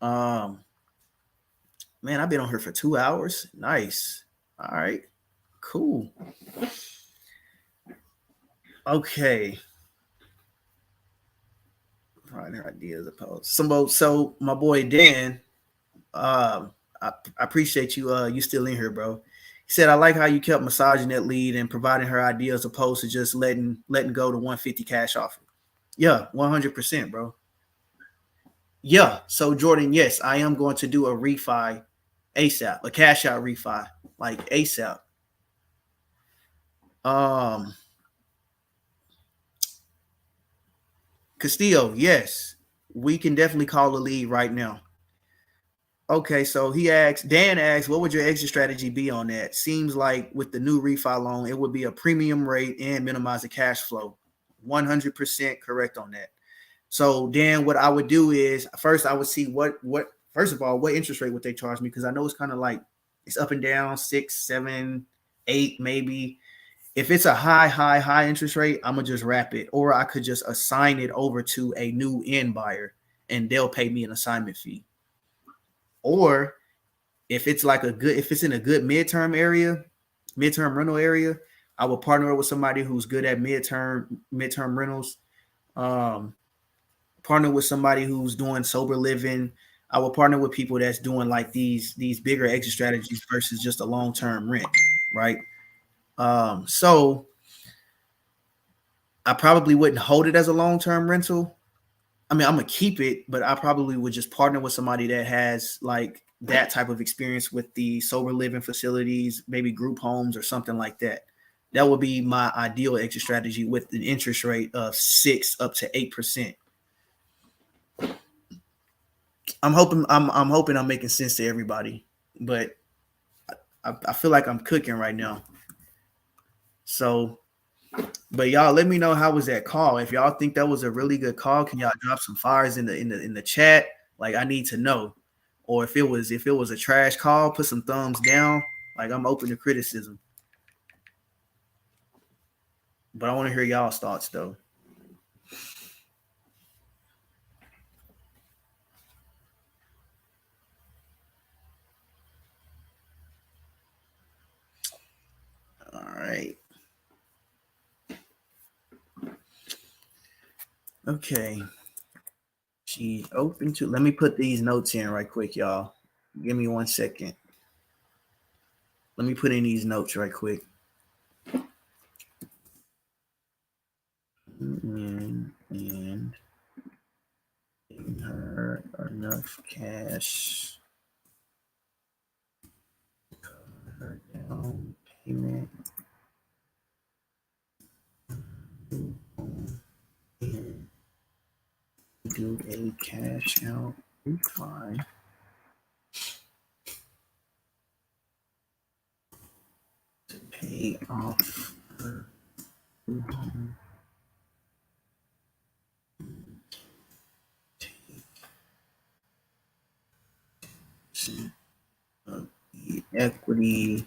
Man, I've been on her for 2 hours. Nice. All right, cool. Okay. Finding ideas opposed. So my boy Dan, I appreciate you. You still in here, bro? He said, I like how you kept massaging that lead and providing her ideas opposed to just letting go to 150 cash offer. Yeah, 100%, bro. Yeah. So Jordan, yes, I am going to do a refi ASAP, a cash out refi, like ASAP. Castillo, yes, we can definitely call the lead right now. Okay, so Dan asks, what would your exit strategy be on that? Seems like with the new refi loan, it would be a premium rate and minimize the cash flow. 100% correct on that. So Dan, what I would do is first I would see what interest rate would they charge me? Because I know it's kind of like it's up and down, 6, 7, 8, maybe. If it's a high interest rate, I'm gonna just wrap it, or I could just assign it over to a new end buyer and they'll pay me an assignment fee. Or if it's in a good midterm rental area, I will partner with somebody who's good at midterm rentals. Partner with somebody who's doing sober living. I will partner with people that's doing like these bigger exit strategies versus just a long-term rent, right? So I probably wouldn't hold it as a long-term rental. I mean, I'm gonna keep it, but I probably would just partner with somebody that has like that type of experience with the sober living facilities, maybe group homes or something like that. That would be my ideal exit strategy with an interest rate of 6 up to 8%. I'm hoping I'm making sense to everybody, but I feel like I'm cooking right now. So, but y'all, let me know how was that call. If y'all think that was a really good call, can y'all drop some fires in the chat? Like, I need to know. or if it was a trash call, put some thumbs down. Like, I'm open to criticism. But I want to hear y'all's thoughts though. All right. Okay. She's open to. Let me put these notes in right quick, y'all. Give me 1 second. Let me put in these notes right quick. And giving her enough cash. Cover her down payment. And do a cash out refi. To pay off her home. Take of the equity.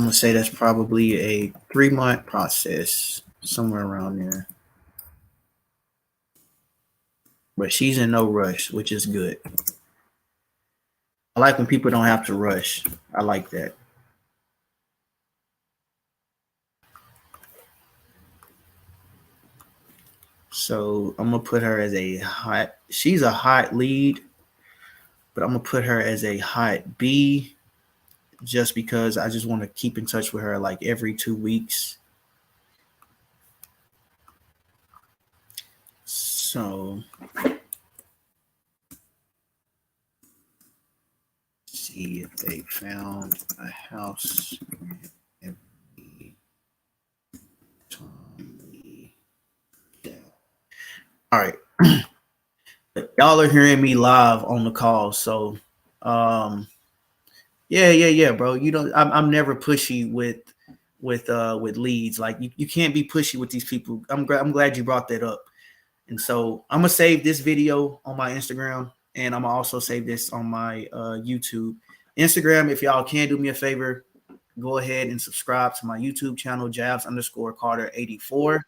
I'm gonna say that's probably a 3-month process, somewhere around there. But she's in no rush, which is good. I like when people don't have to rush. I like that. So I'm gonna put her as a hot. She's a hot lead, but I'm gonna put her as a hot B, just because I just want to keep in touch with her like every 2 weeks. So see if they found a house every time. All right. Y'all are hearing me live on the call. So yeah, bro. You know, I'm never pushy with leads. Like you can't be pushy with these people. I'm glad you brought that up. And so I'm gonna save this video on my Instagram, and I'm gonna also save this on my YouTube. Instagram, if y'all can do me a favor, go ahead and subscribe to my YouTube channel, Jabs_Carter84.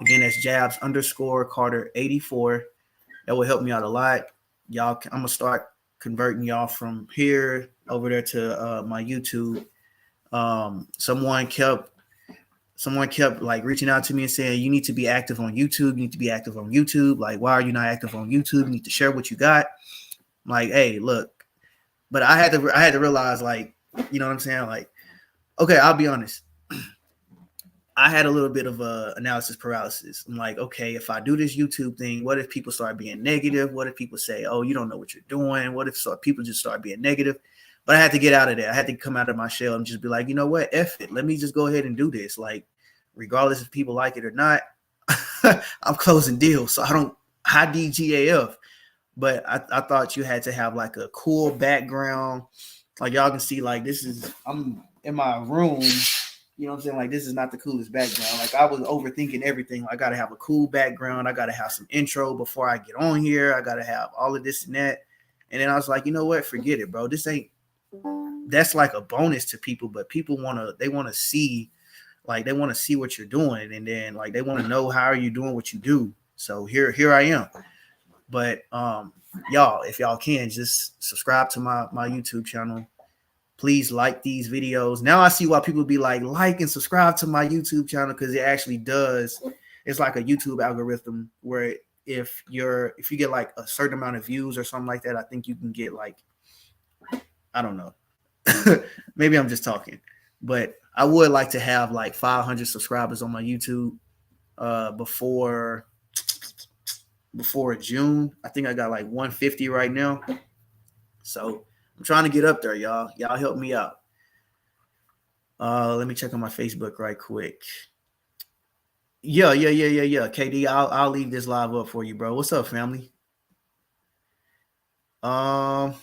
Again, that's Jabs_Carter84. That will help me out a lot. Y'all, I'm gonna start converting y'all from here over there to my YouTube. Someone kept like reaching out to me and saying, you need to be active on YouTube. You need to be active on YouTube. Like, why are you not active on YouTube? You need to share what you got. I'm like, hey, look. But I had to realize, like, you know what I'm saying? Like, okay, I'll be honest. I had a little bit of analysis paralysis. I'm like, okay, if I do this YouTube thing, what if people start being negative? What if people say, oh, you don't know what you're doing? What if people just start being negative? But I had to get out of there. I had to come out of my shell and just be like, you know what? F it. Let me just go ahead and do this. Like, regardless if people like it or not, I'm closing deals. So I DGAF. But I thought you had to have like a cool background. Like y'all can see, like I'm in my room. You know what I'm saying? Like, this is not the coolest background. Like, I was overthinking everything. I got to have a cool background. I got to have some intro before I get on here. I got to have all of this and that. And then I was like, you know what? Forget it, bro. That's like a bonus to people, but people want to see what you're doing. And then like, they want to know how are you doing what you do. So here I am. But y'all, if y'all can, just subscribe to my YouTube channel. Please like these videos. Now I see why people be like and subscribe to my YouTube channel, because it actually does. It's like a YouTube algorithm where if you get like a certain amount of views or something like that, I think you can get like, I don't know. Maybe I'm just talking, but I would like to have like 500 subscribers on my YouTube before June. I think I got like 150 right now. So I'm trying to get up there, y'all. Y'all help me out. Let me check on my Facebook right quick. Yeah. KD, I'll leave this live up for you, bro. What's up, family? Um,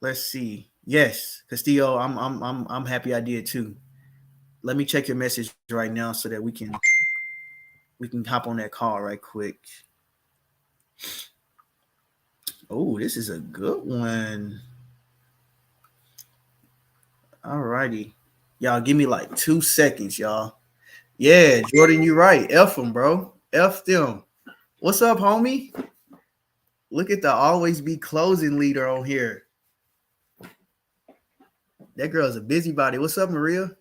let's see. Yes, Castillo, I'm happy I did too. Let me check your message right now so that we can hop on that call right quick. Oh, this is a good one. All righty. Y'all give me like 2 seconds, y'all. Yeah, Jordan, you're right. F them, bro. F them. What's up, homie? Look at the always be closing leader on here. That girl's a busybody. What's up, Maria?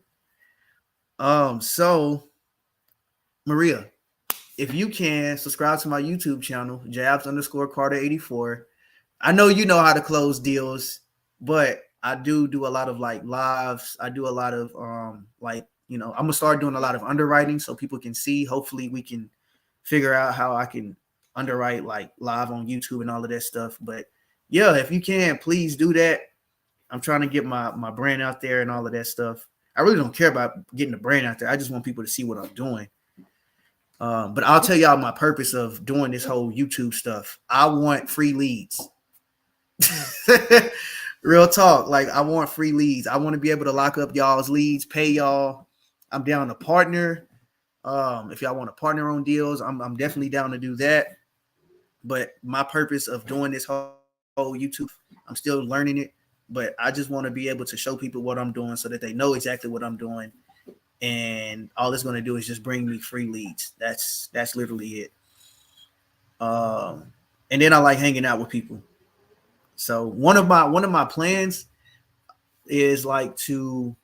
So Maria, if you can subscribe to my YouTube channel, Jabs_Carter84. I know you know how to close deals, but I do a lot of like lives. I do a lot of like, you know, I'm gonna start doing a lot of underwriting so people can see. Hopefully we can figure out how I can underwrite like live on YouTube and all of that stuff. But yeah, if you can, please do that. I'm trying to get my brand out there and all of that stuff. I really don't care about getting the brand out there. I just want people to see what I'm doing. But I'll tell y'all my purpose of doing this whole YouTube stuff. I want free leads. Real talk. Like, I want free leads. I want to be able to lock up y'all's leads, pay y'all. I'm down to partner. If y'all want to partner on deals, I'm definitely down to do that. But my purpose of doing this whole YouTube, I'm still learning it, but I just want to be able to show people what I'm doing so that they know exactly what I'm doing. And all it's going to do is just bring me free leads. That's literally it. And then I like hanging out with people. So one of my plans is like to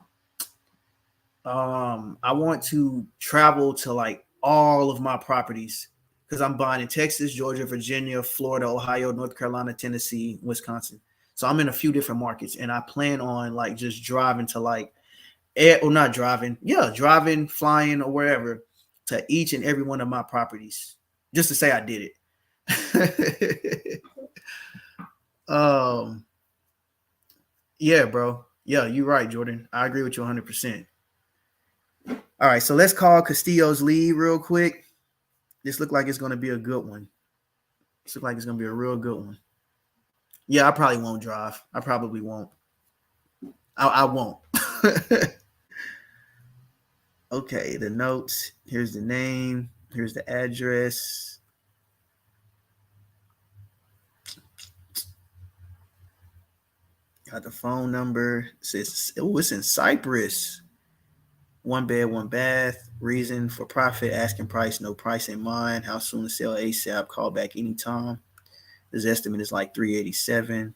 I want to travel to like all of my properties because I'm buying in Texas, Georgia, Virginia, Florida, Ohio, North Carolina, Tennessee, Wisconsin. So I'm in a few different markets, and I plan on like just driving to like driving, flying, or wherever to each and every one of my properties just to say I did it. Yeah, bro. Yeah, you're right, Jordan. I agree with you 100%. All right, so let's call Castillo's lead real quick. This look like it's going to be a good one. This look like it's going to be a real good one. Yeah, I probably won't drive. I probably won't. I won't. Okay, the notes. Here's the name. Here's the address. Got the phone number. It says, oh, it's in Cyprus. 1 bed, 1 bath. Reason for profit. Asking price. No price in mind. How soon to sell ASAP. Call back anytime. His estimate is like $387.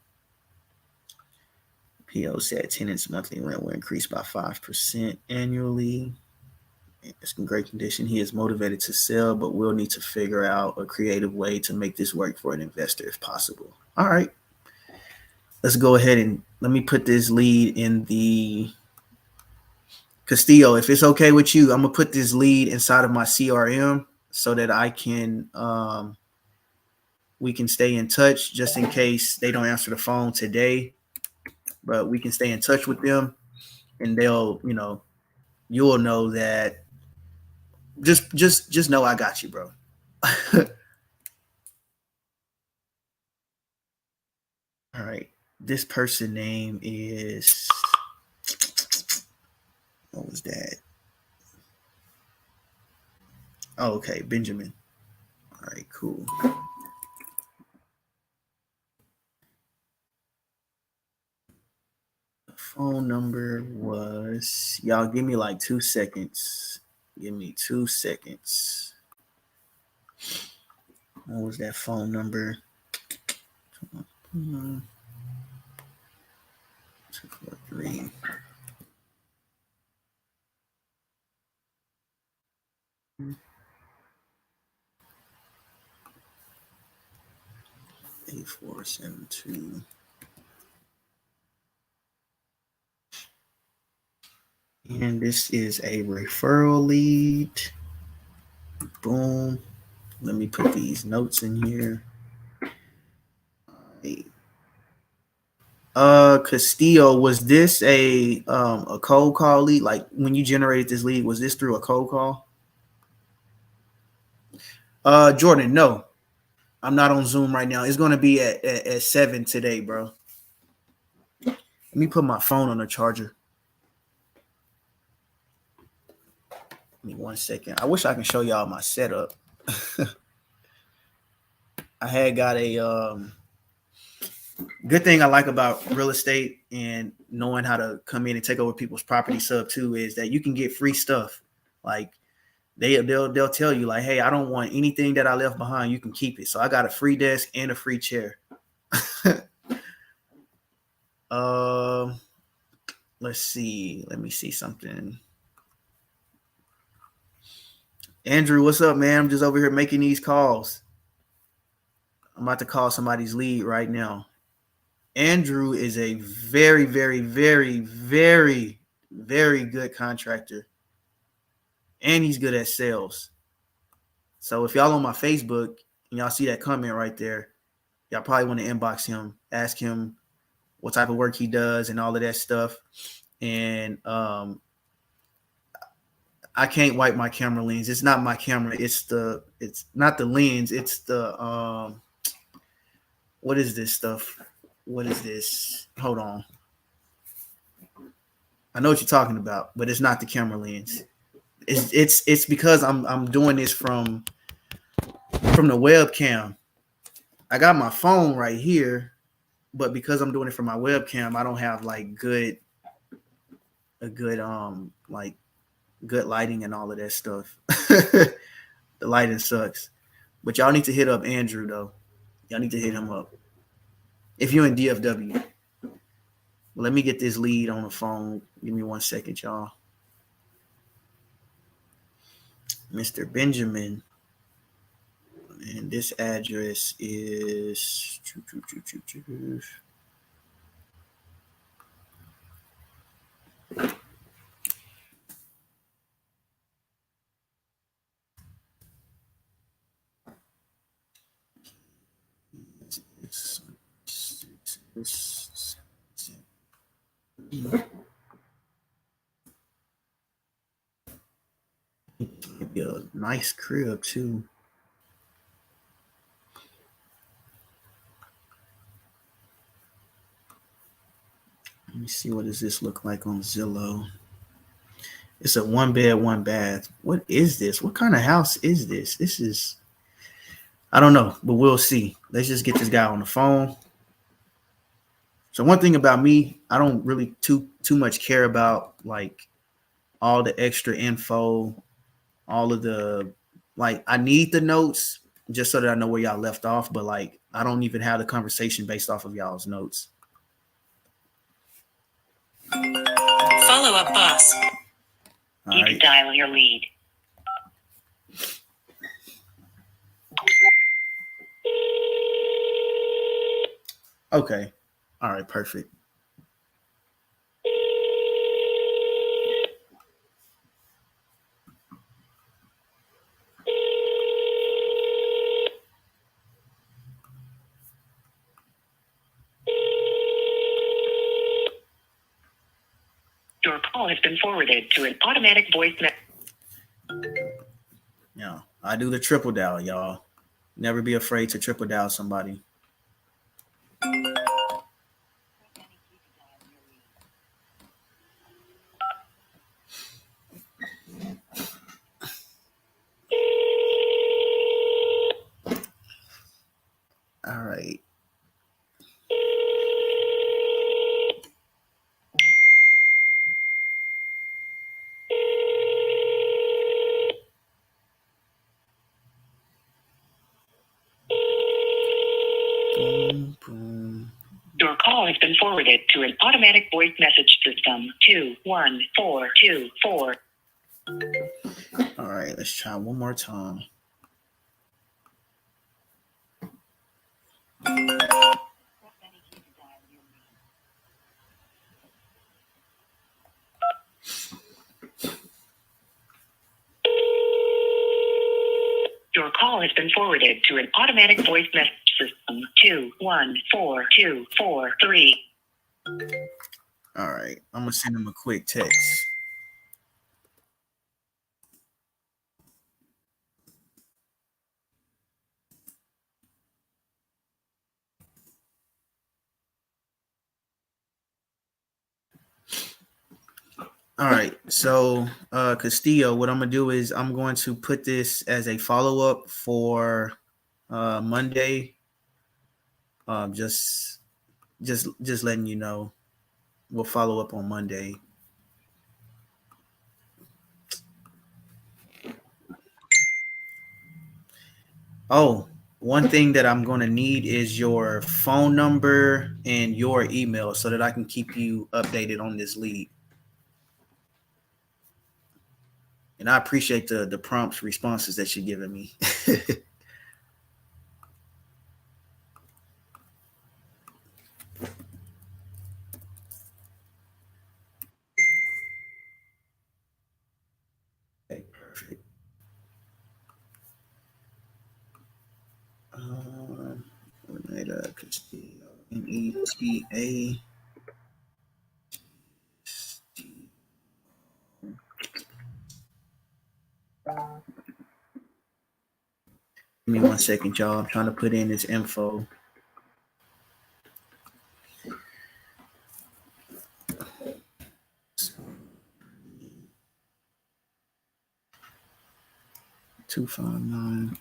PO said tenants' monthly rent will increase by 5% annually. It's in great condition. He is motivated to sell, but we'll need to figure out a creative way to make this work for an investor if possible. All right. Let's go ahead and let me put this lead in the Castillo. If it's okay with you, I'm going to put this lead inside of my CRM so that I can we can stay in touch just in case they don't answer the phone today. But we can stay in touch with them, and they'll, you know, you'll know that. Just know I got you, bro. All right. This person name is, what was that? Oh, okay, Benjamin. All right, cool. The phone number was, y'all give me like 2 seconds. Give me 2 seconds. What was that phone number? 243. Eight 472. And this is a referral lead. Boom. Let me put these notes in here. Castillo, was this a cold call lead? Like when you generated this lead, was this through a cold call? Jordan, no. I'm not on Zoom right now. It's going to be at 7 today, bro. Let me put my phone on the charger. Give me 1 second. I wish I can show y'all my setup. I had got a good thing I like about real estate and knowing how to come in and take over people's property sub too is that you can get free stuff. Like they'll tell you like, hey, I don't want anything that I left behind. You can keep it. So I got a free desk and a free chair. Let's see. Let me see something. Andrew, what's up, man? I'm just over here making these calls. I'm about to call somebody's lead right now. Andrew is a very, very, very, very, very good contractor. And he's good at sales. So if y'all on my Facebook and y'all see that comment right there, y'all probably want to inbox him, ask him what type of work he does and all of that stuff. And I can't wipe my camera lens. It's not my camera. It's not the lens. It's the what is this stuff? What is this? Hold on. I know what you're talking about, but it's not the camera lens. It's because I'm doing this from the webcam. I got my phone right here, but because I'm doing it from my webcam, I don't have like good lighting and all of that stuff. The lighting sucks. But y'all need to hit up Andrew though. Y'all need to hit him up. If you're in DFW. Let me get this lead on the phone. Give me 1 second, y'all. Mr. Benjamin. And this address is it'd be a nice crib too. Let me see, what does this look like on Zillow? It's a 1 bed, 1 bath. What is this? What kind of house is this? This is, I don't know, but we'll see. Let's just get this guy on the phone. So one thing about me, I don't really too much care about like all the extra info, all of the, like, I need the notes just so that I know where y'all left off, but like I don't even have the conversation based off of y'all's notes. Follow up boss. You can dial your lead. Okay. All right, perfect. Your call has been forwarded to an automatic voice message. Yeah, I do the triple dial, y'all. Never be afraid to triple dial somebody. All right. Boom, boom. Your call has been forwarded to an automatic voice message system. 21424. All right, let's try one more time. Your call has been forwarded to an automatic voice message system. 214243. All right, I'm gonna send him a quick text. All right. So, Castillo, what I'm gonna do is I'm going to put this as a follow up for Monday. Just letting you know, we'll follow up on Monday. Oh, one thing that I'm going to need is your phone number and your email so that I can keep you updated on this lead. And I appreciate the prompt responses that you're giving me. Okay, perfect. Renata Castillo, Neta. Give me 1 second, y'all. I'm trying to put in this info. Two 5 9.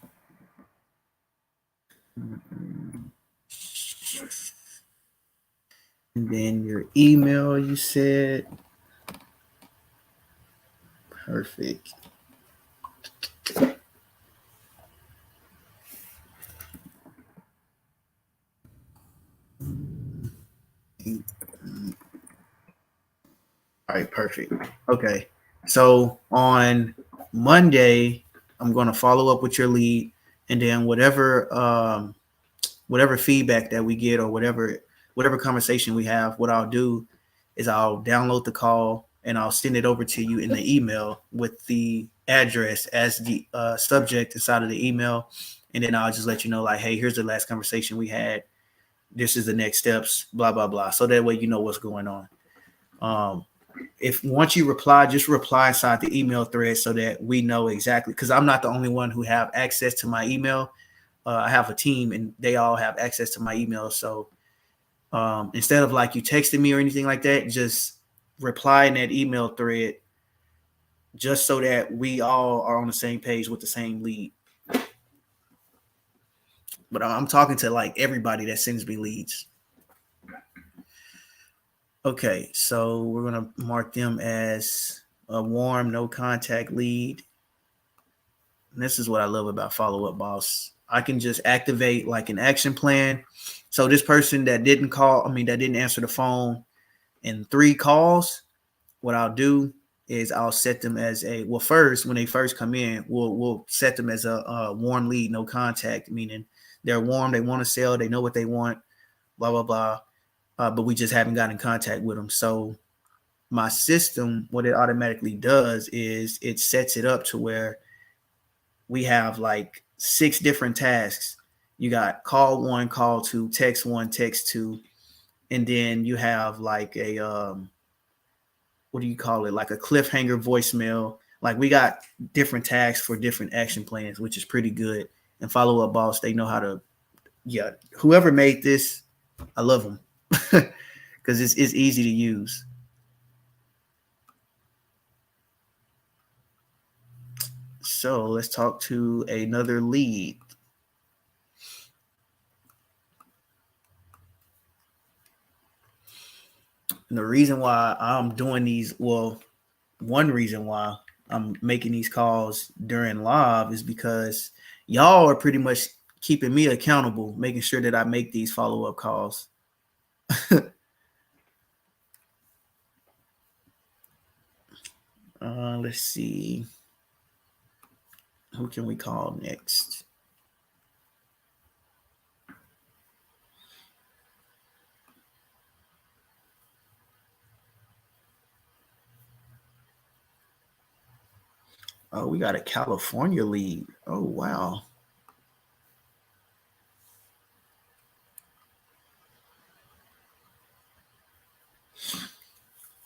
And then your email, you said. Perfect. All right, perfect. Okay. So on Monday, I'm going to follow up with your lead, and then whatever feedback that we get or whatever conversation we have, what I'll do is I'll download the call and I'll send it over to you in the email with the address as the subject inside of the email. And then I'll just let you know, like, hey, here's the last conversation we had. This is the next steps, blah, blah, blah. So that way you know what's going on. If once you reply, just reply inside the email thread so that we know exactly, because I'm not the only one who have access to my email. I have a team and they all have access to my email. So instead of like you texting me or anything like that, just reply in that email thread just so that we all are on the same page with the same lead. But I'm talking to like everybody that sends me leads. Okay, so we're going to mark them as a warm, no contact lead. And this is what I love about Follow Up Boss. I can just activate like an action plan. So this person that didn't answer the phone in 3 calls, what I'll do is I'll set them as first, when they first come in, we'll set them as a warm lead, no contact, meaning they're warm, they want to sell, they know what they want, blah, blah, blah. But we just haven't gotten in contact with them. So my system, what it automatically does is it sets it up to where we have like 6 different tasks. You got call 1, call 2, text 1, text 2. And then you have like a, what do you call it? Like a cliffhanger voicemail. Like we got different tasks for different action plans, which is pretty good. And Follow Up Boss, they know how to, whoever made this, I love them. Because it's easy to use. So let's talk to another lead. And the reason why I'm doing these, one reason why I'm making these calls during live is because y'all are pretty much keeping me accountable, making sure that I make these follow-up calls. Let's see. Who can we call next? Oh, we got a California lead. Oh, wow.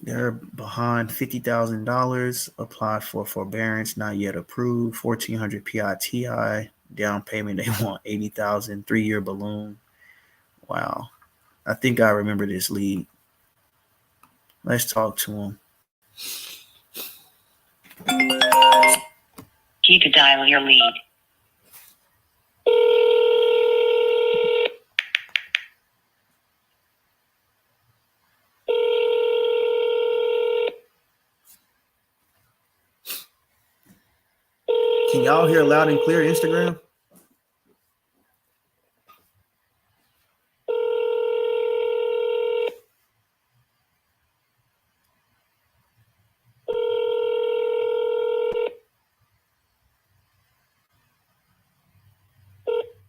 They're behind $50,000. Applied for forbearance, not yet approved. 1,400 PITI. Down payment, they want 80,000. 3-year balloon. Wow. I think I remember this lead. Let's talk to him. key to dial your lead. Can y'all hear loud and clear Instagram?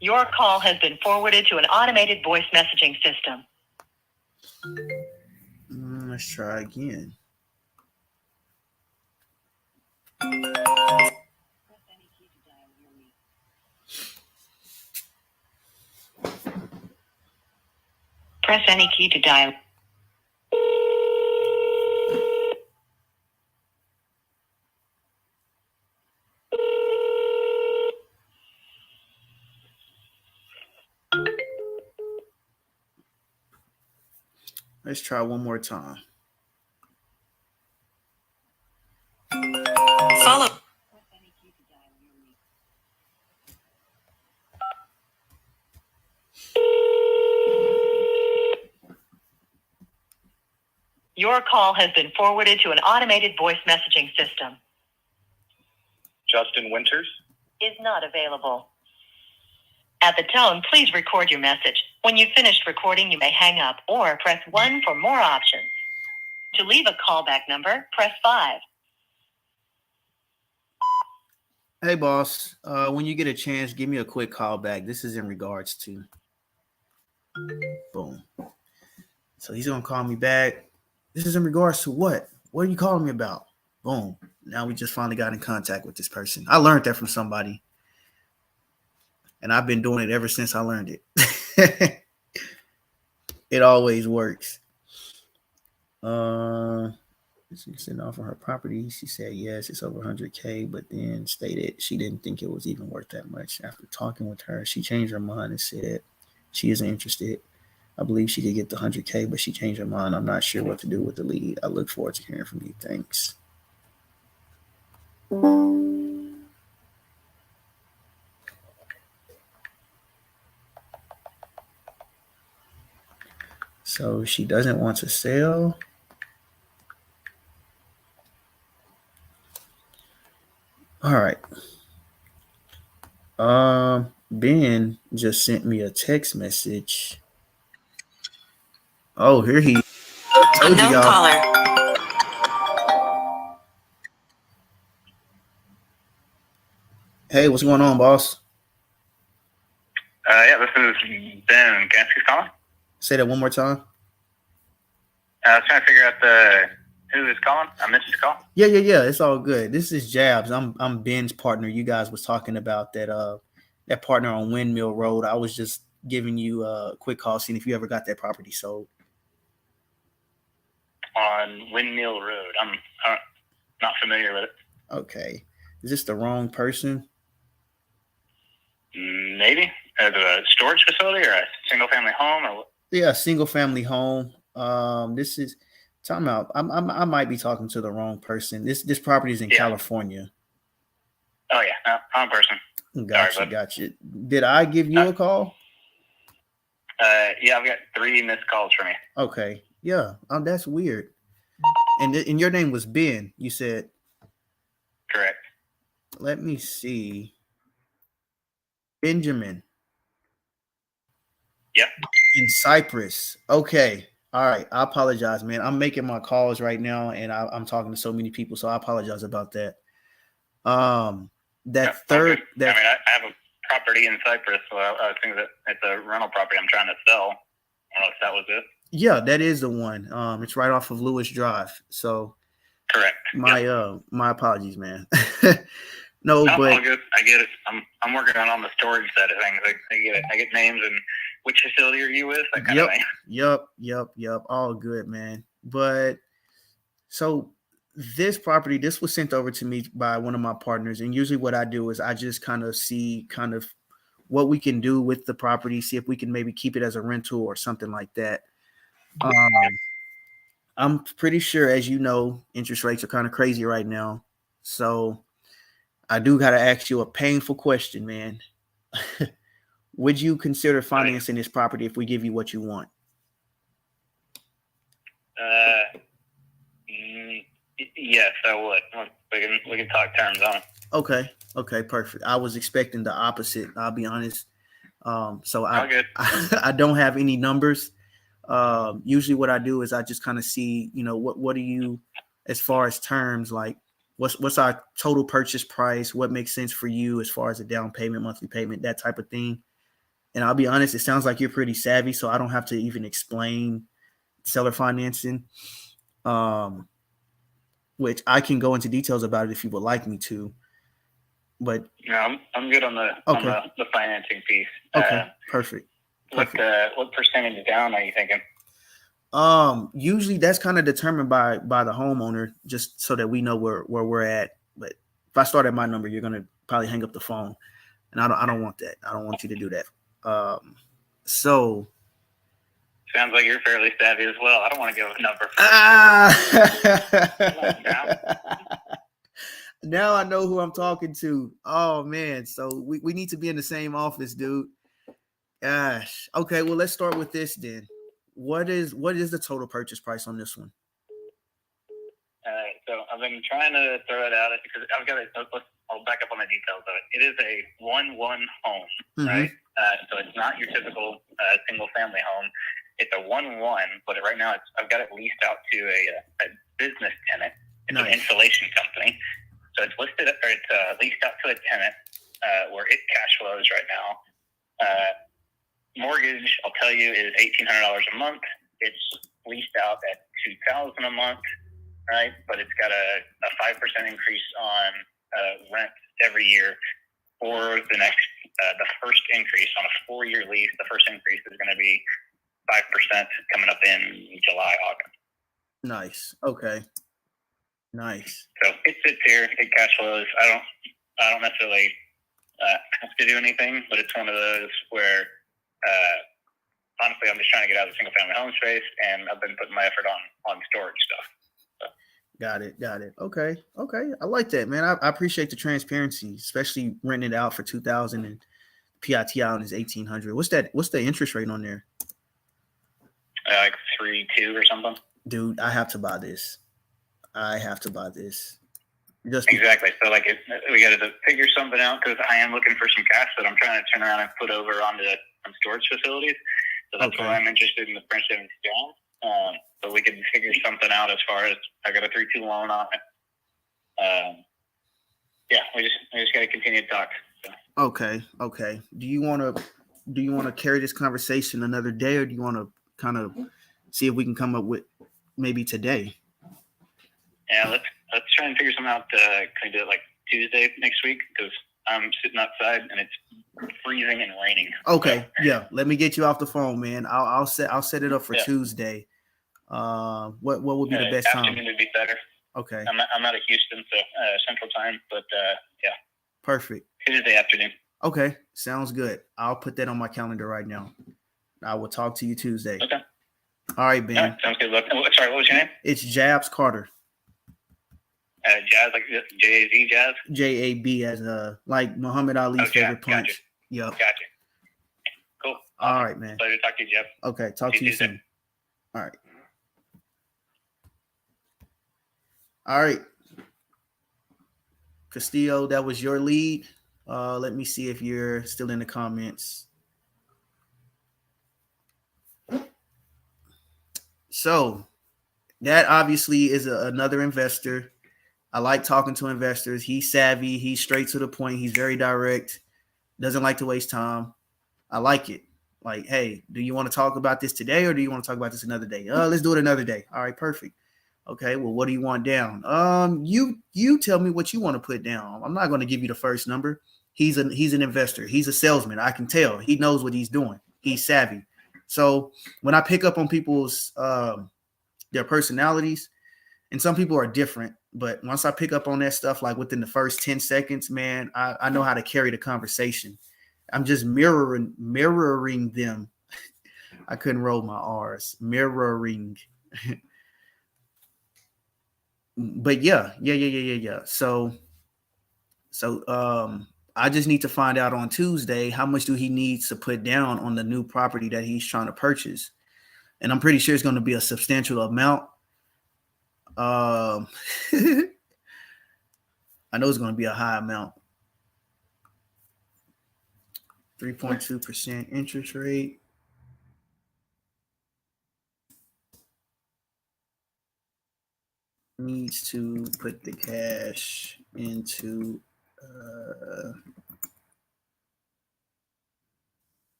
Your call has been forwarded to an automated voice messaging system. Let's try again. Press any key to dial. Let's try one more time. Follow. Your call has been forwarded to an automated voice messaging system. Justin Winters. Is not available. At the tone, please record your message. When you've finished recording, you may hang up or press 1 for more options. To leave a callback number, press 5. Hey, boss. When you get a chance, give me a quick call back. This is in regards to. Boom. So he's gonna call me back. This is in regards to what? What are you calling me about? Boom. Now we just finally got in contact with this person. I learned that from somebody. And I've been doing it ever since I learned it. It always works. She's sitting off on her property. She said, yes, it's over 100K, but then stated she didn't think it was even worth that much. After talking with her, she changed her mind and said she isn't interested. I believe she could get the 100K, but she changed her mind. I'm not sure what to do with the lead. I look forward to hearing from you. Thanks. So she doesn't want to sell. All right. Ben just sent me a text message. Oh, here he told you y'all. Caller. Hey, what's going on, boss? Yeah, this is Ben. Can I ask calling? Say that one more time. I was trying to figure out who is calling. I missed the call. Yeah. It's all good. This is Jabs. I'm Ben's partner. You guys was talking about that partner on Windmill Road. I was just giving you a quick call, seeing if you ever got that property sold. On Windmill Road. I'm not familiar with it. Okay. Is this the wrong person? Maybe. As a storage facility or a single family home or what? Yeah, single family home. This is time out. I might be talking to the wrong person. This property is in California. Oh yeah, no, wrong person. Gotcha. Did I give you a call? Yeah, I've got 3 missed calls from you. Okay. Yeah. That's weird. And your name was Ben, you said? Correct. Let me see. Benjamin. Yep. In Cyprus. Okay. All right. I apologize, man. I'm making my calls right now, and I'm talking to so many people, so I apologize about that. I have a property in Cyprus, so I think that it's a rental property I'm trying to sell. I don't know if that was it. Yeah, that is the one. It's right off of Lewis Drive. So correct. My apologies, man. No, but all good. I get it. I'm working on the storage side of things. I get it. I get names and which facility are you with? That kind of thing. Yep. All good, man. But so this property, this was sent over to me by one of my partners, and usually what I do is I just kind of see what we can do with the property, see if we can maybe keep it as a rental or something like that. I'm pretty sure, as you know, interest rates are kind of crazy right now. So I do got to ask you a painful question, man. Would you consider financing this property if we give you what you want? Yes, I would. We can talk terms on it. Okay, perfect. I was expecting the opposite. I'll be honest. So All good. I don't have any numbers. Usually what I do is I just kind of see, what do you, as far as terms, like what's our total purchase price? What makes sense for you as far as a down payment, monthly payment, that type of thing. And I'll be honest, it sounds like you're pretty savvy, so I don't have to even explain seller financing, which I can go into details about it if you would like me to. But no, I'm good on the financing piece. Okay, perfect. What percentage down are you thinking? Usually that's kind of determined by the homeowner, just so that we know where we're at. But if I start at my number, you're gonna probably hang up the phone, and I don't want that. I don't want you to do that. So sounds like you're fairly savvy as well. I don't want to give a number. Now I know who I'm talking to. Oh man, so we need to be in the same office, dude. Gosh. Okay, well let's start with this then. What is the total purchase price on this one? All right, so I've been trying to throw it out because I'll back up on the details of it. It is a 1-1 home, right? So it's not your typical single family home. It's a 1-1, but right now I've got it leased out to a business tenant. It's an insulation company. So it's leased out to a tenant where it cash flows right now. Mortgage, I'll tell you, is $1,800 a month. It's leased out at $2,000 a month, right? But it's got a 5% increase on rent every year for the next the first increase on a 4-year lease. The first increase is going to be 5% coming up in July, August. Nice. Okay. Nice. So it sits here. It cash flows. I don't necessarily have to do anything, but it's one of those where honestly, I'm just trying to get out of the single family home space, and I've been putting my effort on storage stuff. So. Got it. Okay. I like that, man. I appreciate the transparency, especially renting it out for $2,000 and PIT out is $1,800. What's the interest rate on there? Like 3.2 or something. Dude, I have to buy this. Exactly. So like we got to figure something out because I am looking for some cash that I'm trying to turn around and put over onto some storage facilities. So that's why I'm interested in the French Savings Down. So we can figure something out as far as I got a 3-2 loan on it. We just got to continue to talk. So. Okay. Do you want to carry this conversation another day, or do you want to kind of see if we can come up with maybe today? Yeah, let's try and figure something out. Can we do it like Tuesday next week? Because I'm sitting outside and it's freezing and raining. Okay, yeah. Let me get you off the phone, man. I'll set it up for Tuesday. What would be the best time? Afternoon would be better. Okay. I'm out of Houston, so Central Time, but yeah. Perfect. Tuesday afternoon. Okay, sounds good. I'll put that on my calendar right now. I will talk to you Tuesday. Okay. All right, Ben. All right, sounds good. Look, sorry, what was your name? It's Jabs Carter. Jazz, like J-A-Z, Jazz? J-A-B as like Muhammad Ali's favorite punch. Yep. Gotcha. Cool. All right, man. Pleasure to talk to you, Jeff. Okay, talk to you soon. All right. Castillo, that was your lead. Let me see if you're still in the comments. So that obviously is another investor. I like talking to investors. He's savvy. He's straight to the point. He's very direct. Doesn't like to waste time. I like it. Like, hey, do you want to talk about this today, or do you want to talk about this another day? Let's do it another day. All right, perfect. Okay, well, what do you want down? You tell me what you want to put down. I'm not going to give you the first number. He's an investor. He's a salesman. I can tell. He knows what he's doing. He's savvy. So when I pick up on people's their personalities, and some people are different, but once I pick up on that stuff, like within the first 10 seconds, man, I know how to carry the conversation. I'm just mirroring them. I couldn't roll my R's. Mirroring. But yeah. So So I just need to find out on Tuesday how much do he needs to put down on the new property that he's trying to purchase. And I'm pretty sure it's going to be a substantial amount. I know it's going to be a high amount. 3.2% interest rate. Needs to put the cash into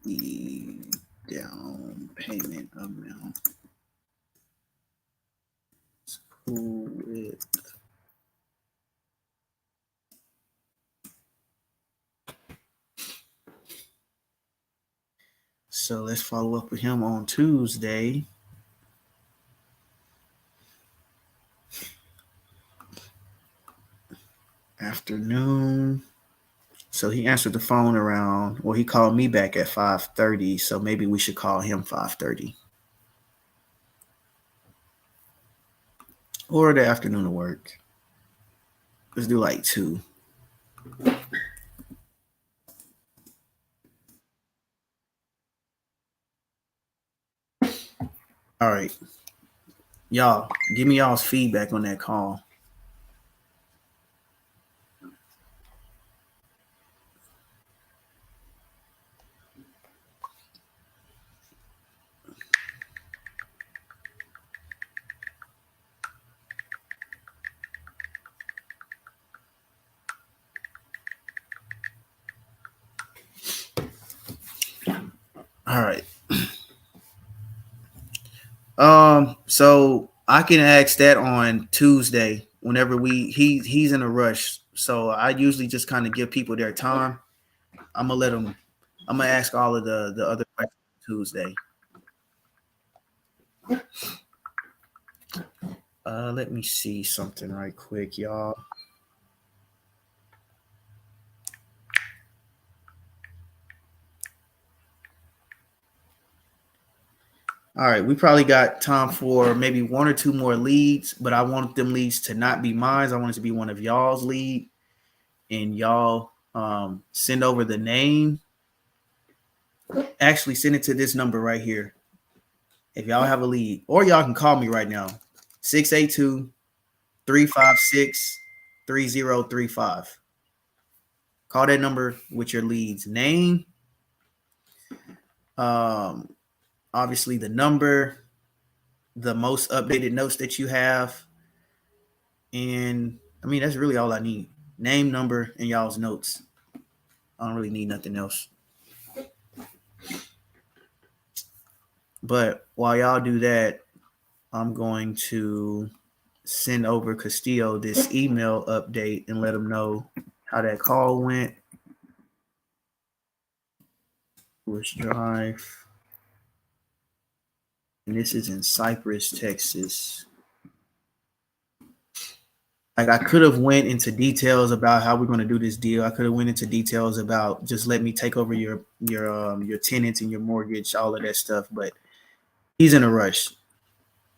the down payment amount. With so let's follow up with him on Tuesday. Afternoon. So he answered the phone around, well, he called me back at 5:30. So maybe we should call him 5:30. Or the afternoon of work. Let's do like 2. All right. Y'all, give me y'all's feedback on that call. All right. So I can ask that on Tuesday whenever he's in a rush. So I usually just kind of give people their time. I'm gonna ask all of the other questions Tuesday. Let me see something right quick, y'all. All right, we probably got time for maybe 1 or 2 more leads, but I want them leads to not be mine. I want it to be one of y'all's lead, and y'all send over the name. Actually, send it to this number right here. If y'all have a lead, or y'all can call me right now, 682-356-3035. Call that number with your lead's name. Obviously the number, the most updated notes that you have. And I mean, that's really all I need. Name, number, and y'all's notes. I don't really need nothing else. But while y'all do that, I'm going to send over Castillo this email update and let him know how that call went. Bush Drive. And this is in Cypress, Texas. Like I could have went into details about how we're going to do this deal. I could have went into details about just let me take over your tenants and your mortgage, all of that stuff. But he's in a rush.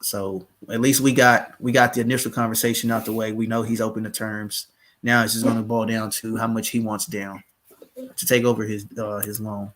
So at least we got the initial conversation out the way. We know he's open to terms. Now it's just going to boil down to how much he wants down to take over his loan.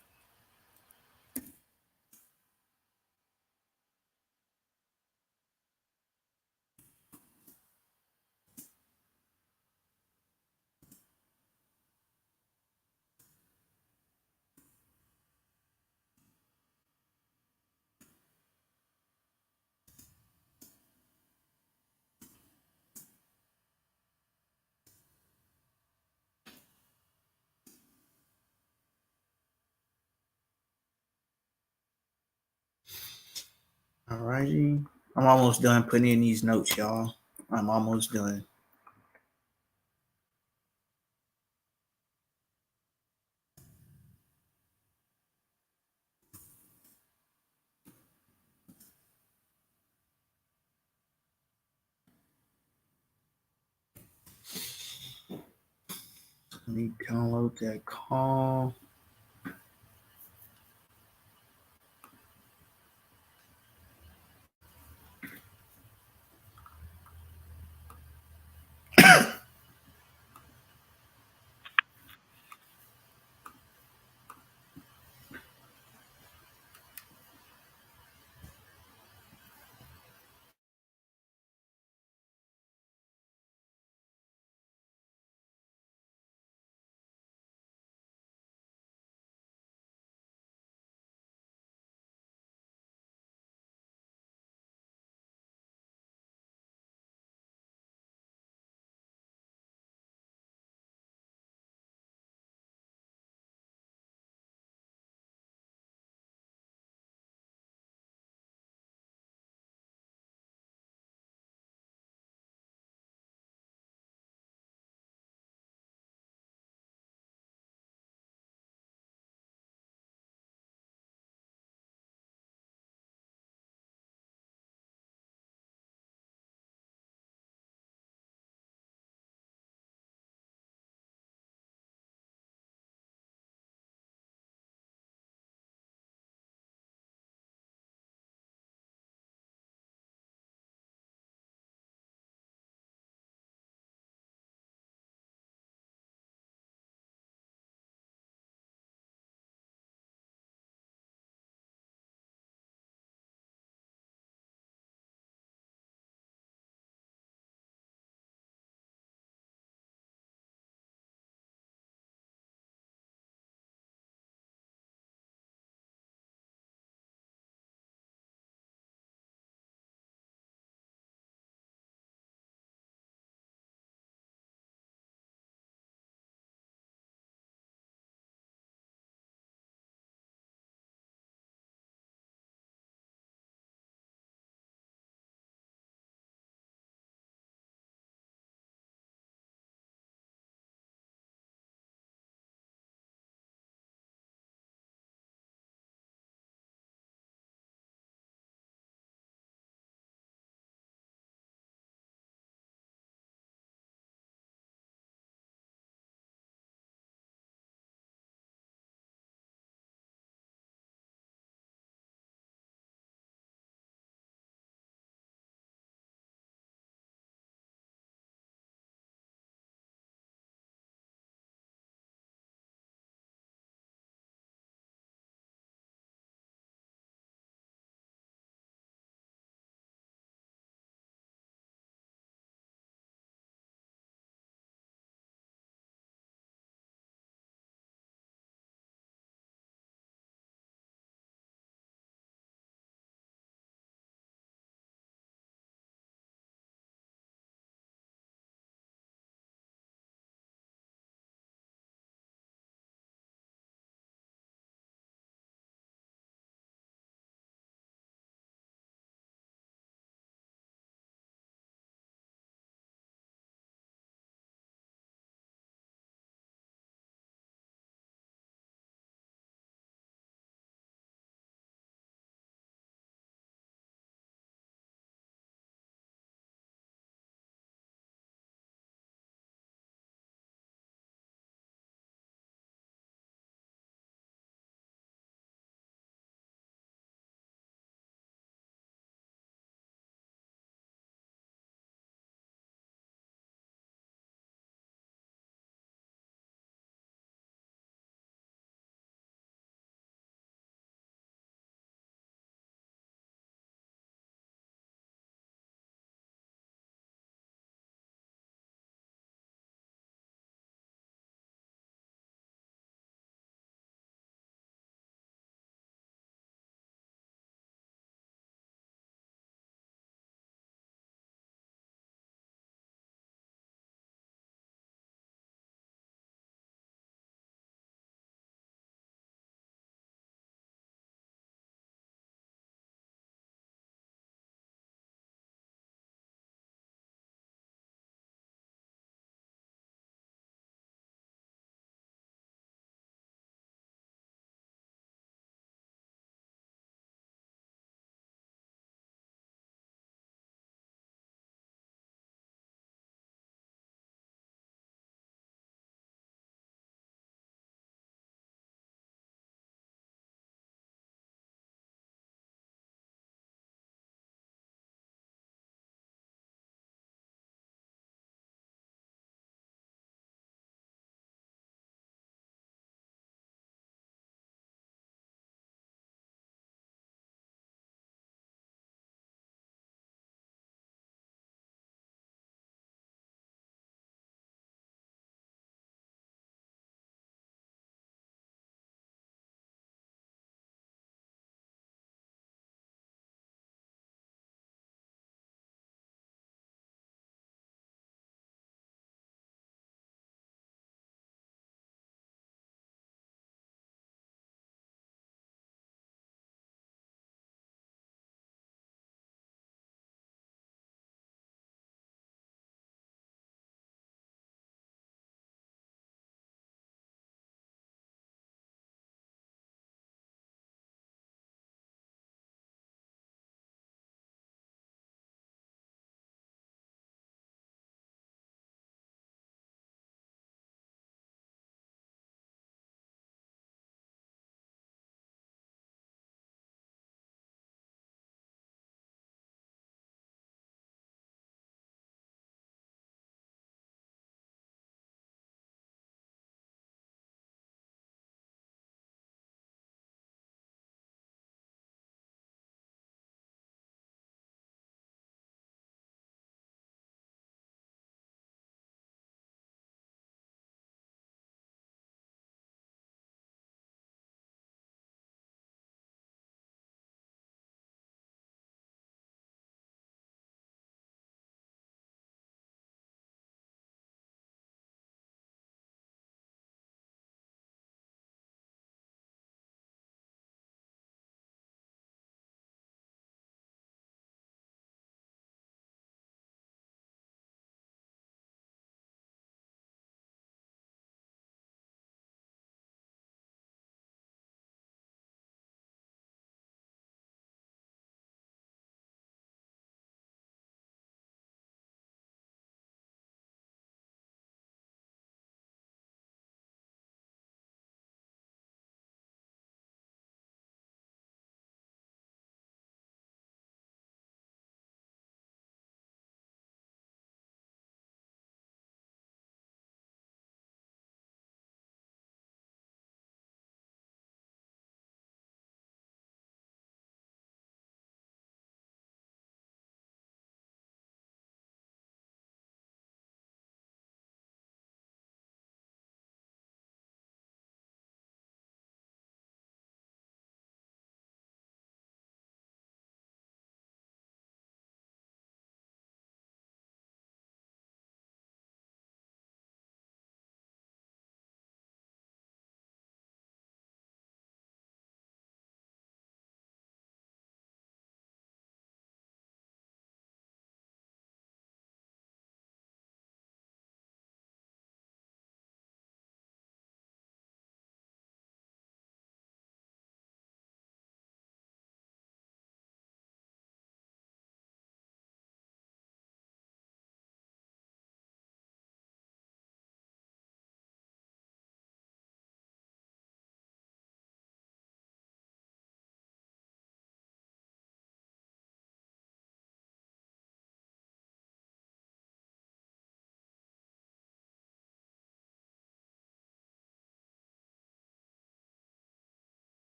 All righty. I'm almost done putting in these notes, y'all. I'm almost done. Let me download that call.